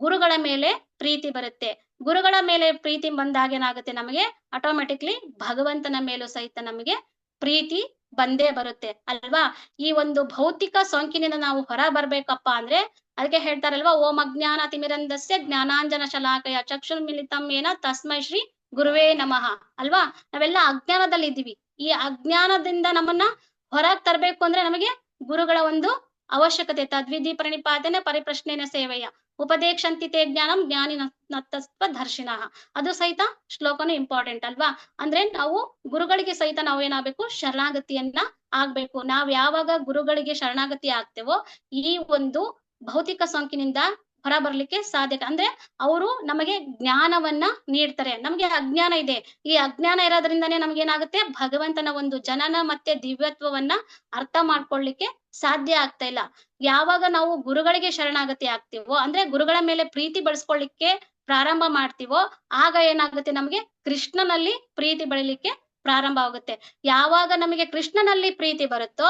ಗುರುಗಳ ಮೇಲೆ ಪ್ರೀತಿ ಬರುತ್ತೆ. ಗುರುಗಳ ಮೇಲೆ ಪ್ರೀತಿ ಬಂದಾಗ ಏನಾಗುತ್ತೆ, ನಮಗೆ ಆಟೋಮೆಟಿಕ್ಲಿ ಭಗವಂತನ ಮೇಲೂ ಸಹಿತ ನಮಗೆ ಪ್ರೀತಿ ಬಂದೇ ಬರುತ್ತೆ ಅಲ್ವಾ. ಈ ಒಂದು ಭೌತಿಕ ಸೋಂಕಿನಿಂದ ನಾವು ಹೊರ ಬರ್ಬೇಕಪ್ಪ ಅಂದ್ರೆ ಅದಕ್ಕೆ ಹೇಳ್ತಾರಲ್ವಾ, ಓಂ ಅಜ್ಞಾನ ತಿಮಿರಂಧಸ್ಯ ಜ್ಞಾನಾಂಜನ ಶಲಾಕಯ ಚಕ್ಷುರ್ಮಿಲಿತಂ ಏನ ತಸ್ಮೈ ಶ್ರೀ ಗುರುವೇ ನಮಃ ಅಲ್ವಾ. ನಾವೆಲ್ಲ ಅಜ್ಞಾನದಲ್ಲಿ ಇದ್ದೀವಿ. ಈ ಅಜ್ಞಾನದಿಂದ ನಮ್ಮನ್ನ ಹೊರಗ್ ತರ್ಬೇಕು ಅಂದ್ರೆ ನಮಗೆ ಗುರುಗಳ ಒಂದು ಅವಶ್ಯಕತೆ. ತದ್ವಿಧಿ ಪ್ರಣಿಪಾತನೆ ಪರಿಪ್ರಶ್ನೆನ ಸೇವೆಯ ಉಪದೇಶಂತಿ ತೇ ಜ್ಞಾನಂ ಜ್ಞಾನಿ ನತ್ತಸ್ವ ದರ್ಶಿನಃ. ಅದು ಸಹಿತ ಶ್ಲೋಕನು ಇಂಪಾರ್ಟೆಂಟ್ ಅಲ್ವಾ. ಅಂದ್ರೆ ನಾವು ಗುರುಗಳಿಗೆ ಸಹಿತ ನಾವು ಏನಾಗಬೇಕು, ಶರಣಾಗತಿಯನ್ನ ಆಗ್ಬೇಕು. ನಾವ್ ಯಾವಾಗ ಗುರುಗಳಿಗೆ ಶರಣಾಗತಿ ಆಗ್ತೇವೋ ಈ ಒಂದು ಭೌತಿಕ ಸೋಂಕಿನಿಂದ ಹೊರ ಬರ್ಲಿಕ್ಕೆ ಸಾಧ್ಯ. ಅಂದ್ರೆ ಅವರು ನಮಗೆ ಜ್ಞಾನವನ್ನ ನೀಡ್ತಾರೆ. ನಮ್ಗೆ ಅಜ್ಞಾನ ಇದೆ. ಈ ಅಜ್ಞಾನ ಇರೋದ್ರಿಂದಾನೇ ನಮ್ಗೇನಾಗುತ್ತೆ, ಭಗವಂತನ ಒಂದು ಜನನ ಮತ್ತೆ ದಿವ್ಯತ್ವವನ್ನ ಅರ್ಥ ಮಾಡ್ಕೊಳ್ಳಿಕ್ಕೆ ಸಾಧ್ಯ ಆಗ್ತಾ ಇಲ್ಲ. ಯಾವಾಗ ನಾವು ಗುರುಗಳಿಗೆ ಶರಣಾಗತಿ ಆಗ್ತೀವೋ, ಅಂದ್ರೆ ಗುರುಗಳ ಮೇಲೆ ಪ್ರೀತಿ ಬೆಳೆಸ್ಕೊಳ್ಳಿಕ್ಕೆ ಪ್ರಾರಂಭ ಮಾಡ್ತೀವೋ, ಆಗ ಏನಾಗುತ್ತೆ, ನಮ್ಗೆ ಕೃಷ್ಣನಲ್ಲಿ ಪ್ರೀತಿ ಬೆಳಿಲಿಕ್ಕೆ ಪ್ರಾರಂಭ ಆಗುತ್ತೆ. ಯಾವಾಗ ನಮಗೆ ಕೃಷ್ಣನಲ್ಲಿ ಪ್ರೀತಿ ಬರುತ್ತೋ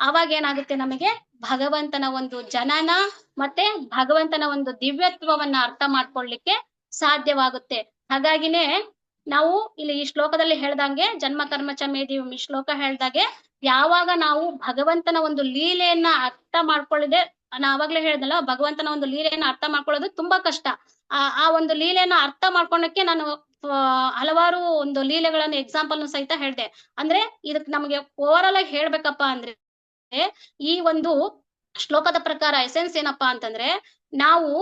ಆವಾಗ ಏನಾಗುತ್ತೆ, ನಮಗೆ ಭಗವಂತನ ಒಂದು ಜನನ ಮತ್ತೆ ಭಗವಂತನ ಒಂದು ದಿವ್ಯತ್ವವನ್ನ ಅರ್ಥ ಮಾಡ್ಕೊಳ್ಳಿಕ್ಕೆ ಸಾಧ್ಯವಾಗುತ್ತೆ. ಹಾಗಾಗಿನೇ ನಾವು ಇಲ್ಲಿ ಈ ಶ್ಲೋಕದಲ್ಲಿ ಹೇಳ್ದಂಗೆ ಜನ್ಮ ಕರ್ಮ ಚ ಮೇದಿವ್ ಈ ಶ್ಲೋಕ ಹೇಳ್ದಾಗೆ, ಯಾವಾಗ ನಾವು ಭಗವಂತನ ಒಂದು ಲೀಲೆಯನ್ನ ಅರ್ಥ ಮಾಡ್ಕೊಳ್ಳಿದೆ, ನಾನು ಆವಾಗ್ಲೇ ಹೇಳ್ದಲ್ಲ, ಭಗವಂತನ ಒಂದು ಲೀಲೆಯನ್ನ ಅರ್ಥ ಮಾಡ್ಕೊಳ್ಳೋದು ತುಂಬಾ ಕಷ್ಟ. ಆ ಒಂದು ಲೀಲೆಯನ್ನ ಅರ್ಥ ಮಾಡ್ಕೊಳಕ್ಕೆ ನಾನು ಹಲವಾರು ಒಂದು ಲೀಲೆಗಳನ್ನ ಎಕ್ಸಾಂಪಲ್ ಸಹಿತ ಹೇಳ್ದೆ. ಅಂದ್ರೆ ಇದಕ್ ನಮ್ಗೆ ಓವರ್ ಆಗಿ ಹೇಳ್ಬೇಕಪ್ಪ ಅಂದ್ರೆ ಈ ಒಂದು ಶ್ಲೋಕದ ಪ್ರಕಾರ ಎಸೆನ್ಸ್ ಏನಪ್ಪಾ ಅಂತಂದ್ರೆ, ನಾವು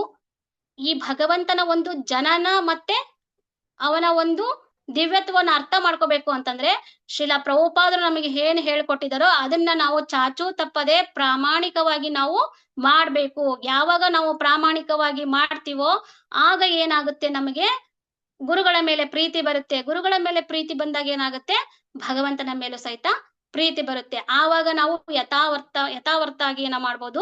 ಈ ಭಗವಂತನ ಒಂದು ಜನನ ಮತ್ತೆ ಅವನ ಒಂದು ದಿವ್ಯತ್ವವನ್ನು ಅರ್ಥ ಮಾಡ್ಕೋಬೇಕು ಅಂತಂದ್ರೆ ಶ್ರೀಲ ಪ್ರಭುಪಾದರು ನಮಗೆ ಏನ್ ಹೇಳ್ಕೊಟ್ಟಿದಾರೋ ಅದನ್ನ ನಾವು ಚಾಚೂ ತಪ್ಪದೆ ಪ್ರಾಮಾಣಿಕವಾಗಿ ನಾವು ಮಾಡ್ಬೇಕು. ಯಾವಾಗ ನಾವು ಪ್ರಾಮಾಣಿಕವಾಗಿ ಮಾಡ್ತೀವೋ ಆಗ ಏನಾಗುತ್ತೆ, ನಮಗೆ ಗುರುಗಳ ಮೇಲೆ ಪ್ರೀತಿ ಬರುತ್ತೆ. ಗುರುಗಳ ಮೇಲೆ ಪ್ರೀತಿ ಬಂದಾಗ ಏನಾಗುತ್ತೆ, ಭಗವಂತನ ಮೇಲೂ ಸಹಿತ ಪ್ರೀತಿ ಬರುತ್ತೆ. ಆವಾಗ ನಾವು ಯಥಾವರ್ತಾಗಿ ಏನ ಮಾಡ್ಬೋದು,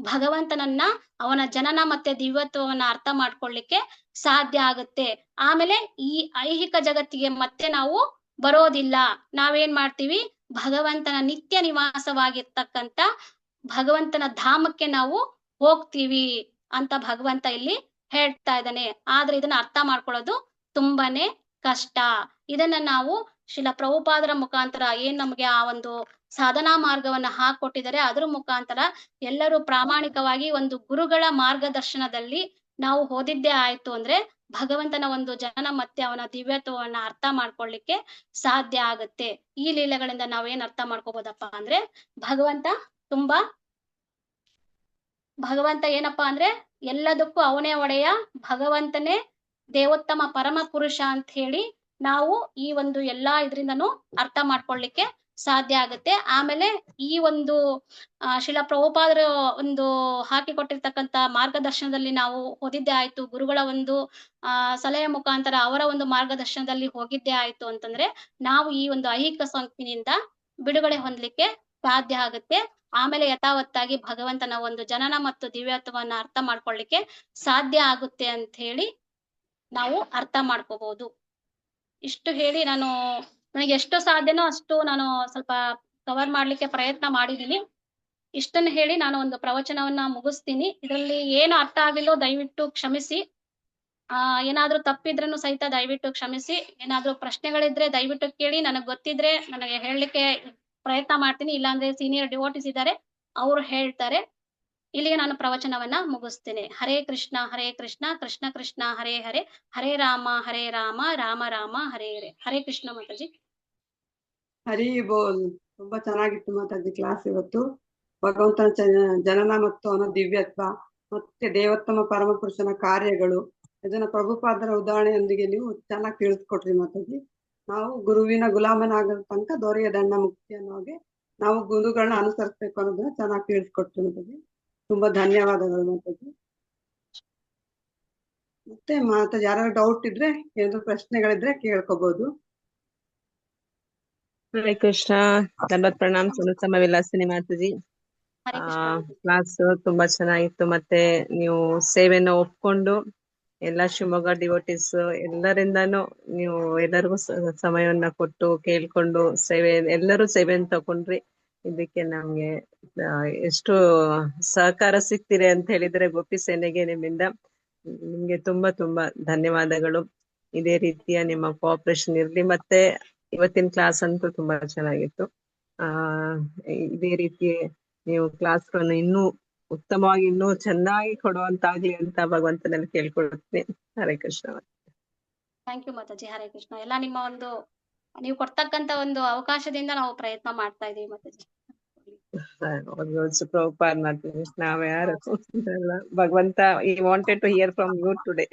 ಭಗವಂತನನ್ನ ಅವನ ಜನನ ಮತ್ತೆ ದಿವ್ಯತ್ವವನ್ನ ಅರ್ಥ ಮಾಡ್ಕೊಳ್ಳಿಕ್ಕೆ ಸಾಧ್ಯ ಆಗುತ್ತೆ. ಆಮೇಲೆ ಈ ಐಹಿಕ ಜಗತ್ತಿಗೆ ಮತ್ತೆ ನಾವು ಬರೋದಿಲ್ಲ. ನಾವೇನ್ ಮಾಡ್ತೀವಿ, ಭಗವಂತನ ನಿತ್ಯ ನಿವಾಸವಾಗಿರ್ತಕ್ಕಂಥ ಭಗವಂತನ ಧಾಮಕ್ಕೆ ನಾವು ಹೋಗ್ತೀವಿ ಅಂತ ಭಗವಂತ ಇಲ್ಲಿ ಹೇಳ್ತಾ ಇದ್ದಾನೆ. ಆದ್ರೆ ಇದನ್ನ ಅರ್ಥ ಮಾಡ್ಕೊಳ್ಳೋದು ತುಂಬಾನೇ ಕಷ್ಟ. ಇದನ್ನ ನಾವು ಶ್ರೀಲ ಪ್ರಭುಪಾದರ ಮುಖಾಂತರ ಏನ್ ನಮ್ಗೆ ಆ ಒಂದು ಸಾಧನಾ ಮಾರ್ಗವನ್ನ ಹಾಕೊಟ್ಟಿದ್ದಾರೆ ಅದ್ರ ಮುಖಾಂತರ ಎಲ್ಲರೂ ಪ್ರಾಮಾಣಿಕವಾಗಿ ಒಂದು ಗುರುಗಳ ಮಾರ್ಗದರ್ಶನದಲ್ಲಿ ನಾವು ಓದಿದ್ದೇ ಆಯ್ತು ಅಂದ್ರೆ ಭಗವಂತನ ಒಂದು ಜನನ ಮತ್ತೆ ಅವನ ದಿವ್ಯತ್ವವನ್ನ ಅರ್ಥ ಮಾಡ್ಕೊಳ್ಳಿಕ್ಕೆ ಸಾಧ್ಯ ಆಗುತ್ತೆ. ಈ ಲೀಲೆಗಳಿಂದ ನಾವೇನ್ ಅರ್ಥ ಮಾಡ್ಕೋಬಹುದಪ್ಪ ಅಂದ್ರೆ, ಭಗವಂತ ಏನಪ್ಪಾ ಅಂದ್ರೆ ಎಲ್ಲದಕ್ಕೂ ಅವನೇ ಒಡೆಯ, ಭಗವಂತನೇ ದೇವೋತ್ತಮ ಪರಮ ಪುರುಷ ಅಂತ ಹೇಳಿ ನಾವು ಈ ಒಂದು ಎಲ್ಲಾ ಇದರಿಂದನೂ ಅರ್ಥ ಮಾಡ್ಕೊಳ್ಳಿಕ್ಕೆ ಸಾಧ್ಯ ಆಗುತ್ತೆ. ಆಮೇಲೆ ಈ ಒಂದು ಶ್ರೀಲ ಪ್ರಭುಪಾದರು ಒಂದು ಹಾಕಿಕೊಟ್ಟಿರ್ತಕ್ಕಂಥ ಮಾರ್ಗದರ್ಶನದಲ್ಲಿ ನಾವು ಓದಿದ್ದೇ ಆಯ್ತು, ಗುರುಗಳ ಒಂದು ಸಲಹೆ ಮುಖಾಂತರ ಅವರ ಒಂದು ಮಾರ್ಗದರ್ಶನದಲ್ಲಿ ಹೋಗಿದ್ದೇ ಆಯ್ತು ಅಂತಂದ್ರೆ ನಾವು ಈ ಒಂದು ಐಹಿಕ ಸೋಂಕಿನಿಂದ ಬಿಡುಗಡೆ ಹೊಂದಲಿಕ್ಕೆ ಸಾಧ್ಯ ಆಗುತ್ತೆ. ಆಮೇಲೆ ಯಥಾವತ್ತಾಗಿ ಭಗವಂತನ ಒಂದು ಜನನ ಮತ್ತು ದಿವ್ಯತ್ವವನ್ನ ಅರ್ಥ ಮಾಡ್ಕೊಳ್ಳಿಕ್ಕೆ ಸಾಧ್ಯ ಆಗುತ್ತೆ ಅಂತ ಹೇಳಿ ನಾವು ಅರ್ಥ ಮಾಡ್ಕೋಬಹುದು. ಇಷ್ಟು ಹೇಳಿ ನನಗೆ ಎಷ್ಟು ಸಾಧ್ಯನೋ ಅಷ್ಟು ನಾನು ಸ್ವಲ್ಪ ಕವರ್ ಮಾಡ್ಲಿಕ್ಕೆ ಪ್ರಯತ್ನ ಮಾಡಿದೀನಿ. ಇಷ್ಟನ್ನು ಹೇಳಿ ನಾನು ಒಂದು ಪ್ರವಚನವನ್ನ ಮುಗಿಸ್ತೀನಿ. ಇದರಲ್ಲಿ ಏನು ಅರ್ಥ ಆಗಿಲ್ಲೋ ದಯವಿಟ್ಟು ಕ್ಷಮಿಸಿ. ಏನಾದ್ರೂ ತಪ್ಪಿದ್ರೂ ಸಹಿತ ದಯವಿಟ್ಟು ಕ್ಷಮಿಸಿ. ಏನಾದ್ರೂ ಪ್ರಶ್ನೆಗಳಿದ್ರೆ ದಯವಿಟ್ಟು ಕೇಳಿ. ನನಗೆ ಗೊತ್ತಿದ್ರೆ ನನಗೆ ಹೇಳಲಿಕ್ಕೆ ಪ್ರಯತ್ನ ಮಾಡ್ತೀನಿ, ಇಲ್ಲಾಂದ್ರೆ ಸೀನಿಯರ್ ಡಿವೋಟಿಸ್ ಇದ್ದಾರೆ, ಅವ್ರು ಹೇಳ್ತಾರೆ. ಇಲ್ಲಿಗೆ ನಾನು ಪ್ರವಚನವನ್ನ ಮುಗಿಸ್ತೇನೆ. ಹರೇ ಕೃಷ್ಣ ಕೃಷ್ಣ ಕೃಷ್ಣ ಹರೇ ಹರೇ, ಹರೇ ರಾಮ ರಾಮ ರಾಮ ಹರೇ ಹರೇ. ಹರೇ ಕೃಷ್ಣ ಮಾತಾಜಿ. ಹರಿ ಬೋಲ್. ತುಂಬಾ ಚೆನ್ನಾಗಿತ್ತು ಮಾತಾಜಿ ಕ್ಲಾಸ್ ಇವತ್ತು. ಭಗವಂತನ ಜನನ ಮತ್ತು ಅವನ ದಿವ್ಯತ್ವ ಮತ್ತೆ ದೇವೋತ್ತಮ ಪರಮಪುರುಷನ ಕಾರ್ಯಗಳು ಇದನ್ನ ಪ್ರಭುಪಾದರ ಉದಾಹರಣೆಯೊಂದಿಗೆ ನೀವು ಚೆನ್ನಾಗಿ ತಿಳಿಸ್ಕೊಟ್ರಿ ಮಾತಾಜಿ. ನಾವು ಗುರುವಿನ ಗುಲಾಮನಾಗೋ ತನಕ ದೊರೆಯ ದಂಡ ಮುಕ್ತಿ ಅನ್ನೋ ಹಾಗೆ ನಾವು ಗುರುಗಳನ್ನ ಅನುಸರಿಸ್ಬೇಕು ಅನ್ನೋದನ್ನ ಚೆನ್ನಾಗಿ ತಿಳಿಸ್ಕೊಟ್ರಿ ಮಾತಾಜಿ. ತುಂಬಾ ಧನ್ಯವಾದಗಳು ಮಾತಾಜಿ. ಮತ್ತೆ ಮಾತಾಜಿ ಯಾರು ಡೌಟ್ ಇದ್ರೆ ಏನಾದ್ರು ಪ್ರಶ್ನೆಗಳಿದ್ರೆ ಕೇಳ್ಕೊಬಹುದು. ಹರೇ ಕೃಷ್ಣ. ಧನ್ವತ್ ಪ್ರಣಾಮ್ ಸುನಸಮ ವಿಲಾಸಿನಿ ಮಾತಾಜಿ. ಹರೇ ಕೃಷ್ಣ ಮಾತಾಜಿ. ಕ್ಲಾಸ್ ತುಂಬಾ ಚೆನ್ನಾಗಿತ್ತು. ಮತ್ತೆ ನೀವು ಸೇವೆನ ಒಪ್ಕೊಂಡು ಎಲ್ಲ ಶಿವಮೊಗ್ಗ ಡಿವೋಟಿಸ್ ಎಲ್ಲರಿಂದಾನು ನೀವು ಎಲ್ಲರಿಗೂ ಸಮಯವನ್ನ ಕೊಟ್ಟು ಕೇಳ್ಕೊಂಡು ಎಲ್ಲರೂ ಸೇವೆಯನ್ನು ತಗೊಂಡ್ರಿ. ಇದಕ್ಕೆ ನಮ್ಗೆ ಎಷ್ಟು ಸಹಕಾರ ಸಿಗ್ತಿದೆ ಅಂತ ಹೇಳಿದ್ರೆ ಗೋಪಿ ಸೇನೆಗೆ ನಿಮ್ಗೆ ತುಂಬಾ ತುಂಬಾ ಧನ್ಯವಾದಗಳು. ಇದೇ ರೀತಿಯ ನಿಮ್ಮ ಕೋಆಪರೇಷನ್ ಇರ್ಲಿ. ಮತ್ತೆ ಇವತ್ತಿನ ಕ್ಲಾಸ್ ಅಂತೂ ತುಂಬಾ ಚೆನ್ನಾಗಿತ್ತು. ಇದೇ ರೀತಿ ನೀವು ಕ್ಲಾಸ್ಗಳನ್ನು ಇನ್ನೂ ಉತ್ತಮವಾಗಿ ಇನ್ನೂ ಚೆನ್ನಾಗಿ ಕೊಡುವಂತಾಗ್ಲಿ ಅಂತ ಭಗವಂತನಲ್ಲಿ ಕೇಳ್ಕೊಳ್ತೀನಿ. ಹರೇ ಕೃಷ್ಣ. ಥ್ಯಾಂಕ್ ಯು ಮಾತಾಜಿ. ಹರೇ ಕೃಷ್ಣ. ಎಲ್ಲ ನಿಮ್ಮ ಒಂದು ನೀವು ಕೊಡ್ತಕ್ಕಂತ ಒಂದು ಅವಕಾಶದಿಂದ ನಾವು ಪ್ರಯತ್ನ ಮಾಡ್ತಾ ಇದೀವಿ ಮಾತಾಜಿ. ಪ್ರಭುಪಾದ್ ಮಾಡ್ತೀವಿ ನಾವ್ ಯಾರು ಅಲ್ಲ. ಭಗವಂತ ಈ wanted to hear from you today.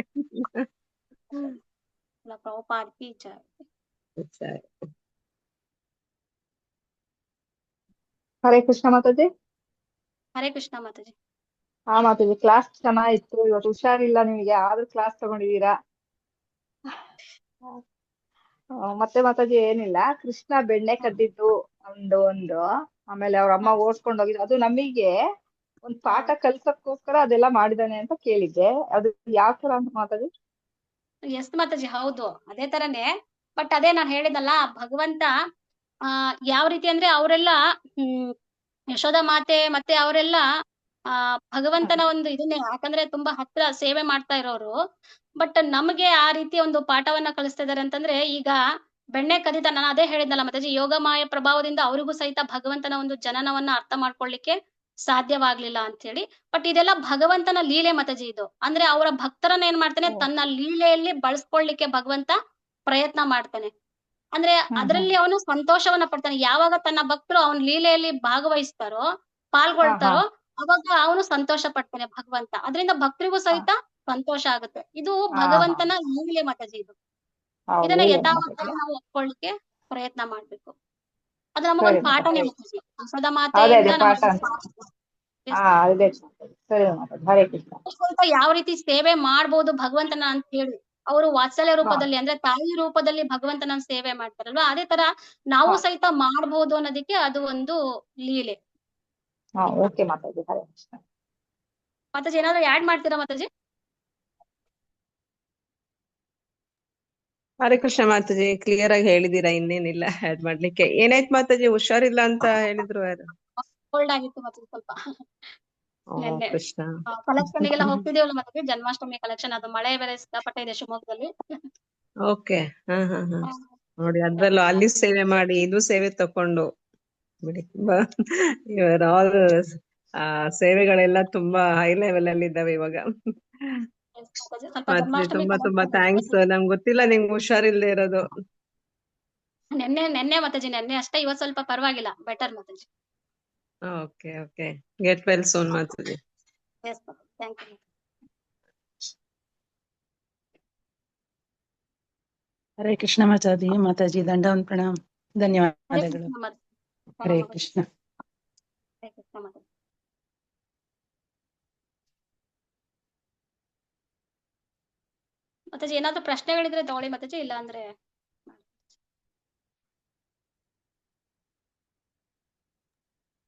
Prabhupad ಕಿ ಜೈ. ಹರೇ ಕೃಷ್ಣ ಮಾತಾಜಿ. ಹರೇ ಕೃಷ್ಣ ಮಾತಾಜಿ. ಹಾ ಮಾತಾಜಿ, ಕ್ಲಾಸ್ ಚೆನ್ನಾಗಿತ್ತು. ಇವತ್ತು ಹುಷಾರಿಲ್ಲ ನಿಮಗೆ, ಆದ್ರೂ ಕ್ಲಾಸ್ ತಗೊಂಡಿದೀರಾ. ಮತ್ತೆ ಮಾತಾಜಿ ಏನಿಲ್ಲ, ಕೃಷ್ಣ ಬೆಣ್ಣೆ ಕದ್ದಿದ್ದು ಒಂದು ಆಮೇಲೆ ಅವ್ರ ಅಮ್ಮ ಓಡ್ಸ್ಕೊಂಡ್ ಹೋಗಿದ್ದು, ಅದು ನಮಗೆ ಒಂದ್ ಪಾಠ ಕಲ್ಸಕ್ಕೋಸ್ಕರ ಅದೆಲ್ಲ ಮಾಡಿದಾನೆ ಅಂತ ಕೇಳಿದ್ದೆ. ಅದು ಯಾವ ತರ ಅಂತ ಮಾತಾಜಿ? ಎಸ್ ಮಾತಾಜಿ, ಹೌದು ಅದೇ ತರನೇ. ಬಟ್ ಅದೇ ನಾನ್ ಹೇಳಿದಲ್ಲ, ಭಗವಂತ ಯಾವ ರೀತಿ ಅಂದ್ರೆ ಅವರೆಲ್ಲ ಯಶೋಧ ಮಾತೆ ಮತ್ತೆ ಅವರೆಲ್ಲ ಭಗವಂತನ ಒಂದು ಇದನ್ನೇ, ಯಾಕಂದ್ರೆ ತುಂಬಾ ಹತ್ರ ಸೇವೆ ಮಾಡ್ತಾ ಇರೋರು. ಬಟ್ ನಮ್ಗೆ ಆ ರೀತಿ ಒಂದು ಪಾಠವನ್ನ ಕಲಿಸ್ತಾ ಇದಾರೆ ಅಂತಂದ್ರೆ, ಈಗ ಬೆಣ್ಣೆ ಕದಿತ ನಾನು ಅದೇ ಹೇಳಿದ್ನಲ್ಲ ಮಾತಾಜಿ, ಯೋಗ ಮಾಯ ಪ್ರಭಾವದಿಂದ ಅವರಿಗೂ ಸಹಿತ ಭಗವಂತನ ಒಂದು ಜನನವನ್ನ ಅರ್ಥ ಮಾಡ್ಕೊಳ್ಳಿಕ್ಕೆ ಸಾಧ್ಯವಾಗ್ಲಿಲ್ಲ ಅಂತ ಹೇಳಿ. ಬಟ್ ಇದೆಲ್ಲ ಭಗವಂತನ ಲೀಲೆ ಮಾತಾಜಿ. ಇದು ಅಂದ್ರೆ ಅವರ ಭಕ್ತರನ್ನ ಏನ್ ಮಾಡ್ತಾನೆ, ತನ್ನ ಲೀಲೆಯಲ್ಲಿ ಬಳಸ್ಕೊಳ್ಳಿಕ್ಕೆ ಭಗವಂತ ಪ್ರಯತ್ನ ಮಾಡ್ತಾನೆ. ಅಂದ್ರೆ ಅದರಲ್ಲಿ ಅವನು ಸಂತೋಷವನ್ನ ಪಡ್ತಾನೆ. ಯಾವಾಗ ತನ್ನ ಭಕ್ತರು ಅವನ ಲೀಲೆಯಲ್ಲಿ ಭಾಗವಹಿಸ್ತಾರೋ, ಪಾಲ್ಗೊಳ್ತಾರೋ, ಅವಾಗ ಅವನು ಸಂತೋಷ ಪಡ್ತಾನೆ ಭಗವಂತ. ಅದರಿಂದ ಭಕ್ತರಿಗೂ ಸಹಿತ ಸಂತೋಷ ಆಗುತ್ತೆ. ಇದು ಭಗವಂತನ ಲೀಲೆ ಮಾತಾಜಿ. ಇದು ಇದನ್ನ ಯಥಾವತ್ತಾಗಿ ನಾವು ಒಪ್ಕೊಳ್ಳಿಕ್ಕೆ ಪ್ರಯತ್ನ ಮಾಡ್ಬೇಕು. ಅದು ನಮಗೊಂದು ಪಾಠನೇ ಮಾತಾಜಿ. ಯಶೋಧ ಮಾತೆಯಿಂದ ಯಾವ ರೀತಿ ಸೇವೆ ಮಾಡ್ಬೋದು ಭಗವಂತನ ಅಂತ ಹೇಳಿ, ಅವರು ವಾತ್ಸಲ್ಯ ರೂಪದಲ್ಲಿ ಅಂದ್ರೆ ತಾಯಿ ರೂಪದಲ್ಲಿ ಭಗವಂತನ ಸೇವೆ ಮಾಡ್ತಾರಲ್ವಾ, ಅದೇ ತರ ನಾವು ಸಹಿತ ಮಾಡ್ಬೋದು ಅನ್ನೋದಕ್ಕೆ ಅದು ಒಂದು ಲೀಲೆ. ಮಾತಾಜಿ ಏನಾದ್ರು ಆಡ್ ಮಾಡ್ತೀರಾ ಮಾತಾಜಿ? ಹರೇ ಕೃಷ್ಣ ಮಾತಾಜಿ, ಕ್ಲಿಯರ್ ಆಗಿ ಹೇಳಿದೀರಾ, ಇನ್ನೇನಿಲ್ಲ ಆಡ್ ಮಾಡ್ಲಿಕ್ಕೆ. ಏನಾಯ್ತು ಮಾತಾಜಿ, ಹುಷಾರಿಲ್ಲ ಅಂತ ಹೇಳಿದ್ರು ಯಾರು? ಕೋಲ್ಡ್ ಆಗಿತ್ತು ಮಾತಾಜಿ ಸ್ವಲ್ಪ. ನೆನ್ನೆ ಕೃಷ್ಣ ಕಲೆಕ್ಷನ್ಗೆಲ್ಲ ಹೋಗ್ತಿದೀವಲ್ಲ ಮಾತಾಜಿ, ಜನ್ಮಾಷ್ಟಮಿ ಕಲೆಕ್ಷನ್. ಅದು ಮಳೆ ಬೇರೆ ಸಿಕ್ಕಾಪಟ್ಟೆ ಇದೆ ಶಿವಮೊಗ್ಗದಲ್ಲಿ. ಓಕೆ. ನೋಡಿ, ಅದ್ರಲ್ಲೂ ಅಲ್ಲಿ ಸೇವೆ ಮಾಡಿ ಇದು ಸೇವೆ ತಕೊಂಡು ಬಿಡಿ. ಇವರ್ ಆಲ್ ಸೇವೆಗಳೆಲ್ಲ ತುಂಬಾ ಹೈ ಲೆವೆಲ್ ಅಲ್ಲಿ ಇದ್ದಾವೆ ಇವಾಗ. ತುಂಬಾ ತುಂಬಾ ಥ್ಯಾಂಕ್ಸ್. ನಮ್ಗೆ ಗೊತ್ತಿಲ್ಲ ನಿಮ್ಗೆ ಹುಷಾರಿಲ್ಲದೆ ಇರೋದು. ನೆನ್ನೆ ಮಾತಾಜಿ, ನೆನ್ನೆ ಅಷ್ಟೇ. ಇವತ್ತು ಸ್ವಲ್ಪ ಪರವಾಗಿಲ್ಲ, ಬೆಟರ್ ಮಾತಾಜಿ. Okay okay, get well soon ಮಾತಾಜಿ. ಎಸ್ ಮಾತಾಜಿ, ಥ್ಯಾಂಕ್ ಯು. ಹರೇ ಕೃಷ್ಣ ಮಾತಾಜಿ ದಂಡವನ್ ಪ್ರಣಾಮ್, ಧನ್ಯವಾದಗಳು. ಹರೇ ಕೃಷ್ಣ. ಹರೇ ಕೃಷ್ಣ ಮಾತಾಜಿ. ಮಾತಾಜಿ ಏನಾದ್ರು ಪ್ರಶ್ನೆಗಳಿದ್ರೆ ತಗೊಳ್ಳಿ ಮಾತಾಜಿ, ಇಲ್ಲ ಅಂದ್ರೆ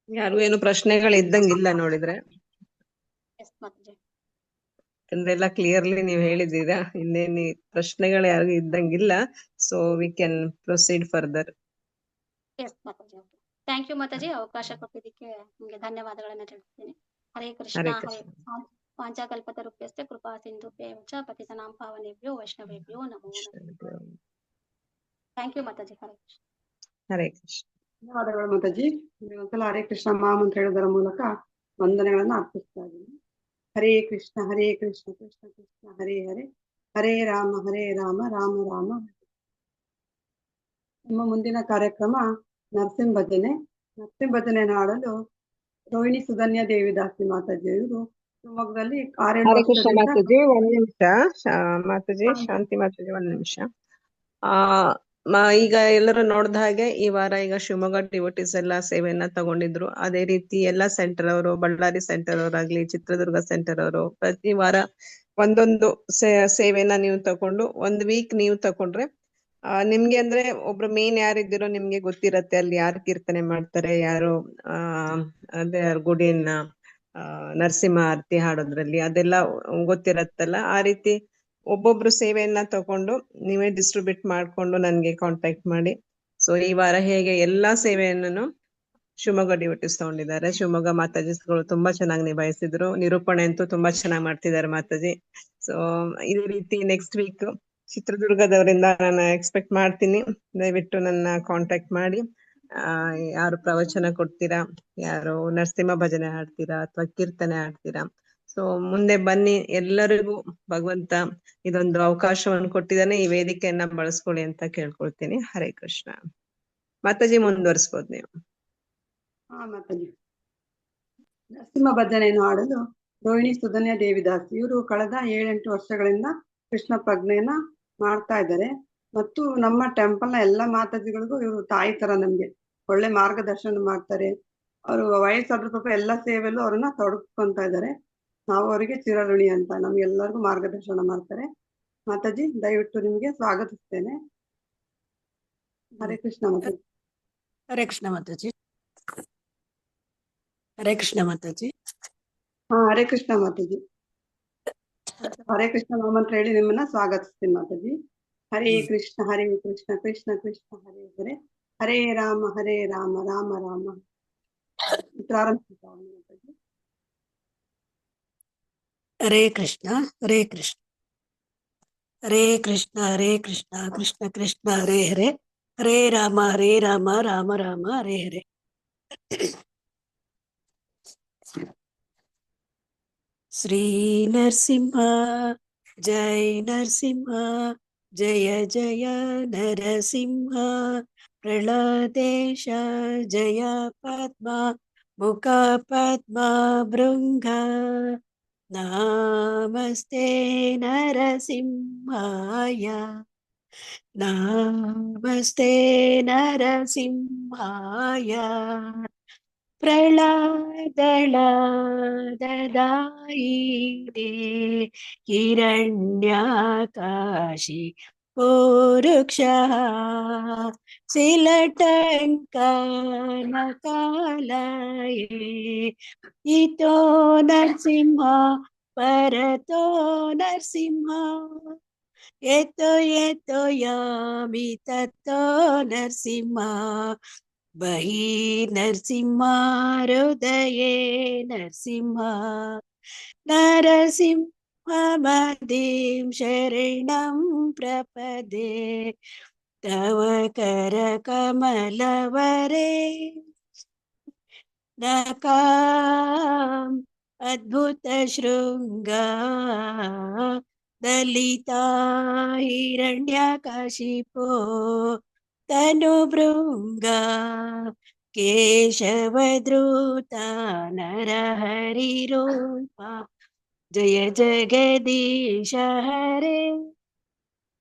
ಯಾರು ಏನು ಪ್ರಶ್ನೆಗಳು ಇದ್ದಂಗಿಲ್ಲ ನೋಡಿದ್ರೆ. ಯಾಕಂದ್ರೆಲ್ಲ ಕ್ಲಿಯರ್ಲಿ ನೀವು ಹೇಳಿದ್ದೀರಾ, ಇನ್ನೇನು ಪ್ರಶ್ನೆಗಳು ಯಾರಿಗೂ ಇದ್ದಂಗಿಲ್ಲ. So we can proceed further. Thank you ಮಾತಾಜಿ. ಅವಕಾಶ ಕೊಟ್ಟಿದ್ದಕ್ಕೆ ನಿಮಗೆ ಧನ್ಯವಾದಗಳನ್ನ ತಿಳಿಸ್ತೀನಿ. ಹರೇ ಕೃಷ್ಣ. ಹರೇ ವಾಂಚಾಕಲ್ಪತರುಭ್ಯಶ್ಚ ಕೃಪಾ ಸಿಂಧುಭ್ಯೇವ ಚ ಪತಿತನಾಂ ಪಾವನೇಭ್ಯೋ ವೈಷ್ಣವೇಭ್ಯೋ ನಮೋ ನಮಃ. ಥ್ಯಾಂಕ್ ಯು ಮಾತಾಜಿ. ಹರೇ ಕೃಷ್ಣ. ಹರೇ ಕೃಷ್ಣ. ಧನ್ಯವಾದಗಳು ಮಾತಾಜಿ. ಒಂದ್ಸಲ ಹರೇ ಕೃಷ್ಣ ಮಹಾಮಂತ್ರ ಹೇಳೋದರ ಮೂಲಕ ವಂದನೆಗಳನ್ನ ಅರ್ಪಿಸ್ತಾ ಇದ್ದೀನಿ. ಹರೇ ಕೃಷ್ಣ ಕೃಷ್ಣ ಕೃಷ್ಣ ಹರೇ ಹರೇ, ಹರೇ ರಾಮ ರಾಮ ರಾಮ. ನಮ್ಮ ಮುಂದಿನ ಕಾರ್ಯಕ್ರಮ ನರಸಿಂಹ ಭಜನೆ. ನರಸಿಂಹ ಭಜನೆ ಹಾಡಲು ರೋಹಿಣಿ ಸುಧನ್ಯ ದೇವಿದಾಸಿ ಮಾತಾಜಿಯವರು ಶಿವಮೊಗ್ಗದಲ್ಲಿ 6-7 ಹರೇ ಕೃಷ್ಣ ವರ್ಷದಿಂದ ಮಾತಾಜಿ, ಒಂದ್ ನಿಮಿಷ. ಮಾತಾಜಿ, ಶಾಂತಿ ಮಾತಾಜಿ, ಒಂದ್ ನಿಮಿಷ. ಈಗ ಎಲ್ಲರೂ ನೋಡ್ದ ಹಾಗೆ ಈ ವಾರ ಈಗ ಶಿವಮೊಗ್ಗ ಡಿವೋಟಿಸ್ ಎಲ್ಲ ಸೇವೆಯನ್ನ ತಗೊಂಡಿದ್ರು. ಅದೇ ರೀತಿ ಎಲ್ಲಾ ಸೆಂಟರ್ ಅವರು, ಬಳ್ಳಾರಿ ಸೆಂಟರ್ ಅವರಾಗ್ಲಿ, ಚಿತ್ರದುರ್ಗ ಸೆಂಟರ್ ಅವರು ಪ್ರತಿ ವಾರ ಒಂದೊಂದು ಸೇವೆನ ನೀವು ತಕೊಂಡು ಒಂದ್ ವೀಕ್ ನೀವು ತಕೊಂಡ್ರೆ ನಿಮ್ಗೆ ಅಂದ್ರೆ ಒಬ್ರು ಮೇನ್ ಯಾರಿದ್ದೀರೋ ನಿಮ್ಗೆ ಗೊತ್ತಿರತ್ತೆ, ಅಲ್ಲಿ ಯಾರು ಕೀರ್ತನೆ ಮಾಡ್ತಾರೆ, ಯಾರು ಅದೇ ಗುಡಿಯನ್ನ ನರಸಿಂಹ ಆರತಿ ಹಾಡೋದ್ರಲ್ಲಿ ಅದೆಲ್ಲ ಗೊತ್ತಿರತ್ತಲ್ಲ. ಆ ರೀತಿ ಒಬ್ಬೊಬ್ರು ಸೇವೆಯನ್ನ ತಕೊಂಡು ನೀವೇ ಡಿಸ್ಟ್ರಿಬ್ಯೂಟ್ ಮಾಡ್ಕೊಂಡು ನನ್ಗೆ ಕಾಂಟ್ಯಾಕ್ಟ್ ಮಾಡಿ. ಸೊ ಈ ವಾರ ಹೇಗೆ ಎಲ್ಲಾ ಸೇವೆಯನ್ನು ಶಿವಮೊಗ್ಗ ಡಿವೋಟಿಸ್ ತಗೊಂಡಿದ್ದಾರೆ. ಶಿವಮೊಗ್ಗ ಮಾತಾಜಿಗಳು ತುಂಬಾ ಚೆನ್ನಾಗಿ ನಿಭಾಯಿಸಿದ್ರು. ನಿರೂಪಣೆ ಅಂತೂ ತುಂಬಾ ಚೆನ್ನಾಗಿ ಮಾಡ್ತಿದ್ದಾರೆ ಮಾತಾಜಿ. ಸೊ ಇದೇ ರೀತಿ ನೆಕ್ಸ್ಟ್ ವೀಕ್ ಚಿತ್ರದುರ್ಗದವರಿಂದ ನಾನು ಎಕ್ಸ್ಪೆಕ್ಟ್ ಮಾಡ್ತೀನಿ. ದಯವಿಟ್ಟು ನನ್ನ ಕಾಂಟ್ಯಾಕ್ಟ್ ಮಾಡಿ. ಯಾರು ಪ್ರವಚನ ಕೊಡ್ತೀರಾ, ಯಾರು ನರಸಿಂಹ ಭಜನೆ ಹಾಡ್ತೀರಾ ಅಥವಾ ಕೀರ್ತನೆ ಹಾಡ್ತೀರಾ, ಸೊ ಮುಂದೆ ಬನ್ನಿ. ಎಲ್ಲರಿಗೂ ಭಗವಂತ ಇದೊಂದು ಅವಕಾಶವನ್ನು ಕೊಟ್ಟಿದ್ದಾನೆ, ಈ ವೇದಿಕೆಯನ್ನ ಬಳಸ್ಕೊಳ್ಳಿ ಅಂತ ಕೇಳ್ಕೊಳ್ತೀನಿ. ಹರೇ ಕೃಷ್ಣ. ಮಾತಾಜಿ ಮುಂದುವರಿಸ್ಬೋದು ನೀವು. ಮಾತಾಜಿ, ನರಸಿಂಹ ಭಜನೆಯನ್ನು ಹಾಡಲು ರೋಹಿಣಿ ಸುಧನ್ಯ ದೇವಿದಾಸ್ ಇವರು ಕಳೆದ 7-8 ವರ್ಷಗಳಿಂದ ಕೃಷ್ಣ ಪ್ರಜ್ಞೆಯನ್ನ ಮಾಡ್ತಾ ಇದ್ದಾರೆ. ಮತ್ತು ನಮ್ಮ ಟೆಂಪಲ್ನ ಎಲ್ಲ ಮಾತಾಜಿಗಳಿಗೂ ಇವರು ತಾಯಿ ತರ ನಮ್ಗೆ ಒಳ್ಳೆ ಮಾರ್ಗದರ್ಶನ ಮಾಡ್ತಾರೆ. ಅವರು ವಯಸ್ಸಾದ್ರೂ ಸ್ವಲ್ಪ ಎಲ್ಲ ಸೇವೆಯಲ್ಲೂ ಅವ್ರನ್ನ ತೊಡಗಿಸ್ಕೊಂತ ಇದ್ದಾರೆ. ನಾವು ಅವರಿಗೆ ಚಿರಋಣಿ ಅಂತ. ನಮ್ಗೆಲ್ಲರಿಗೂ ಮಾರ್ಗದರ್ಶನ ಮಾಡ್ತಾರೆ. ಮಾತಾಜಿ, ದಯವಿಟ್ಟು ನಿಮ್ಗೆ ಸ್ವಾಗತಿಸ್ತೇನೆ. ಹರೇ ಕೃಷ್ಣ ಮಾತಾಜಿ. ಹರೇ ಕೃಷ್ಣ ಮಾತಾಜಿ. ಹರೇ ಕೃಷ್ಣ ಮಾತಾಜಿ. ಹರೇ ಕೃಷ್ಣ ಮಾತಾಜಿ. ಹರೇ ಕೃಷ್ಣ ನಾಮಂತ್ರ ಹೇಳಿ ನಿಮ್ಮನ್ನ ಸ್ವಾಗತಿಸ್ತೀನಿ ಮಾತಾಜಿ. ಹರೇ ಕೃಷ್ಣ ಕೃಷ್ಣ ಕೃಷ್ಣ ಹರೇ ಹರೇ, ಹರೇ ರಾಮ ರಾಮ ರಾಮ. ಪ್ರಾರಂಭಿಸ್ತಾ ಮಾತಾಜಿ. ಹರೇ ಕೃಷ್ಣ ಹರೇ ಕೃಷ್ಣ ಕೃಷ್ಣ ಕೃಷ್ಣ ಹರೇ ಹರೇ, ಹರೇ ರಾಮ ರಾಮ ರಾಮ ಹರೇ ಹರೇ. ಶ್ರೀ ನರಸಿಂಹ ಜೈ ನರಸಿಂಹ, ಜಯ ಜಯ ನರಸಿಂಹ. ಪ್ರಳದೇಶ ಜಯ ಪದ್ಮ, ಮುಖ ಪದ್ಮ ಭೃಂಗ. ನಮಸ್ತೆ ನರಸಿಂಹಾಯ, ನಮಸ್ತೆ ನರಸಿಂಹಾಯ. ಪ್ರಳದಳದದಾಯಿನೇ ಹಿರಣ್ಯಾಕಾಶಿ ಪೂರುಕ್ಷ, ಸಿಲಟಂಕನ ಕಾಲಯೇ. ಇತೋ ನರಸಿಂಹ ಪರತೋ ನರಸಿಂಹ, ಎತೋ ಎತೋ ಯಾಮಿ ತತ್ತೋ ನರಸಿಂಹ. ಬಹಿ ನರಸಿಂಹ ಹೃದಯೇ ನರಸಿಂಹ, ನರಸಿಂಹ ಮದೀಂ ಶರಣಂ ಪ್ರಪದೇ. ತವ ಕರ ಕಮಲವರೇ ನಕಾಂ ಅದ್ಭುತ ಶೃಂಗ, ದಲಿತಾ ಹಿರಣ್ಯಕಶಿಪೋ ತನು ಭೃಂಗ. ಕೇಶವಧೃತ ನರಹರಿ ರೂಪ, ಜಯ ಜಗದೀಶ ಹರೇ,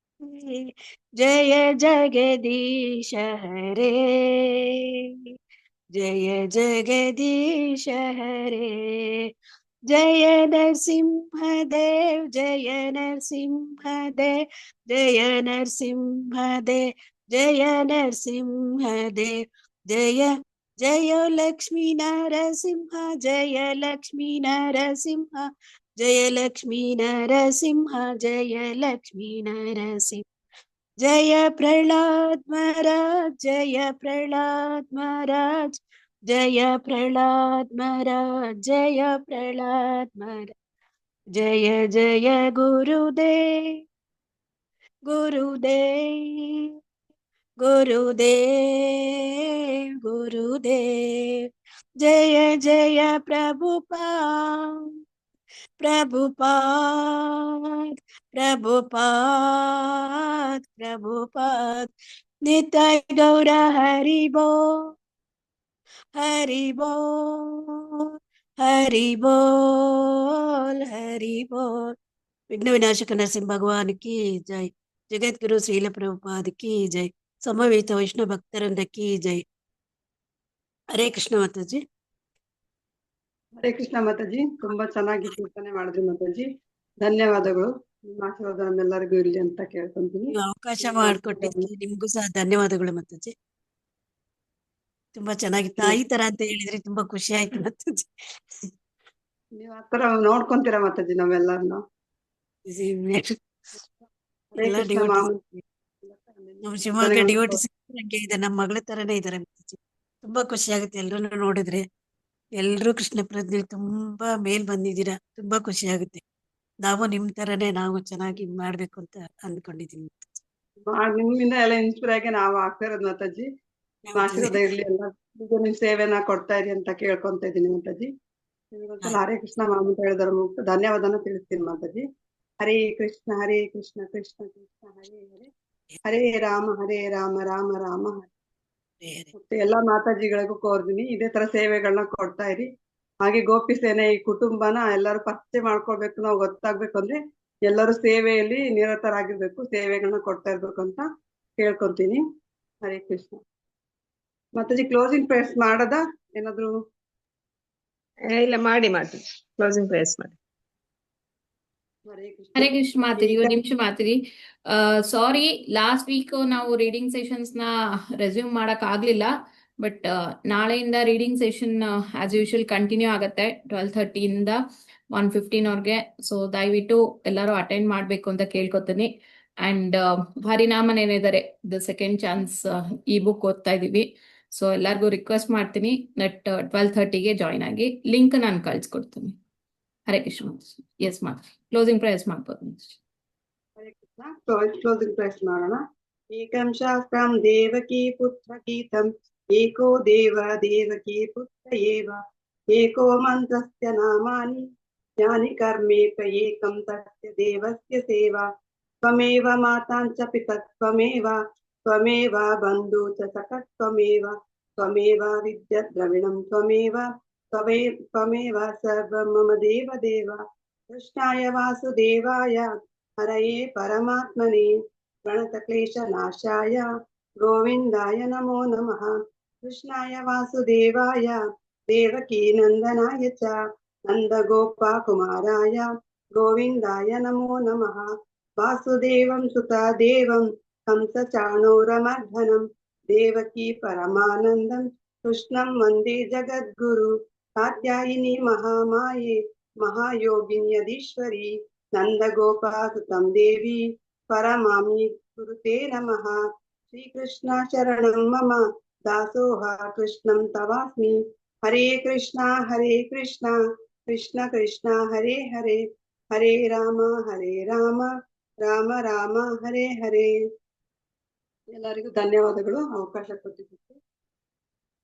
ಜಯ ಜಗದೀಶ ಹರೇ, ಜಯ ಜಗದೀಶ ಹರೇ. ಜಯ ನರಸಿಂಹದೇವ್ ಜಯ ನರಸಿಂಹದೇವ್, ಜಯ ನರಸಿಂಹದೇವ್ ಜಯ ನರಸಿಂಹದೇವ್. ಜಯ ಜಯ ಲಕ್ಷ್ಮೀ ನರಸಿಂಹ, ಜಯ ಲಕ್ಷ್ಮೀ ನರಸಿಂಹ, ಜಯ ಲಕ್ಷ್ಮೀ ನರಸಿಂಹ, ಜಯ ಲಕ್ಷ್ಮೀ ನರಸಿಂಹ. ಜಯ ಪ್ರಹ್ಲಾದ್ ಮಹಾರಾಜ್, ಜಯ ಪ್ರಹ್ಲಾದ್ ಮಹಾರಾಜ್, ಜಯ ಪ್ರಹ್ಲಾದ್ ಮಹಾರಾಜ್, ಜಯ ಪ್ರಹ್ಲಾದ್ ಮಹಾರಾಜ್. ಜಯ ಜಯ ಗುರುದೇವ್ ಗುರುದೇವ್ ಗುರುದೇವ್ ಗುರುದೇವ್. ಜಯ ಜಯ ಪ್ರಭುಪಾದ್ ಪ್ರಭುಪಾದ್ ಪ್ರಭುಪಾದ್ ಪ್ರಭುಪಾದ್. ನಿತಾಯ್ ಗೌರ ಹರಿ ಬೋಲ್, ಹರಿ ಬೋಲ್ ಹರಿ ಬೋಲ್ ಹರಿ ಬೋಲ್. ವಿಘ್ನ ವಿನಾಶಕ ನರಸಿಂಹ ಭಗವಾನ್ ಕಿ ಜೈ. ಜಗದ್ಗುರು ಶ್ರೀಲ ಪ್ರಭುಪಾದ್ ಕಿ ಜೈ. ಸಮವೇತ ವೈಷ್ಣವ ಭಕ್ತರಿಂದ ಕಿ ಜೈ. ಹರೇ ಕೃಷ್ಣ ಮಾತಾಜಿ. ಹರೇ ಕೃಷ್ಣ ಮಾತಾಜಿ, ತುಂಬಾ ಚೆನ್ನಾಗಿ ಕೀರ್ತನೆ ಮಾಡಿದ್ರಿ ಮಾತಾಜಿ. ಧನ್ಯವಾದಗಳು. ನಿಮ್ಮ ಆಶೀರ್ವಾದ ನಮ್ಮೆಲ್ಲರಿಗೂ ಇರ್ಲಿ ಅಂತ ಕೇಳ್ಕೊಂತೀನಿ. ನೀವು ಅವಕಾಶ ಮಾಡಿಕೊಟ್ಟಿದ್ದಕ್ಕೆ ನಿಮ್ಗೂ ಸಹ ಧನ್ಯವಾದಗಳು ಮಾತಾಜಿ. ತುಂಬಾ ಚೆನ್ನಾಗಿ ತಾಯಿ ತರ ಅಂತ ಹೇಳಿದ್ರೆ ತುಂಬಾ ಖುಷಿ ಆಯ್ತು ಮಾತಾಜಿ. ನೀವ್ ಆತರ ನೋಡ್ಕೊಂತೀರಾ ಮಾತಾಜಿ ನಮ್ಮೆಲ್ಲರನ್ನು. ಹರೇ ಎಲ್ಲ ಕೃಷ್ಣ ಡಿವೋಟಿಸ್ ಮಾಮೂಲಿ. ನಮ್ಮ ಶಿವಮೊಗ್ಗ ಡಿವೋಟಿಸ್ ನಂಗೆ ಇದೆ, ನಮ್ಮ ಮಗಳ ತರನೇ ಇದಾರೆ ಮಾತಾಜಿ. ತುಂಬಾ ಖುಷಿ ಆಗುತ್ತೆ ಎಲ್ರನ್ನು ನೋಡಿದ್ರೆ. ಎಲ್ರೂ ಕೃಷ್ಣ ಪ್ರಜ್ಞೆ ತುಂಬಾ ಮೇಲ್ ಬಂದಿದ್ದೀರಾ, ತುಂಬಾ ಖುಷಿ ಆಗುತ್ತೆ. ನಾವು ನಿಮ್ ತರನೇ ನಾವು ಚೆನ್ನಾಗಿ ಮಾಡ್ಬೇಕು ಅಂತ ಅಂದ್ಕೊಂಡಿದೀನಿ. ನಿಮ್ಮಿಂದ ಎಲ್ಲ ಇನ್ಸ್ಪೈರ್ ಆಗಿ ನಾವು ಆಗ್ತಾ ಇರೋದು ಮಾತಾಜಿ. ನಿಮ್ಮ ಆಶೀರ್ವಾದ ಇರ್ಲಿ ಎಲ್ಲ. ಈಗ ನಿಮ್ ಸೇವೆನ ಕೊಡ್ತಾ ಇರಿ ಅಂತ ಕೇಳ್ಕೊಂತ ಇದೀನಿ ಮಾತಾಜಿ. ನಿಮ್ಗೊಂದ್ಸಲ ಹರೇ ಕೃಷ್ಣ ಮಾಮ ಅಂತ ಹೇಳಿದ್ರ ಧನ್ಯವಾದನ ತಿಳಿಸ್ತೀನಿ ಮಾತಾಜಿ. ಹರೇ ಕೃಷ್ಣ ಕೃಷ್ಣ ಕೃಷ್ಣ ಹರೇ ಹರೇ, ಹರೇ ರಾಮ ರಾಮ ರಾಮ ಹರೇ. ಮತ್ತೆ ಎಲ್ಲಾ ಮಾತಾಜಿಗಳಿಗೂ ಕೋರ್ದಿನಿ ಇದೇ ತರ ಸೇವೆಗಳನ್ನ ಕೊಡ್ತಾ ಇರಿ. ಹಾಗೆ ಗೋಪಿ ಸೇನೆ ಈ ಕುಟುಂಬನ ಎಲ್ಲರೂ ಪರಿಚಯ ಮಾಡ್ಕೊಳ್ಬೇಕು, ನಾವು ಗೊತ್ತಾಗ್ಬೇಕು ಅಂದ್ರೆ ಎಲ್ಲರೂ ಸೇವೆಯಲ್ಲಿ ನಿರತರಾಗಿರ್ಬೇಕು, ಸೇವೆಗಳನ್ನ ಕೊಡ್ತಾ ಇರ್ಬೇಕು ಅಂತ ಕೇಳ್ಕೊಂತೀನಿ. ಹರೇ ಕೃಷ್ಣ ಮಾತಾಜಿ. ಕ್ಲೋಸಿಂಗ್ ಪ್ರೇಯರ್ಸ್ ಮಾಡದ ಏನಾದ್ರು? ಇಲ್ಲ, ಮಾಡಿ ಕ್ಲೋಸಿಂಗ್ ಪ್ರೇಯರ್ಸ್ ಮಾಡಿ. ಹರೇ ಕೃಷ್ಣ ಮಾತಾಜಿ, ಒಂದು ನಿಮಿಷ ಮಾತಾಜಿ. ಸಾರಿ, ಲಾಸ್ಟ್ ವೀಕ್ ನಾವು ರೀಡಿಂಗ್ ಸೆಷನ್ಸ್ ನ ರೆಸ್ಯೂಮ್ ಮಾಡಕ್ ಆಗ್ಲಿಲ್ಲ. ಬಟ್ ನಾಳೆಯಿಂದ reading session as usual continue ಆಗತ್ತೆ 12:30 ಇಂದ 1:15 ಅವ್ರಿಗೆ. ಸೊ ದಯವಿಟ್ಟು ಎಲ್ಲರೂ ಅಟೆಂಡ್ ಮಾಡ್ಬೇಕು ಅಂತ ಕೇಳ್ಕೊತೀನಿ. ಅಂಡ್ ಹರಿನಾಮನ್ ಏನಿದ್ದಾರೆ ದ ಸೆಕೆಂಡ್ ಚಾನ್ಸ್ ಈ ಬುಕ್ ಓದ್ತಾ ಇದೀವಿ. ಸೊ ಎಲ್ಲರಿಗೂ ರಿಕ್ವೆಸ್ಟ್ ಮಾಡ್ತೀನಿ ನೆಟ್ 12:30ಗೆ ಜಾಯ್ನ್ ಆಗಿ. ಲಿಂಕ್ ನಾನು ಕಳ್ಸಿಕೊಡ್ತೀನಿ. ಹರೇ ಕೃಷ್ಣ. ಎಸ್ ಮಾತಾಜಿ, ಕ್ಲೋಸಿಂಗ್ ಪ್ರೇಯರ್ಸ್ ಮಾಡ್ಬೋದು. ಹರೇ ಕೃಷ್ಣ. ಕ್ಲೋಸಿಂಗ್ ಪ್ರೇಯರ್ಸ್ ಮಾಡೋಣ. ಏಕಂ ಶಾಸ್ತ್ರಂ ದೇವಕಿ ಪುತ್ರ ಗೀತಂ, ಏಕೋ ದೇವ ದೇವಕಿ ಪುತ್ರ ಏವ, ಏಕೋ ಮಂತ್ರಸ್ಯ ನಾಮಾನಿ ಜ್ಞಾನಿ ಕರ್ಮೇಕ ಏಕಂ ತಸ್ಯ ದೇವಸ್ಯ ಸೇವಾ. ತ್ವಮೇವ ಮಾತಾಂಚ ಪಿತತ್ವಮೇವ, ತ್ವಮೇವ ಬಂಧು ಚ ಸಖತ್ವಮೇವ, ತ್ವಮೇವ ವಿದ್ಯತ್ ದ್ರವಿಣಂ ತ್ವಮೇವ, ತ್ವಮೇವ ಸರ್ವಂ ಮಮ ದೇವ ದೇವ. ಕೃಷ್ಣಾಯ ವಾಸುದೇವಾಯ ಹರಯೇ ಪರಮಾತ್ಮನೇ ಪ್ರಣತಕ್ಲೇಶ ನಾಶಾಯ ಗೋವಿಂದಾಯ ನಮೋ ನಮಃ. ಕೃಷ್ಣಾಯ ವಾಸುದೇವಾಯ ದೇವಕೀ ನಂದನಾಯ ಚ ನಂದಗೋಪ ಕುಮಾರಾಯ ಗೋವಿಂದಾಯ ನಮೋ ನಮಃ. ವಾಸುದೇವಂ ಸುತ ದೇವಂ ಕಂಸ ಚಾಣೂರಮರ್ಧನಂ ದೇವಕೀ ಪರಮಾನಂದಂ ಕೃಷ್ಣಂ ವಂದೇ ಜಗದ್ಗುರು. ಕಾತ್ಯಾಯಿನಿ ಮಹಾಮಾಯೆ ಮಹಾಯೋಗಿನ್ಯದೀಶ್ವರಿ ನಂದಗೋಪಾಸುತಂ ದೇವಿ ಪರಮಾಮಿ ಕುರುತೆ ನಮಃ. ಶ್ರೀಕೃಷ್ಣ ಶರಣಂ ಮಮ ದಾಸೋಹ ಕೃಷ್ಣಂ ತವಾಸ್ಮಿ. ಹರೇ ಕೃಷ್ಣ ಕೃಷ್ಣ ಕೃಷ್ಣ ಹರೇ ಹರೇ, ಹರೇ ರಾಮ ರಾಮ ರಾಮ ಹರೇ ಹರೇ. ಎಲ್ಲರಿಗೂ ಧನ್ಯವಾದಗಳು ಅವಕಾಶ ಕೊಟ್ಟಿದ್ದಕ್ಕೆ.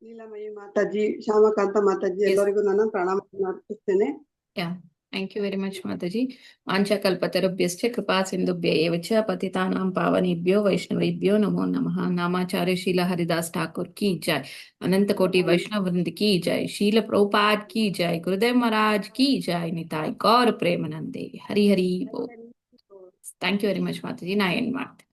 ನೀಲಮಯಿ ಮಾತಾಜಿ, ಶ್ಯಾಮಕಾಂತ ಮಾತಾಜಿ ಎಲ್ಲರಿಗೂ ನಾನು ಪ್ರಣಾಮ ಅರ್ಪಿಸ್ತೇನೆ. ಥ್ಯಾಂಕ್ ಯು ವೆರಿ ಮಚ್ ಮಾತಾಜಿ. ವಾಂಛಾಕಲ್ಪತರುಭ್ಯಶ್ಚ ಕೃಪಾ ಸಿಂಧುಭ್ಯ ಏವ ಚ ಪತಿತಾನಾಂ ಪಾವನೇಭ್ಯೋ ವೈಷ್ಣವೇಭ್ಯೋ ನಮೋ ನಮಃ. ನಾಮಾಚಾರ್ಯ ಶ್ರೀಲ ಹರಿದಾಸ್ ಠಾಕುರ್ ಕಿ ಜೈ. ಅನಂತ ಕೋಟಿ ವೈಷ್ಣವ ವೃಂದ की जय. शील प्रभुपाद की जय. गुरुदेव महाराज की जय. निताई गौर प्रेमानंदे. हरि हरि बोल. Thank you very much Mataji. ನಾ ಎಂಡ್ ಮಾಡ್ತೀನಿ.